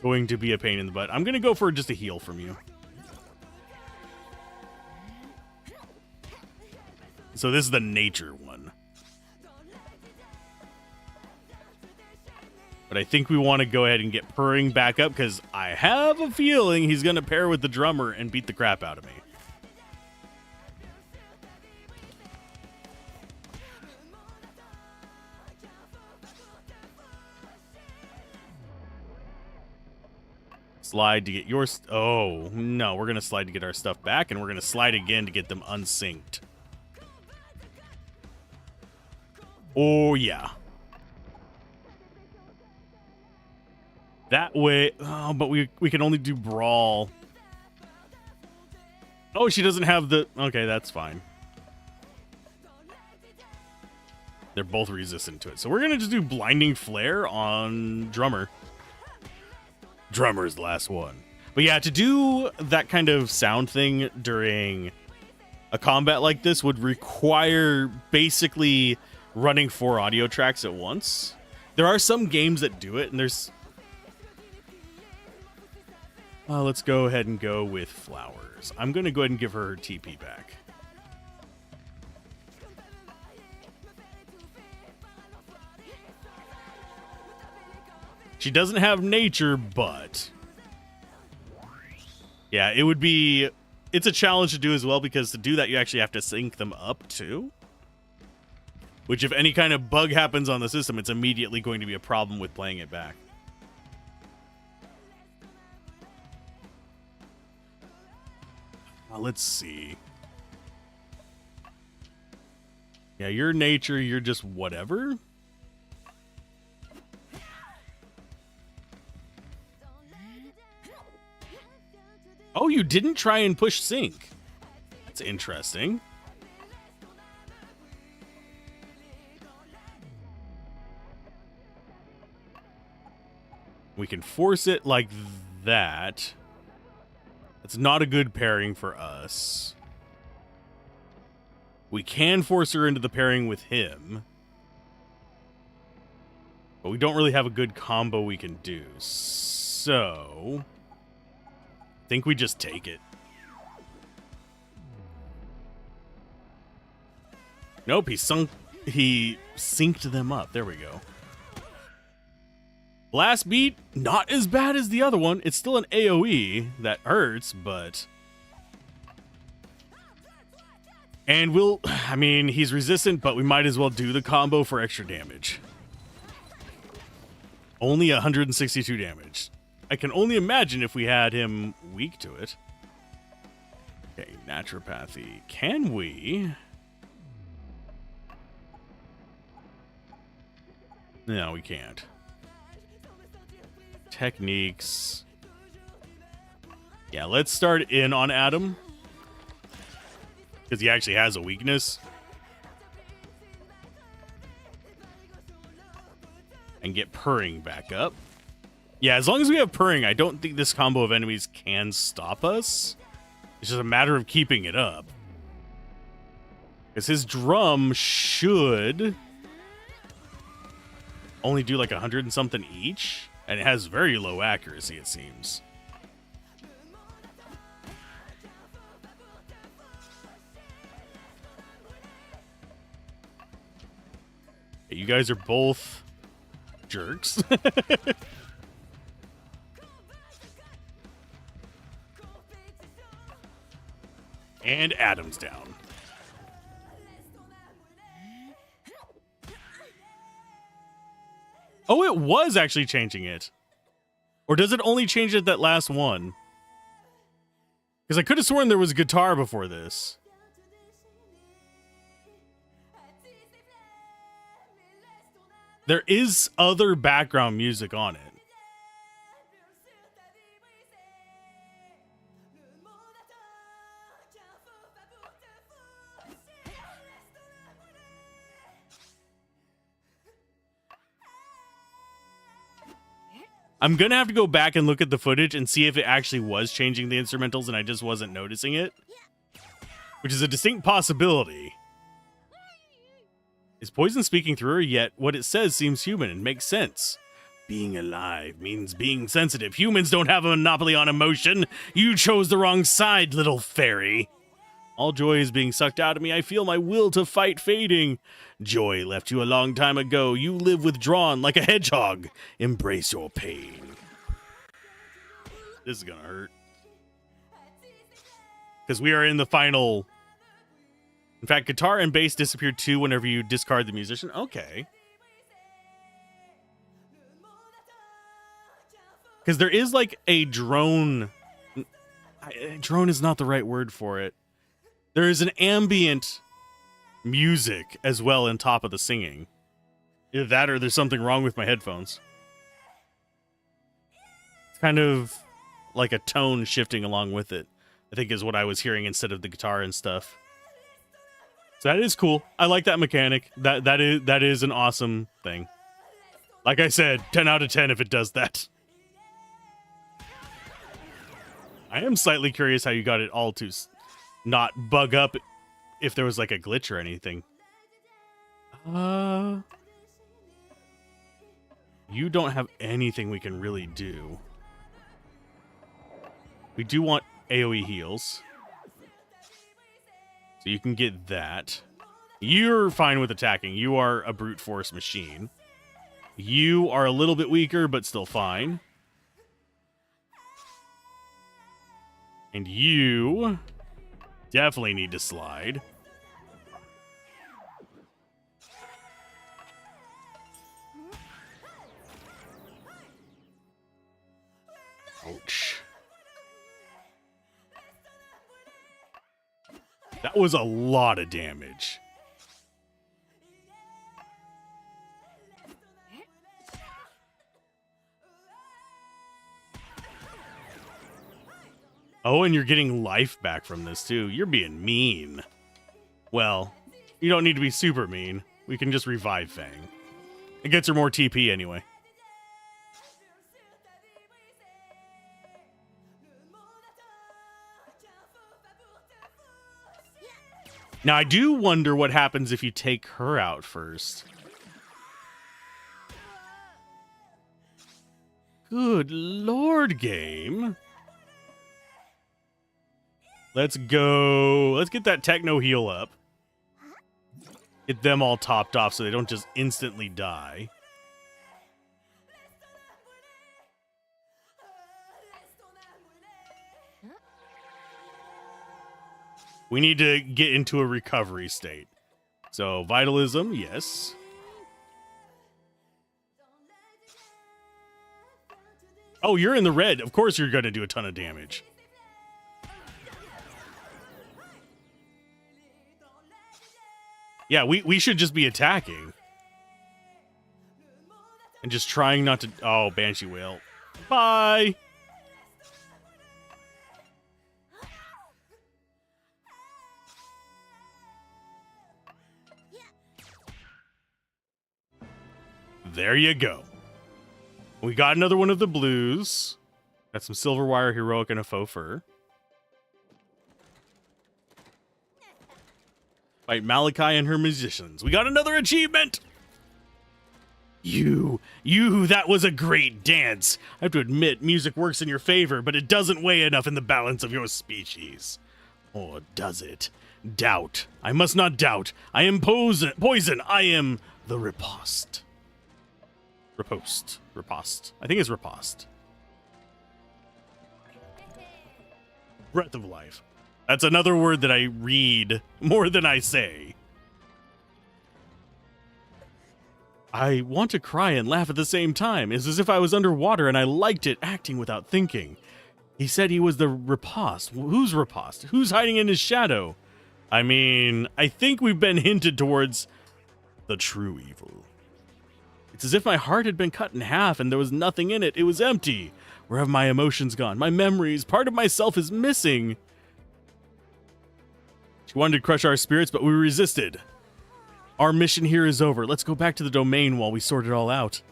going to be a pain in the butt. I'm going to go for just a heal from you. So this is the nature one. But I think we want to go ahead and get Purring back up because I have a feeling he's going to pair with the drummer and beat the crap out of me. Slide to get your... Oh, no. We're going to slide to get our stuff back, and we're going to slide again to get them unsynced. Oh, yeah. That way... Oh, but we can only do Brawl. Oh, she doesn't have the... Okay, that's fine. They're both resistant to it. So we're going to just do Blinding Flare on Drummer. Drummer's the last one. But yeah, to do that kind of sound thing during a combat like this would require basically running 4 audio tracks at once. There are some games that do it, and there's... let's go ahead and go with Flowers. I'm going to go ahead and give her TP back. She doesn't have nature, but... Yeah, it would be... It's a challenge to do as well, because to do that, you actually have to sync them up, too. Which, if any kind of bug happens on the system, it's immediately going to be a problem with playing it back. Let's see. Yeah, your nature, you're just whatever. Oh, you didn't try and push sync. That's interesting. We can force it like that. It's not a good pairing for us. We can force her into the pairing with him. But we don't really have a good combo we can do. So... I think we just take it. Nope, he synced them up. There we go. Blast beat, not as bad as the other one. It's still an AoE that hurts, but... And we'll... I mean, he's resistant, but we might as well do the combo for extra damage. Only 162 damage. I can only imagine if we had him weak to it. Okay, naturopathy. Can we... No, we can't. Techniques. Yeah, let's start in on Adam. Because he actually has a weakness. And get Purring back up. Yeah, as long as we have Purring, I don't think this combo of enemies can stop us. It's just a matter of keeping it up. Because his drum should only do like 100 and something each. And it has very low accuracy, it seems. Hey, you guys are both jerks. And Adam's down. Oh, it was actually changing it. Or does it only change it that last one? Because I could have sworn there was a guitar before this. There is other background music on it. I'm going to have to go back and look at the footage and see if it actually was changing the instrumentals and I just wasn't noticing it. Which is a distinct possibility. Is Poison speaking through her? Yet what it says seems human and makes sense. Being alive means being sensitive. Humans don't have a monopoly on emotion. You chose the wrong side, little fairy. All joy is being sucked out of me. I feel my will to fight fading. Joy left you a long time ago. You live withdrawn like a hedgehog. Embrace your pain. This is gonna hurt. Because we are in the final... In fact, guitar and bass disappear too whenever you discard the musician. Okay. Because there is like a drone. Drone is not the right word for it. There is an ambient music as well on top of the singing. Either that or there's something wrong with my headphones. It's kind of like a tone shifting along with it, I think is what I was hearing instead of the guitar and stuff. So that is cool. I like that mechanic. That is an awesome thing. Like I said, 10 out of 10 if it does that. I am slightly curious how you got it all to not bug up if there was like a glitch or anything. You don't have anything we can really do. We do want AoE heals. So you can get that. You're fine with attacking. You are a brute force machine. You are a little bit weaker, but still fine. And you definitely need to slide. Ouch. That was a lot of damage. Oh, and you're getting life back from this, too. You're being mean. Well, you don't need to be super mean. We can just revive Fang. It gets her more TP anyway. Now, I do wonder what happens if you take her out first. Good lord, game. Let's go. Let's get that techno heal up. Get them all topped off so they don't just instantly die. We need to get into a recovery state. So, vitalism, yes. Oh, you're in the red. Of course you're going to do a ton of damage. Yeah, we should just be attacking. And just trying not to... Oh, Banshee Whale. Bye! There you go. We got another one of the blues. Got some Silver Wire, Heroic, and a Faux Fur. Fight Malachi and her musicians. We got another achievement! You, that was a great dance. I have to admit, music works in your favor, but it doesn't weigh enough in the balance of your species. Or does it? Doubt. I must not doubt. I am poison. I am the riposte. Riposte. I think it's riposte. Breath of life. That's another word that I read more than I say. I want to cry and laugh at the same time. It's as if I was underwater and I liked it, acting without thinking. He said he was the riposte. Who's riposte? Who's hiding in his shadow? I mean, I think we've been hinted towards the true evil. It's as if my heart had been cut in half and there was nothing in it. It was empty. Where have my emotions gone? My memories? Part of myself is missing. She wanted to crush our spirits, but we resisted. Our mission here is over. Let's go back to the domain while we sort it all out.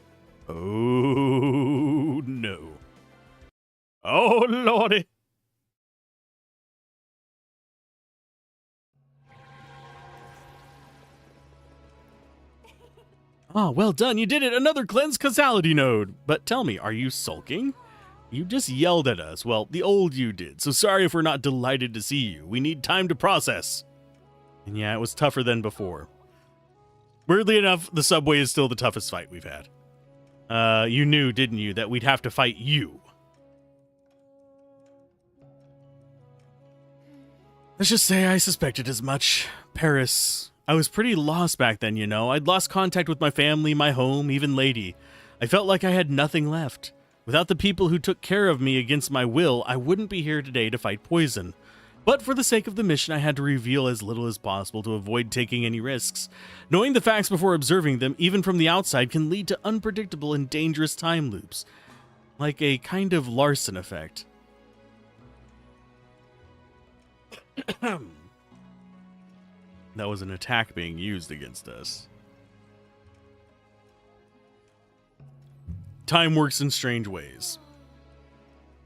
Oh, no. Oh, lordy. Ah, well done. You did it. Another cleanse causality node. But tell me, are you sulking? You just yelled at us. Well, the old you did. So sorry if we're not delighted to see you. We need time to process. And yeah, it was tougher than before. Weirdly enough, the subway is still the toughest fight we've had. You knew, didn't you, that we'd have to fight you? Let's just say I suspected as much. Paris. I was pretty lost back then, you know. I'd lost contact with my family, my home, even Lady. I felt like I had nothing left. Without the people who took care of me against my will, I wouldn't be here today to fight poison. But for the sake of the mission, I had to reveal as little as possible to avoid taking any risks. Knowing the facts before observing them, even from the outside, can lead to unpredictable and dangerous time loops. Like a kind of Larson effect. That was an attack being used against us. Time works in strange ways.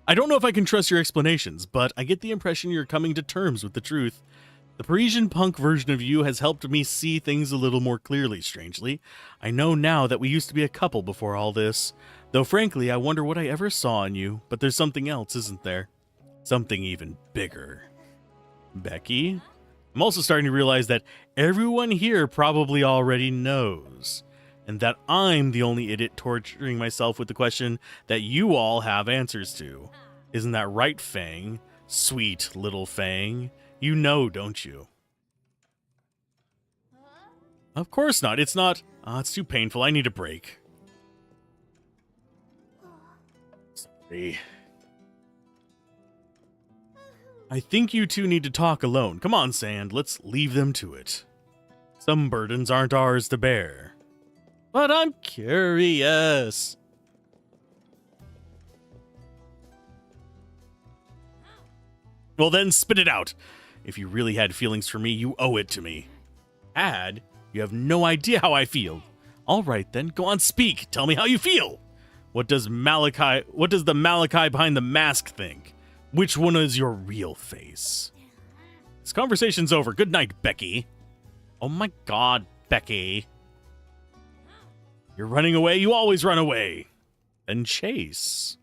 I don't know if I can trust your explanations, but I get the impression you're coming to terms with the truth. The Parisian punk version of you has helped me see things a little more clearly, strangely. I know now that we used to be a couple before all this. Though frankly, I wonder what I ever saw in you, but there's something else, isn't there? Something even bigger. Becky? I'm also starting to realize that everyone here probably already knows. And that I'm the only idiot torturing myself with the question that you all have answers to. Isn't that right, Fang? Sweet little Fang. You know, don't you? Of course not. It's not. It's too painful. I need a break. Sorry. I think you two need to talk alone. Come on, Sand. Let's leave them to it. Some burdens aren't ours to bear. But I'm curious. Well then, spit it out. If you really had feelings for me, you owe it to me. Had? You have no idea how I feel. All right then, go on, speak. Tell me how you feel. What does the Malachi behind the mask think? Which one is your real face? This conversation's over. Good night, Becky. Oh my god, Becky. You're running away. You always run away. Then chase.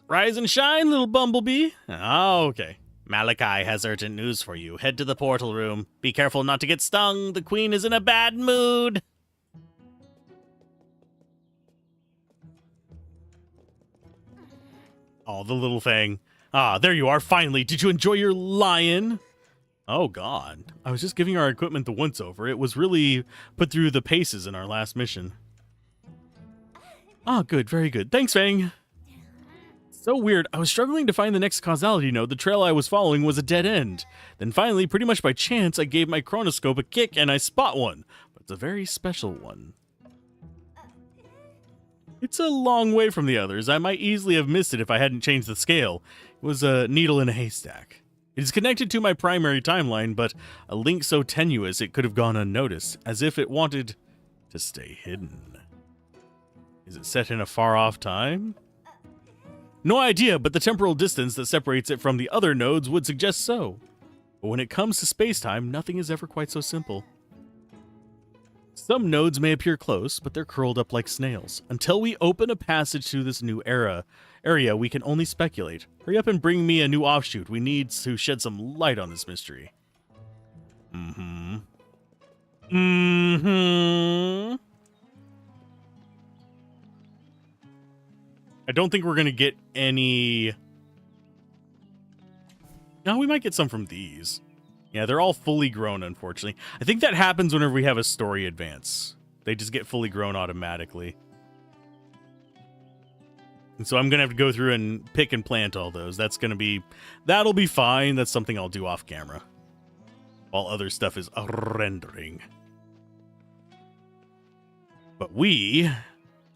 Rise and shine, little bumblebee. Oh, okay. Malachi has urgent news for you. Head to the portal room. Be careful not to get stung. The queen is in a bad mood. Oh, the little thing. Ah, there you are, finally. Did you enjoy your lion? Oh, God. I was just giving our equipment the once-over. It was really put through the paces in our last mission. Ah, good. Very good. Thanks, Fang. So weird. I was struggling to find the next causality node. The trail I was following was a dead end. Then finally, pretty much by chance, I gave my chronoscope a kick and I spot one. But it's a very special one. It's a long way from the others. I might easily have missed it if I hadn't changed the scale. It was a needle in a haystack. It is connected to my primary timeline, but a link so tenuous it could have gone unnoticed, as if it wanted to stay hidden. Is it set in a far-off time? No idea, but the temporal distance that separates it from the other nodes would suggest so. But when it comes to space-time, nothing is ever quite so simple. Some nodes may appear close, but they're curled up like snails. Until we open a passage to this new area, we can only speculate. Hurry up and bring me a new offshoot. We need to shed some light on this mystery. I don't think we're going to get any... No, we might get some from these. Yeah, they're all fully grown, unfortunately. I think that happens whenever we have a story advance. They just get fully grown automatically. And so I'm going to have to go through and pick and plant all those. That'll be fine. That's something I'll do off camera. While other stuff is rendering. But we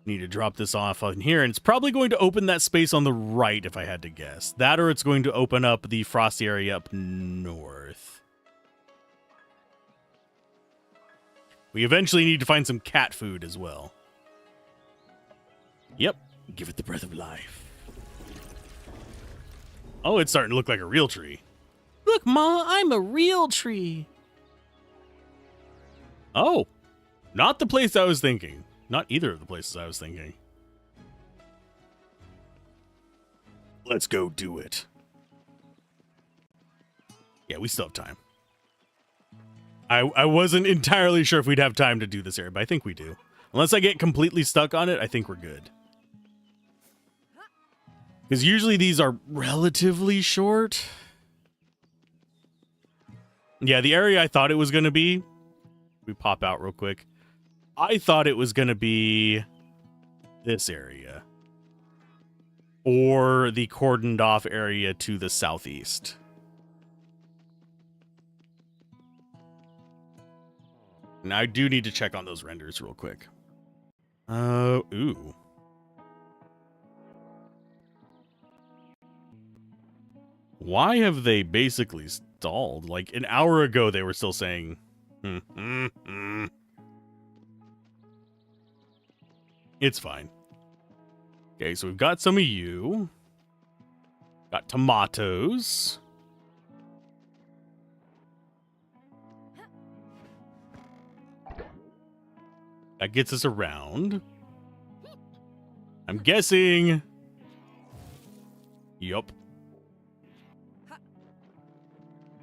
need to drop this off on here, and it's probably going to open that space on the right, if I had to guess. That, or it's going to open up the frosty area up north. We eventually need to find some cat food as well. Yep. Give it the breath of life. Oh, it's starting to look like a real tree. Look, Ma, I'm a real tree. Oh. Not the place I was thinking. Not either of the places I was thinking. Let's go do it. Yeah, we still have time. I wasn't entirely sure if we'd have time to do this area, but I think we do. Unless I get completely stuck on it, I think we're good. Because usually these are relatively short. Yeah, the area I thought it was going to be We pop out real quick. I thought it was going to be this area. Or the cordoned off area to the southeast. Now I do need to check on those renders real quick. Ooh. Why have they basically stalled? Like an hour ago they were still saying It's fine. Okay, so we've got some of you. Got tomatoes. That gets us around. I'm guessing. Yup.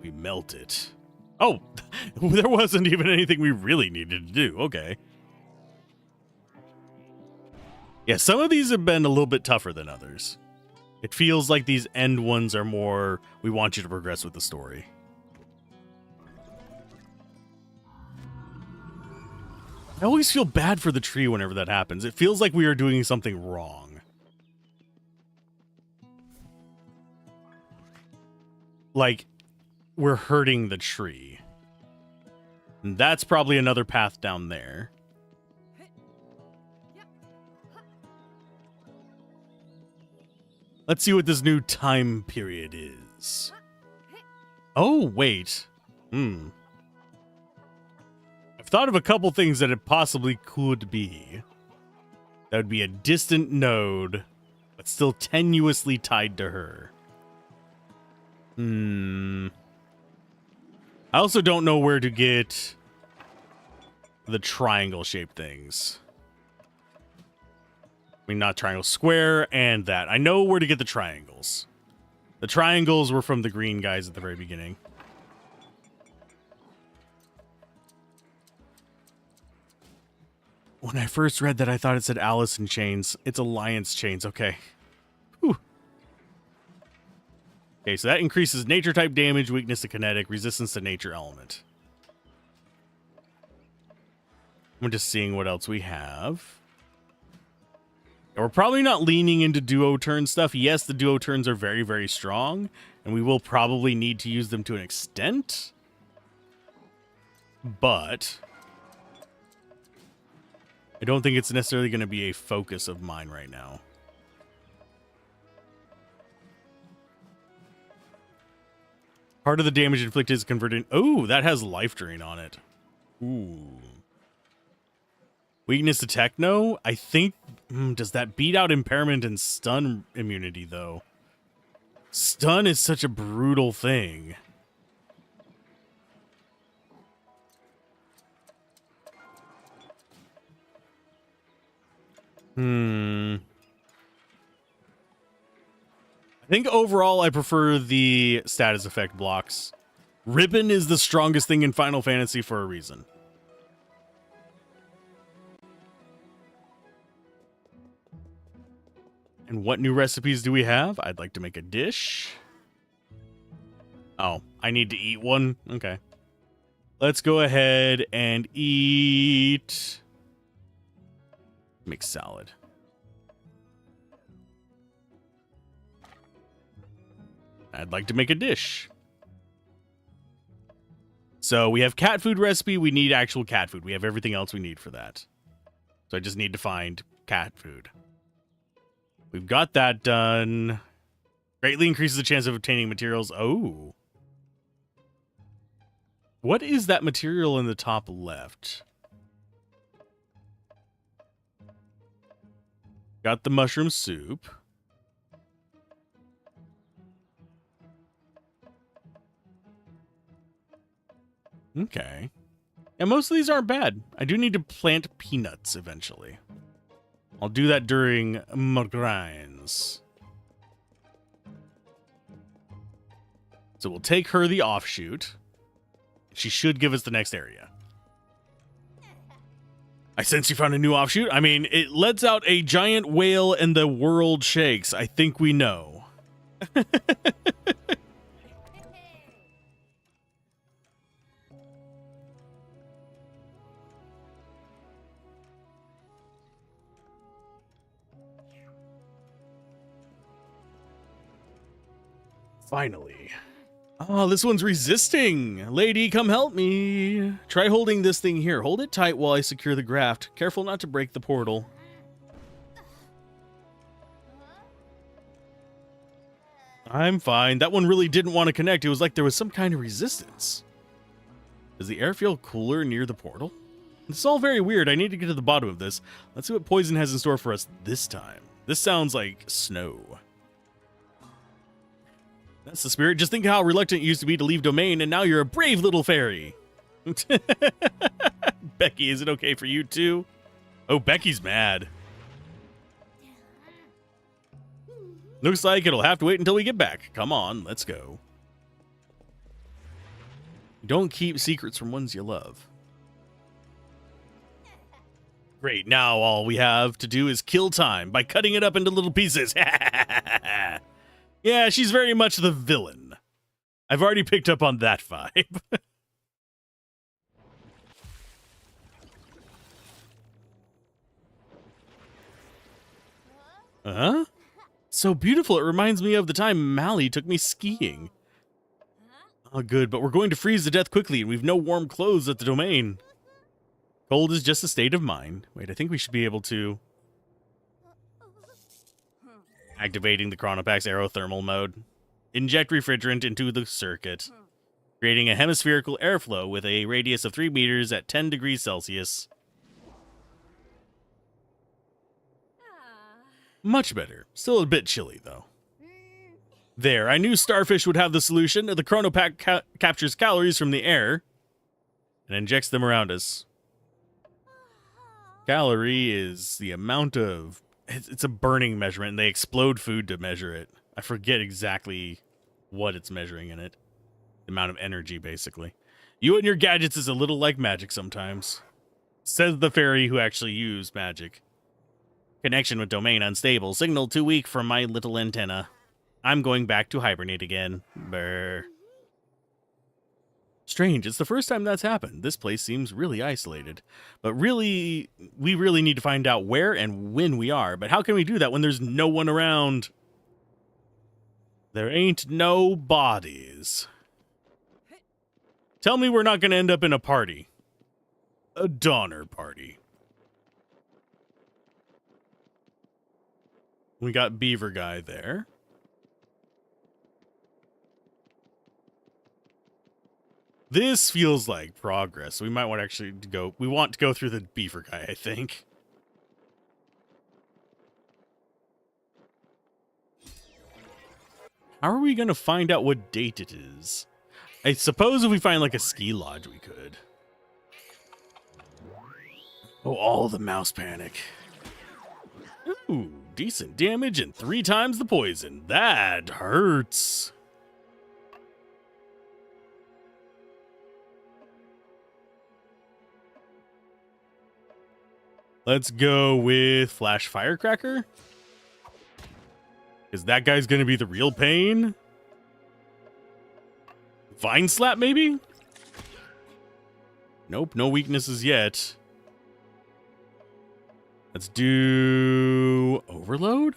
We melt it. Oh, there wasn't even anything we really needed to do. Okay. Yeah, some of these have been a little bit tougher than others. It feels like these end ones are more, we want you to progress with the story. I always feel bad for the tree whenever that happens. It feels like we are doing something wrong. Like, we're hurting the tree. And that's probably another path down there. Let's see what this new time period is. Oh, wait. I've thought of a couple things that it possibly could be. That would be a distant node, but still tenuously tied to her. I also don't know where to get the triangle-shaped things. I mean, not triangle, square, and that. I know where to get the triangles. The triangles were from the green guys at the very beginning. When I first read that, I thought it said Alice in Chains. It's Alliance Chains. Okay. Whew. Okay, so that increases nature type damage, weakness to kinetic, resistance to nature element. I'm just seeing what else we have. And we're probably not leaning into duo turn stuff. Yes, the duo turns are very, very strong, and we will probably need to use them to an extent. But I don't think it's necessarily going to be a focus of mine right now. Part of the damage inflicted is converted. Oh, that has life drain on it. Ooh. Weakness to techno? I think... does that beat out impairment and stun immunity, though? Stun is such a brutal thing. I think overall I prefer the status effect blocks. Ribbon is the strongest thing in Final Fantasy for a reason. And what new recipes do we have? I'd like to make a dish. Oh, I need to eat one? Okay. Let's go ahead and eat... mixed salad. I'd like to make a dish. So we have cat food recipe. We need actual cat food. We have everything else we need for that. So I just need to find cat food. We've got that done. Greatly increases the chance of obtaining materials. Oh. What is that material in the top left? Got the mushroom soup. Okay. Yeah, most of these aren't bad. I do need to plant peanuts eventually. I'll do that during Magrine's. So we'll take her the offshoot. She should give us the next area. I sense you found a new offshoot. I mean, it lets out a giant whale and the world shakes. I think we know. Finally. Oh, this one's resisting. Lady, come help me. Try holding this thing here. Hold it tight while I secure the graft. Careful not to break the portal. I'm fine. That one really didn't want to connect. It was like there was some kind of resistance. Does the air feel cooler near the portal? This is all very weird. I need to get to the bottom of this. Let's see what Poison has in store for us this time. This sounds like snow. That's the spirit. Just think how reluctant you used to be to leave Domain, and now you're a brave little fairy. Becky, is it okay for you too? Oh, Becky's mad. Looks like it'll have to wait until we get back. Come on, let's go. Don't keep secrets from ones you love. Great, now all we have to do is kill time by cutting it up into little pieces. Yeah, she's very much the villain. I've already picked up on that vibe. Huh? So beautiful, it reminds me of the time Mally took me skiing. Oh, good, but we're going to freeze to death quickly, and we've no warm clothes at the Domain. Cold is just a state of mind. Wait, I think we should be able to... Activating the Chronopack's aerothermal mode. Inject refrigerant into the circuit, creating a hemispherical airflow with a radius of 3 meters at 10 degrees Celsius. Much better. Still a bit chilly, though. There, I knew Starfish would have the solution. The Chronopack captures calories from the air and injects them around us. Calorie is the amount of... It's a burning measurement, and they explode food to measure it. I forget exactly what it's measuring in it. The amount of energy, basically. You and your gadgets is a little like magic sometimes. Says the fairy who actually used magic. Connection with Domain unstable. Signal too weak from my little antenna. I'm going back to hibernate again. Brr. Strange, it's the first time that's happened. This place seems really isolated. But really, we really need to find out where and when we are. But how can we do that when there's no one around? There ain't no bodies. Tell me we're not going to end up in a party. A Donner party. We got Beaver Guy there. This feels like progress. We might want to actually go. We want to go through the Beaver Guy, I think. How are we going to find out what date it is? I suppose if we find like a ski lodge, we could. Oh, all the mouse panic. Ooh, decent damage and 3 times the poison. That hurts. Let's go with Flash Firecracker. Is that guy's going to be the real pain? Vine Slap, maybe? Nope, no weaknesses yet. Let's do Overload.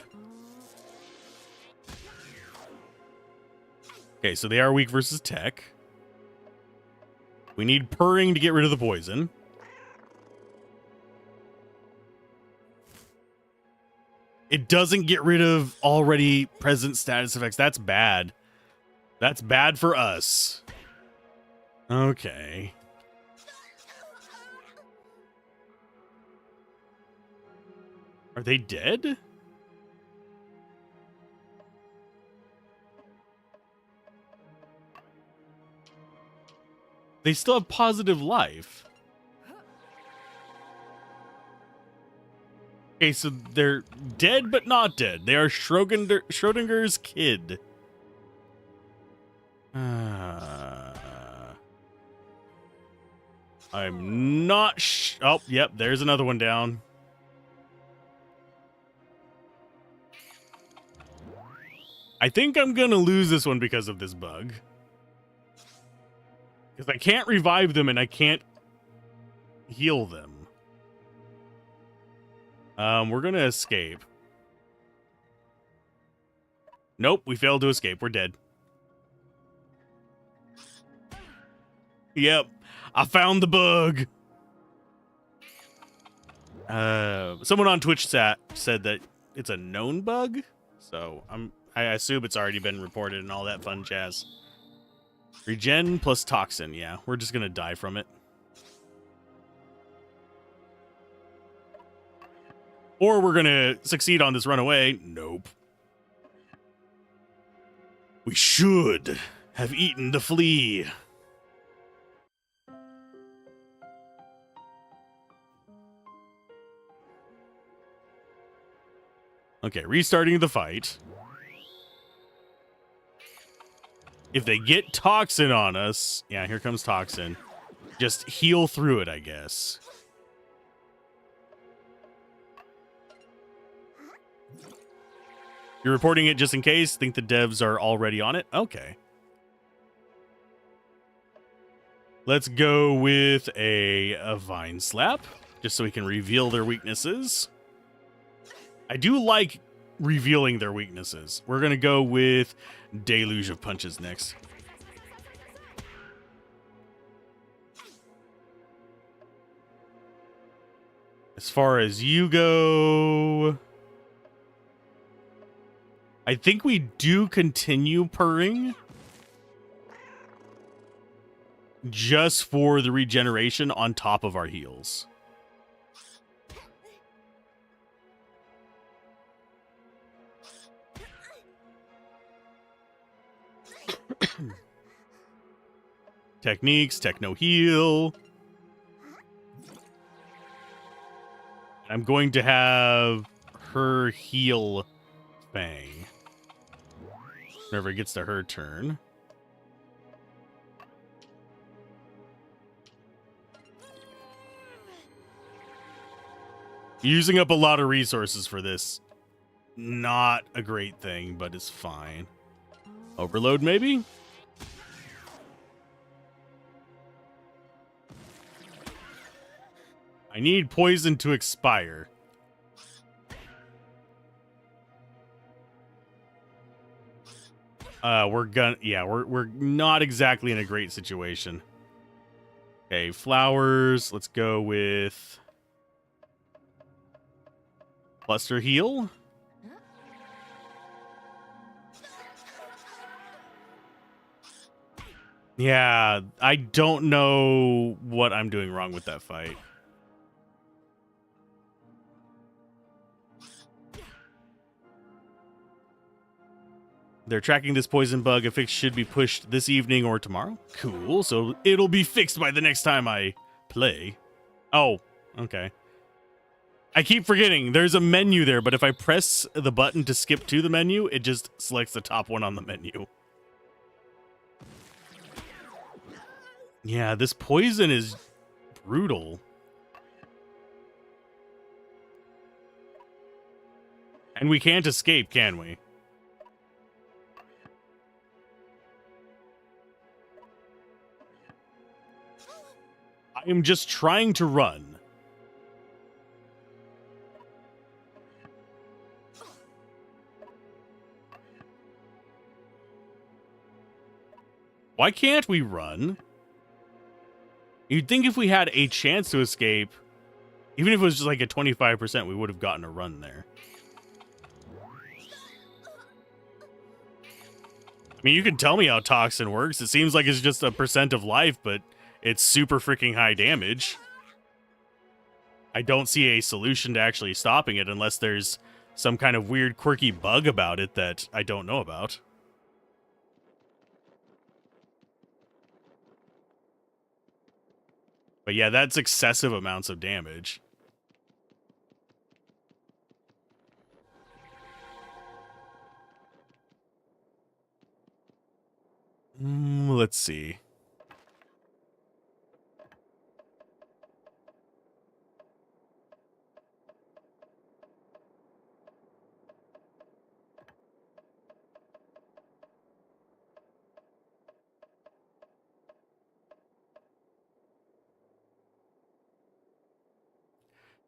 Okay, so they are weak versus tech. We need Purring to get rid of the poison. It doesn't get rid of already present status effects. That's bad. That's bad for us. Okay. Are they dead? They still have positive life. Okay, so they're dead but not dead. They are Schrodinger's kid. I'm not oh, yep, there's another one down. I think I'm gonna lose this one because of this bug. Because I can't revive them and I can't heal them. We're gonna escape. Nope, we failed to escape. We're dead. Yep, I found the bug. Someone on Twitch said that it's a known bug, so I assume it's already been reported and all that fun jazz. Regen plus toxin, yeah, we're just gonna die from it. Or we're gonna succeed on this runaway. Nope. We should have eaten the flea. Okay, restarting the fight. If they get toxin on us, yeah, here comes toxin. Just heal through it, I guess. You're reporting it just in case? Think the devs are already on it? Okay. Let's go with a Vine Slap, just so we can reveal their weaknesses. I do like revealing their weaknesses. We're going to go with Deluge of Punches next. As far as you go, I think we do continue purring just for the regeneration on top of our heals. Techniques, techno heal. I'm going to have her heal Fang whenever it gets to her turn. Using up a lot of resources for this. Not a great thing, but it's fine. Overload, maybe? I need poison to expire. We're not exactly in a great situation. Okay, flowers. Let's go with Cluster Heal. Yeah, I don't know what I'm doing wrong with that fight. They're tracking this poison bug. A fix should be pushed this evening or tomorrow. Cool, so it'll be fixed by the next time I play. Oh, okay. I keep forgetting there's a menu there, but if I press the button to skip to the menu, it just selects the top one on the menu. Yeah, this poison is brutal. And we can't escape, can we? I am just trying to run. Why can't we run? You'd think if we had a chance to escape, even if it was just like a 25%, we would have gotten a run there. I mean, you can tell me how toxin works. It seems like it's just a percent of life, but it's super freaking high damage. I don't see a solution to actually stopping it unless there's some kind of weird quirky bug about it that I don't know about. But yeah, that's excessive amounts of damage. Let's see.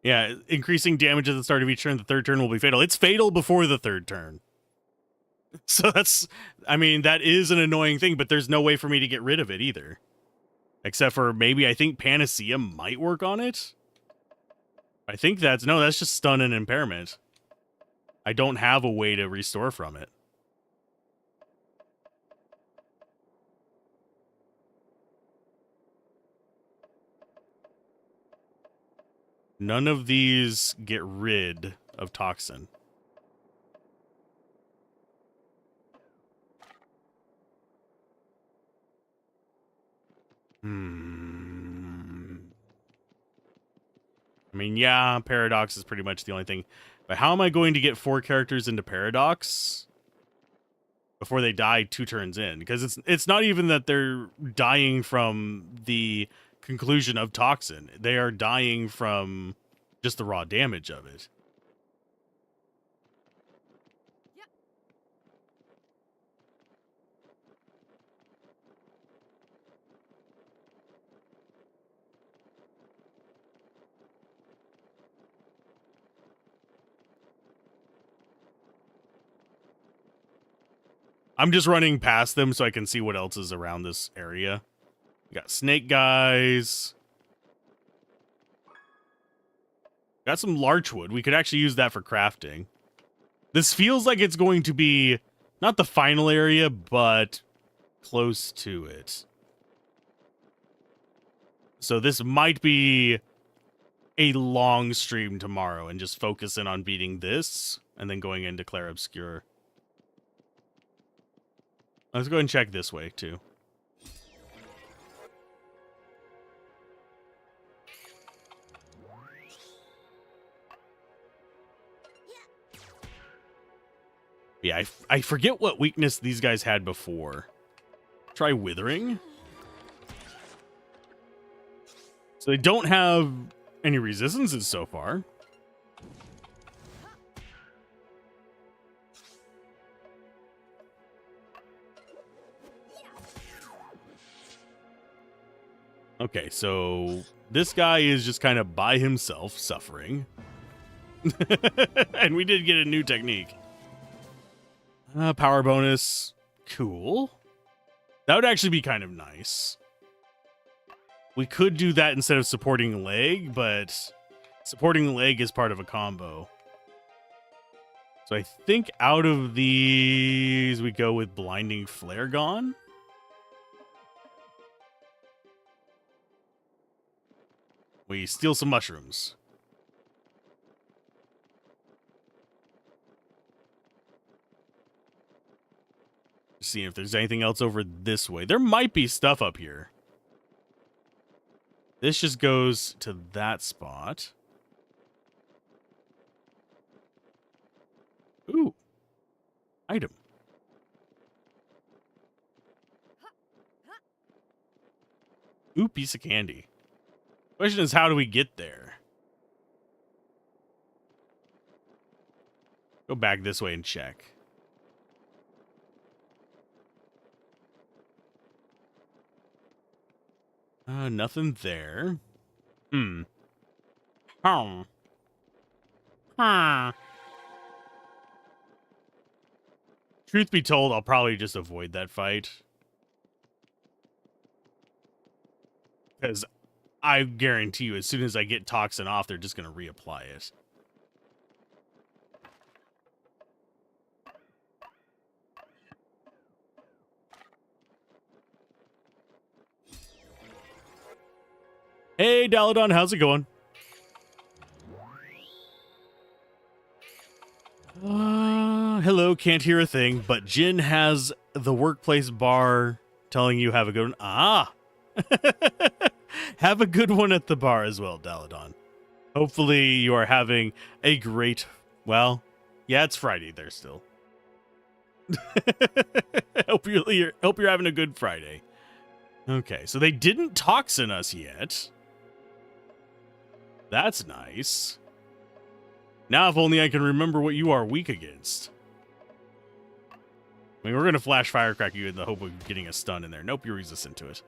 Yeah, increasing damage at the start of each turn. The third turn will be fatal. It's fatal before the third turn. So that's, I mean, that is an annoying thing, but there's no way for me to get rid of it either. Except for maybe I think Panacea might work on it. I think that's just stun and impairment. I don't have a way to restore from it. None of these get rid of toxin. I mean, yeah, Paradox is pretty much the only thing. But how am I going to get 4 characters into Paradox before they die 2 turns in? Because it's not even that they're dying from the conclusion of toxin. They are dying from just the raw damage of it. I'm just running past them so I can see what else is around this area. We got snake guys. Got some larchwood. We could actually use that for crafting. This feels like it's going to be not the final area, but close to it. So this might be a long stream tomorrow and just focusing on beating this and then going into Clair Obscure. Let's go ahead and check this way, too. Yeah, I forget what weakness these guys had before. Try Withering. So they don't have any resistances so far. Okay, so this guy is just kind of by himself suffering. And we did get a new technique. Power bonus. Cool. That would actually be kind of nice. We could do that instead of supporting leg, but supporting leg is part of a combo. So I think out of these, we go with Blinding Flare Gone. We steal some mushrooms. See if there's anything else over this way. There might be stuff up here. This just goes to that spot. Ooh. Item. Ooh, piece of candy. Question is, how do we get there? Go back this way and check. Nothing there. Oh. Truth be told, I'll probably just avoid that fight. Because I guarantee you, as soon as I get Toxin off, they're just going to reapply it. Hey, Daladon, how's it going? Hello, can't hear a thing, but Jin has the workplace bar telling you have a good one. Ah! Have a good one at the bar as well, Daladon. Hopefully you are having a great... Well, yeah, it's Friday there still. Hope you're having a good Friday. Okay, so they didn't toxin us yet. That's nice. Now if only I can remember what you are weak against. I mean, we're going to flash Firecrack you in the hope of getting a stun in there. Nope, you're resistant to it.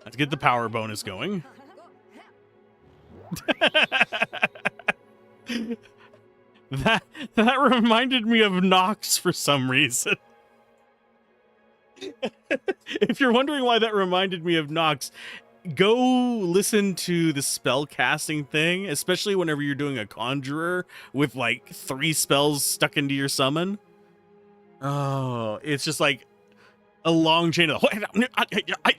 Let's get the power bonus going. That reminded me of Nox for some reason. If you're wondering why that reminded me of Nox, go listen to the spell casting thing, especially whenever you're doing a conjurer with like 3 spells stuck into your summon. Oh, it's just like a long chain of I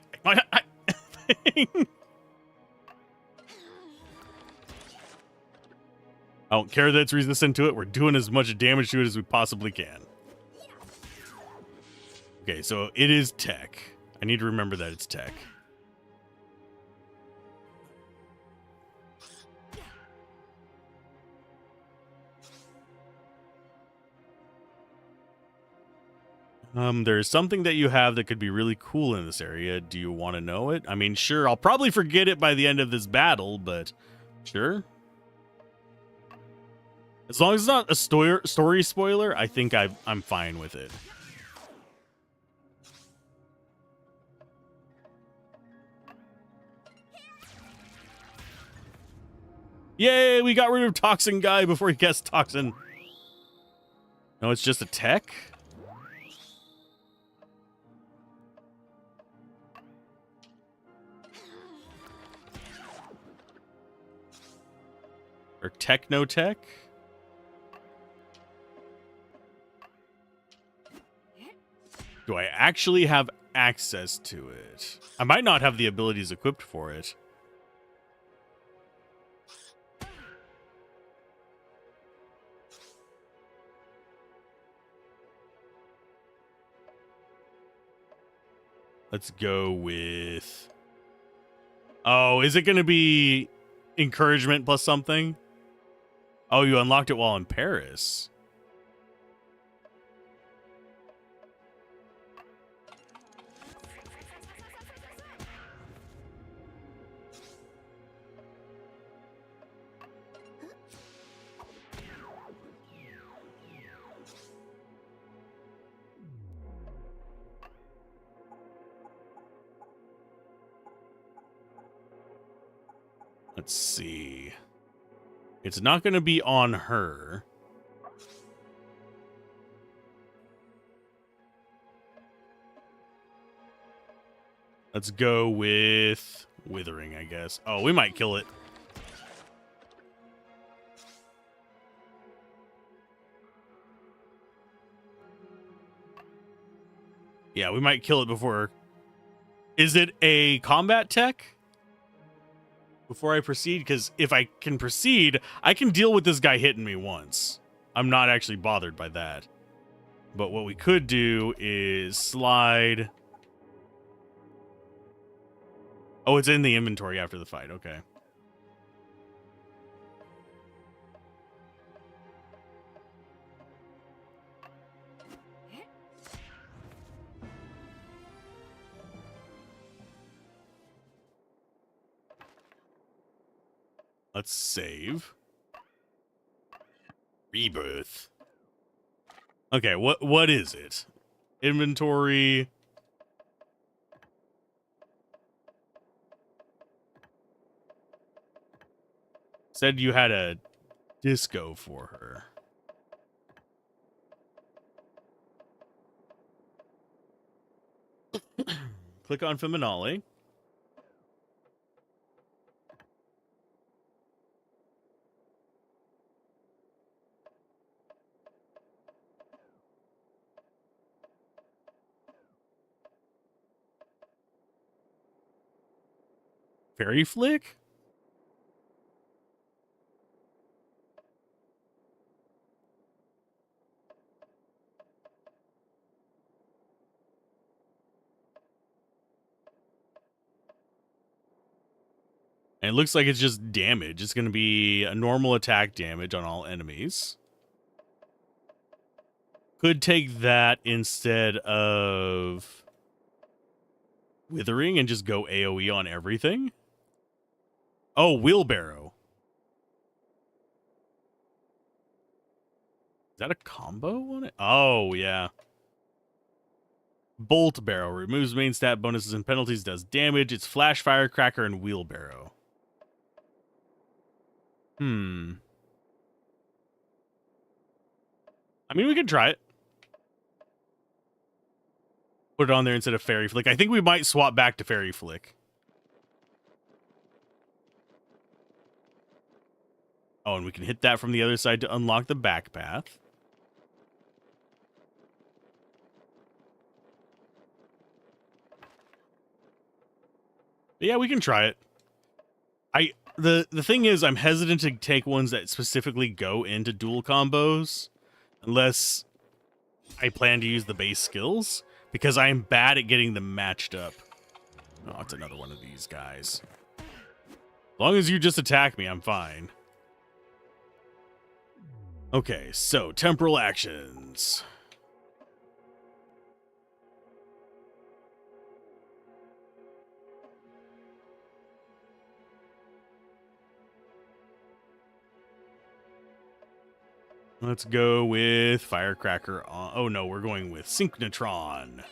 don't care that it's resistant to it. We're doing as much damage to it as we possibly can. Okay, so it is tech. I need to remember that it's tech. There's something that you have that could be really cool in this area. Do you want to know it? I mean, sure, I'll probably forget it by the end of this battle, but sure. As long as it's not a story spoiler, I think I'm fine with it. Yay, we got rid of Toxin Guy before he cast Toxin. No, it's just a tech? Or Techno-Tech? Do I actually have access to it? I might not have the abilities equipped for it. Let's go with... Oh, is it going to be encouragement plus something? Oh, you unlocked it while in Paris. Let's see. It's not going to be on her. Let's go with Withering, I guess. Oh, we might kill it. Yeah, we might kill it before. Is it a combat tech? Before I proceed, because if I can proceed, I can deal with this guy hitting me once. I'm not actually bothered by that. But what we could do is slide. Oh, it's in the inventory after the fight. Okay. Let's save. Rebirth. Okay, what is it? Inventory. Said you had a disco for her. Click on Feminale. Fairy Flick? And it looks like it's just damage. It's going to be a normal attack damage on all enemies. Could take that instead of Withering and just go AoE on everything. Oh, Wheelbarrow. Is that a combo on it? Oh, yeah. Bolt Barrow removes main stat bonuses and penalties, does damage. It's Flash, Firecracker, and Wheelbarrow. I mean, we could try it. put it on there instead of Fairy Flick. I think we might swap back to Fairy Flick. Oh, and we can hit that from the other side to unlock the back path. But yeah, we can try it. The thing is, I'm hesitant to take ones that specifically go into dual combos unless I plan to use the base skills, because I am bad at getting them matched up. Oh, it's another one of these guys. As long as you just attack me, I'm fine. Okay, so temporal actions. Let's go with Firecracker. Oh no, we're going with Synchnotron.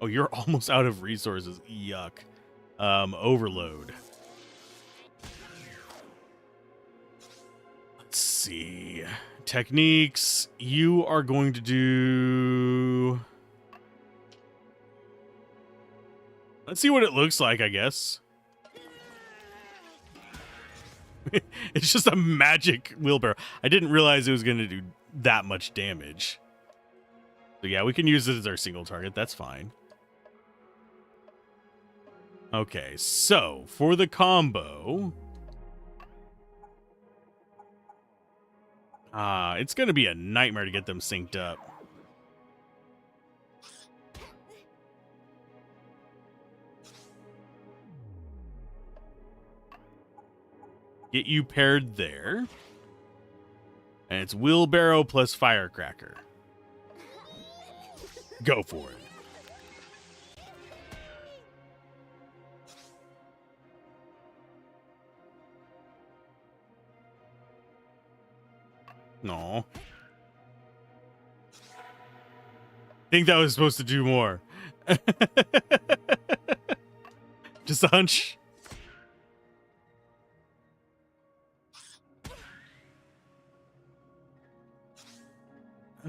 Oh, you're almost out of resources. Yuck. Overload. Let's see. Techniques. You are going to do... Let's see what it looks like, I guess. It's just a magic wheelbarrow. I didn't realize it was going to do that much damage. So yeah, we can use it as our single target. That's fine. Okay, so for the combo... it's going to be a nightmare to get them synced up. Get you paired there. And it's wheelbarrow plus firecracker. Go for it. No. Think that was supposed to do more. Just a hunch.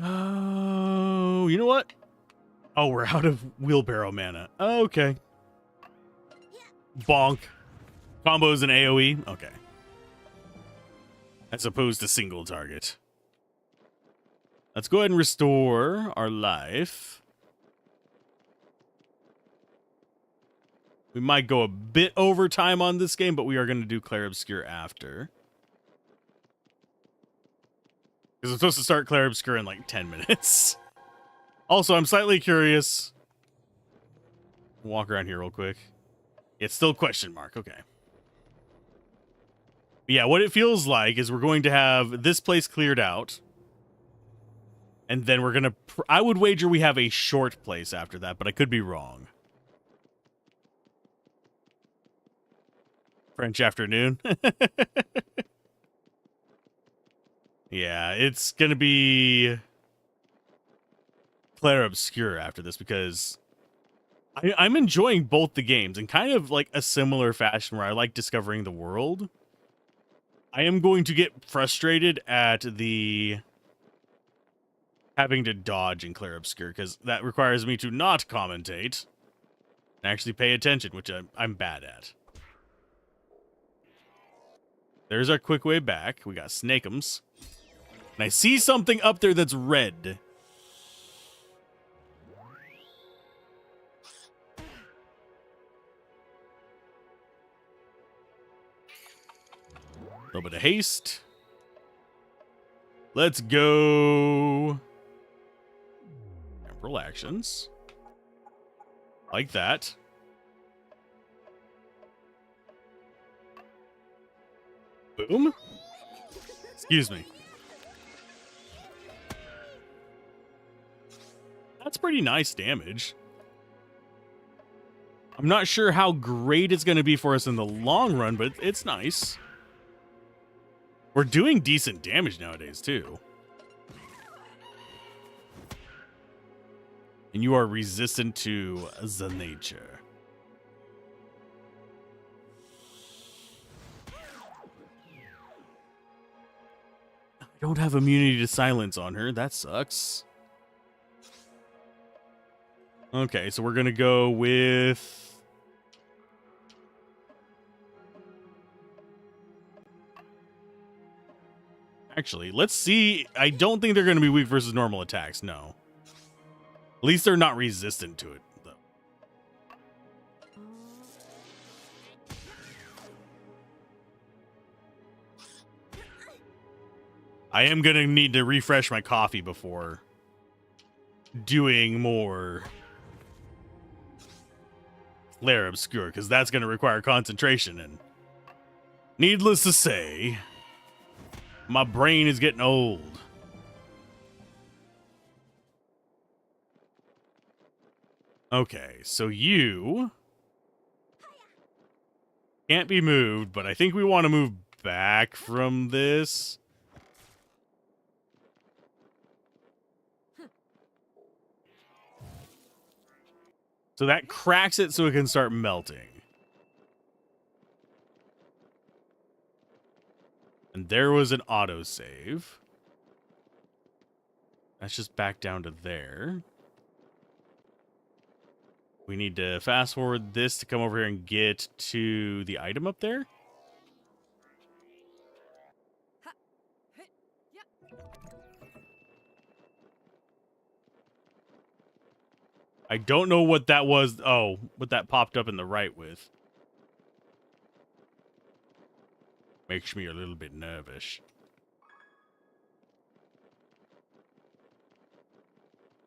Oh, you know what? Oh, we're out of wheelbarrow mana. Okay. Bonk. Combos and AoE? Okay. As opposed to single target. Let's go ahead and restore our life. We might go a bit over time on this game, but we are going to do Clair Obscur after. Because I'm supposed to start Clair Obscur in like 10 minutes. Also, I'm slightly curious. Walk around here real quick. It's still question mark. Okay. But yeah, what it feels like is we're going to have this place cleared out. And then we're going to... I would wager we have a short place after that, but I could be wrong. French afternoon. Yeah, it's going to be Clair Obscur after this because I'm enjoying both the games in kind of like a similar fashion where I like discovering the world. I am going to get frustrated at the having to dodge in Clair Obscur because that requires me to not commentate and actually pay attention, which I'm bad at. There's our quick way back. We got Snakeums. And I see something up there that's red. A little bit of haste. Let's go. Temporal actions. Like that. Boom. Excuse me. That's pretty nice damage. I'm not sure how great it's going to be for us in the long run, but it's nice. We're doing decent damage nowadays, too. And you are resistant to the nature. Don't have immunity to silence on her. That sucks. Okay, so we're gonna go with... Actually, let's see. I don't think they're gonna be weak versus normal attacks, no. At least they're not resistant to it, though. I am gonna need to refresh my coffee before doing more Flare Obscure, because that's gonna require concentration, and needless to say, my brain is getting old. Okay, so you can't be moved, but I think we want to move back from this. So that cracks it so it can start melting. And there was an autosave. That's just back down to there. We need to fast forward this to come over here and get to the item up there. I don't know what that was. Oh, what that popped up in the right with. Makes me a little bit nervous.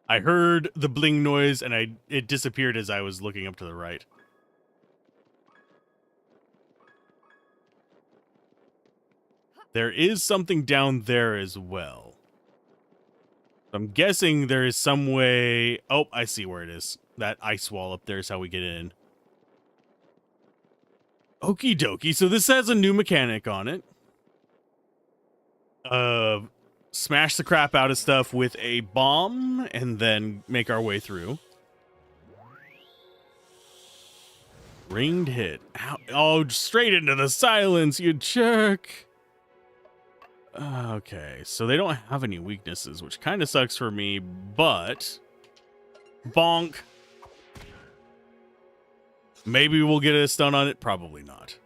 I heard the bling noise and it disappeared as I was looking up to the right. There is something down there as well. I'm guessing there is some way... Oh, I see where it is. That ice wall up there is how we get in. Okie dokie. So this has a new mechanic on it. Smash the crap out of stuff with a bomb and then make our way through. Ringed hit. Ow. Oh, straight into the silence, you jerk. Okay, so they don't have any weaknesses, which kind of sucks for me, but... Bonk. Maybe we'll get a stun on it. Probably not.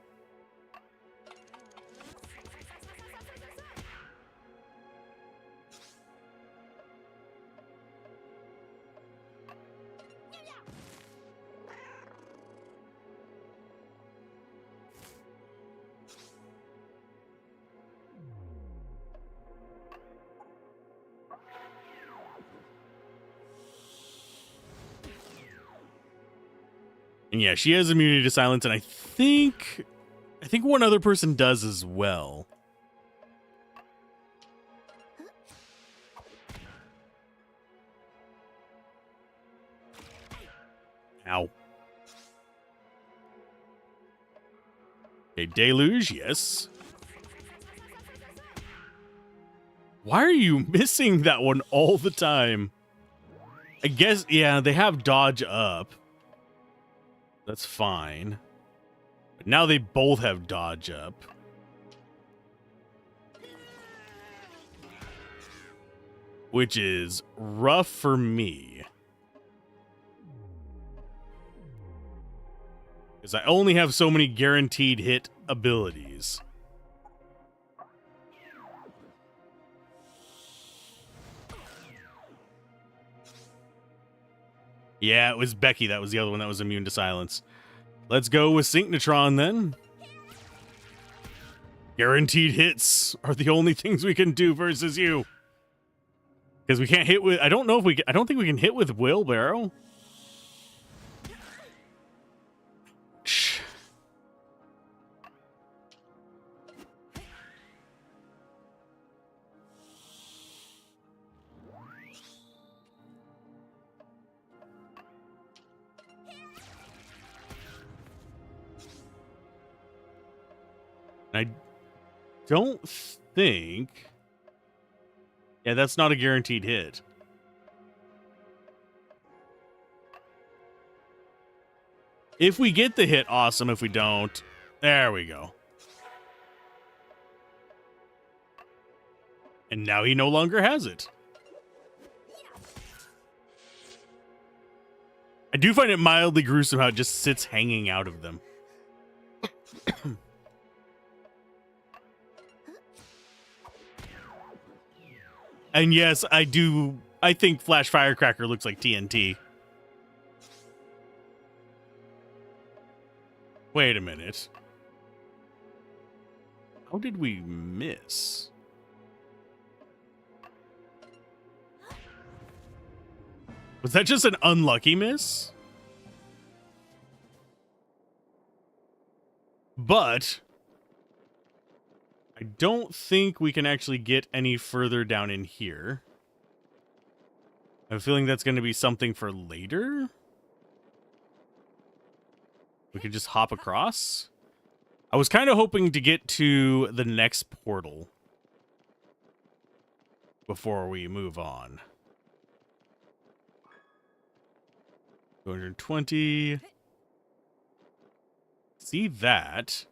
And yeah, she has immunity to silence, and I think one other person does as well. Ow. Okay, Deluge, yes. Why are you missing that one all the time? I guess, yeah, they have dodge up. That's fine. But now they both have dodge up. Which is rough for me. Because I only have so many guaranteed hit abilities. Yeah, it was Becky. That was the other one that was immune to silence. Let's go with Synchnotron then. Guaranteed hits are the only things we can do versus you. Because we can't hit with... I don't know if we... I don't think we can hit with Wheelbarrow. I don't think... Yeah, that's not a guaranteed hit. If we get the hit, awesome. If we don't, there we go. And now he no longer has it. I do find it mildly gruesome how it just sits hanging out of them. And yes, I think Flash Firecracker looks like TNT. Wait a minute. How did we miss? Was that just an unlucky miss? But I don't think we can actually get any further down in here. I have a feeling that's going to be something for later. We could just hop across. I was kind of hoping to get to the next portal before we move on. 220. See that?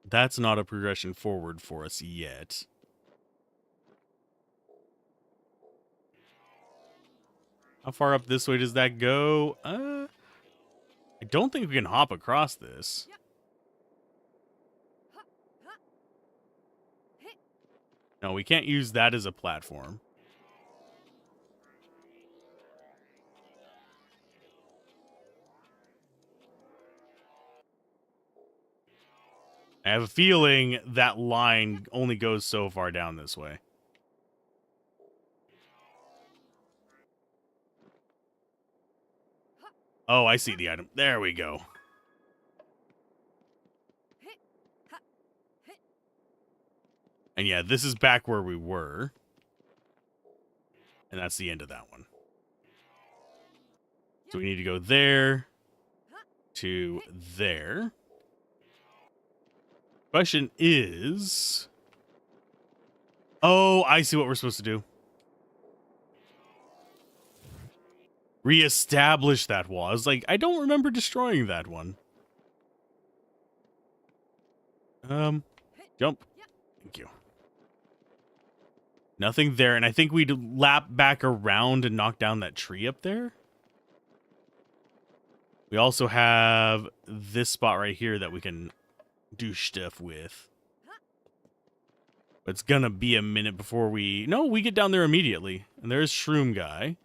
That's not a progression forward for us yet. How far up this way does that go? I don't think we can hop across this. No, we can't use that as a platform. I have a feeling that line only goes so far down this way. Oh, I see the item. There we go. And yeah, this is back where we were. And that's the end of that one. So we need to go there to there. Question is... Oh, I see what we're supposed to do. Reestablish that wall. I was like, I don't remember destroying that one. Jump. Thank you. Nothing there, and I think we'd lap back around and knock down that tree up there. We also have this spot right here that we can do stuff with. But it's gonna be a minute before we... No, we get down there immediately. And there's Shroom Guy.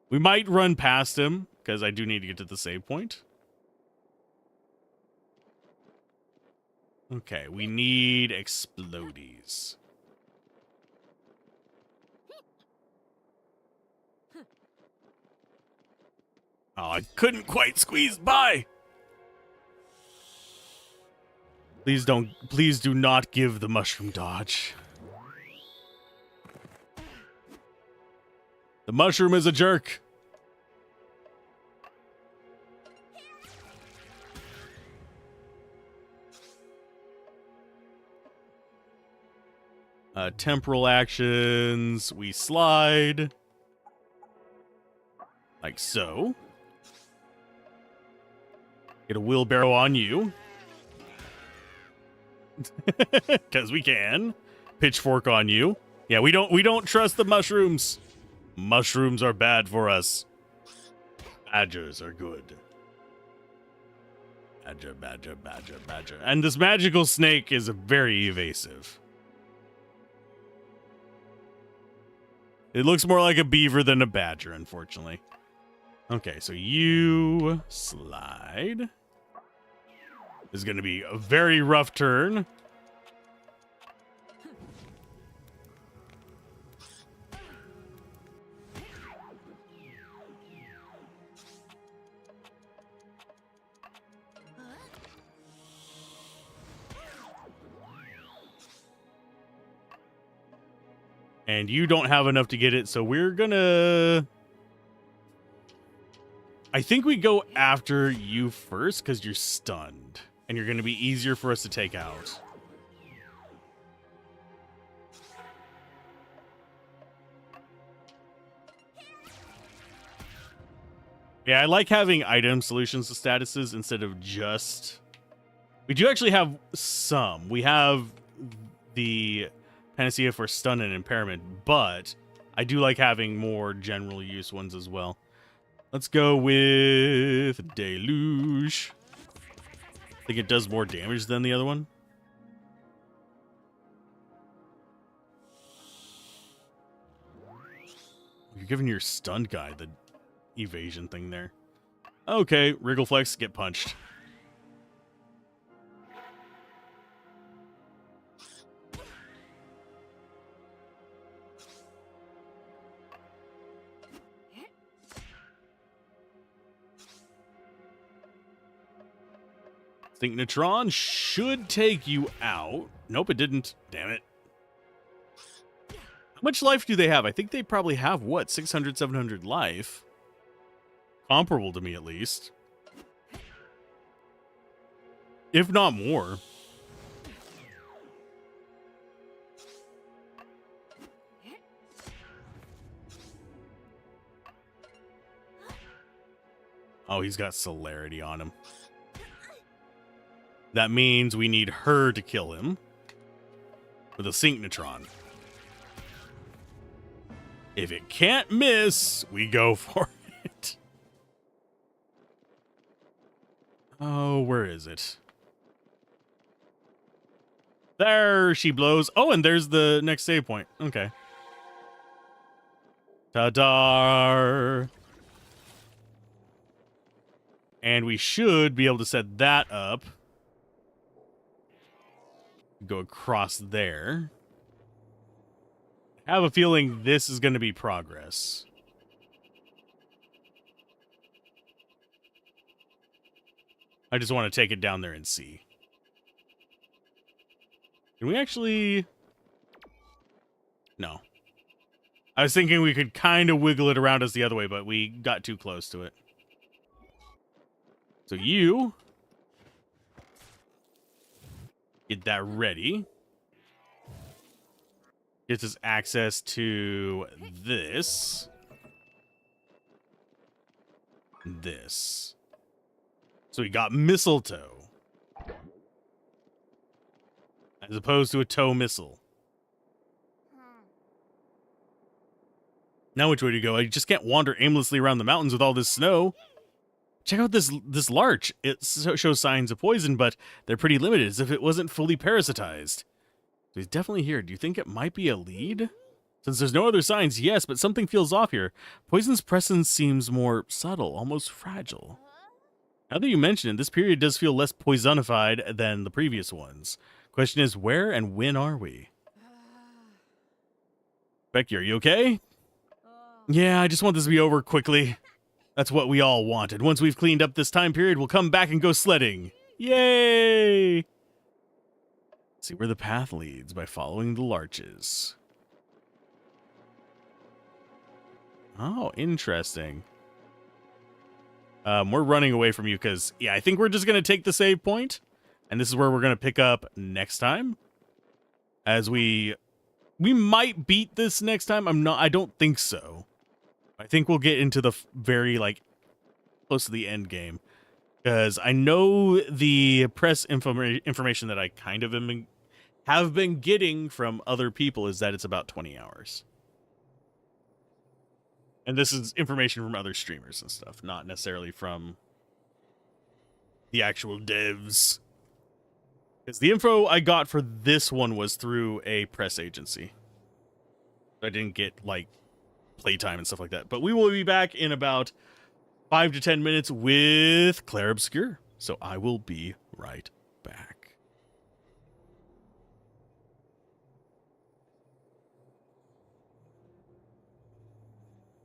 We might run past him, because I do need to get to the save point. Okay, we need explodies. Oh, I couldn't quite squeeze by! Please do not give the mushroom dodge. The mushroom is a jerk. Temporal actions. We slide. Like so. Get a wheelbarrow on you. Because we can. Pitchfork on you. Yeah, we don't trust the mushrooms. Mushrooms are bad for us. Badgers are good. Badger, badger, badger, badger. And this magical snake is very evasive. It looks more like a beaver than a badger, unfortunately. Okay, so you slide. This is going to be a very rough turn. And you don't have enough to get it, so we're gonna... I think we go after you first, because you're stunned. And you're gonna be easier for us to take out. Yeah, I like having item solutions to statuses instead of just... We do actually have some. We have the panacea for stun and impairment, but I do like having more general use ones as well. Let's go with Deluge. I think it does more damage than the other one. You're giving your stunned guy the evasion thing there. Okay, Wriggleflex, get punched. Synchnotron should take you out. Nope, it didn't. Damn it. How much life do they have? I think they probably have, what, 600, 700 life? Comparable to me, at least. If not more. Oh, he's got celerity on him. That means we need her to kill him with a Synchnotron. If it can't miss, we go for it. Oh, where is it? There she blows. Oh, and there's the next save point. Okay. Ta-da! And we should be able to set that up. Go across there. I have a feeling this is going to be progress. I just want to take it down there and see. Can we actually... No. I was thinking we could kind of wiggle it around us the other way, but we got too close to it. So you... get that ready. Gets us access to this. This. So we got mistletoe. As opposed to a tow missile. Now which way do you go? I just can't wander aimlessly around the mountains with all this snow. Check out this larch. It shows signs of poison, but they're pretty limited, as if it wasn't fully parasitized. So he's definitely here. Do you think it might be a lead? Since there's no other signs, yes, but something feels off here. Poison's presence seems more subtle, almost fragile. Now that you mention it, this period does feel less poisonified than the previous ones. Question is, where and when are we? Becky, are you okay? Yeah, I just want this to be over quickly. That's what we all wanted. Once we've cleaned up this time period, we'll come back and go sledding. Yay! See where the path leads by following the larches. Oh, interesting. We're running away from you because, yeah, I think we're just going to take the save point. And this is where we're going to pick up next time. As we might beat this next time. I don't think so. I think we'll get into the very, like, close to the end game. Because I know the press information that I kind of have been getting from other people is that it's about 20 hours. And this is information from other streamers and stuff, not necessarily from the actual devs. Because the info I got for this one was through a press agency. I didn't get, like, playtime and stuff like that. But we will be back in about 5 to 10 minutes with Clair Obscur. So I will be right back.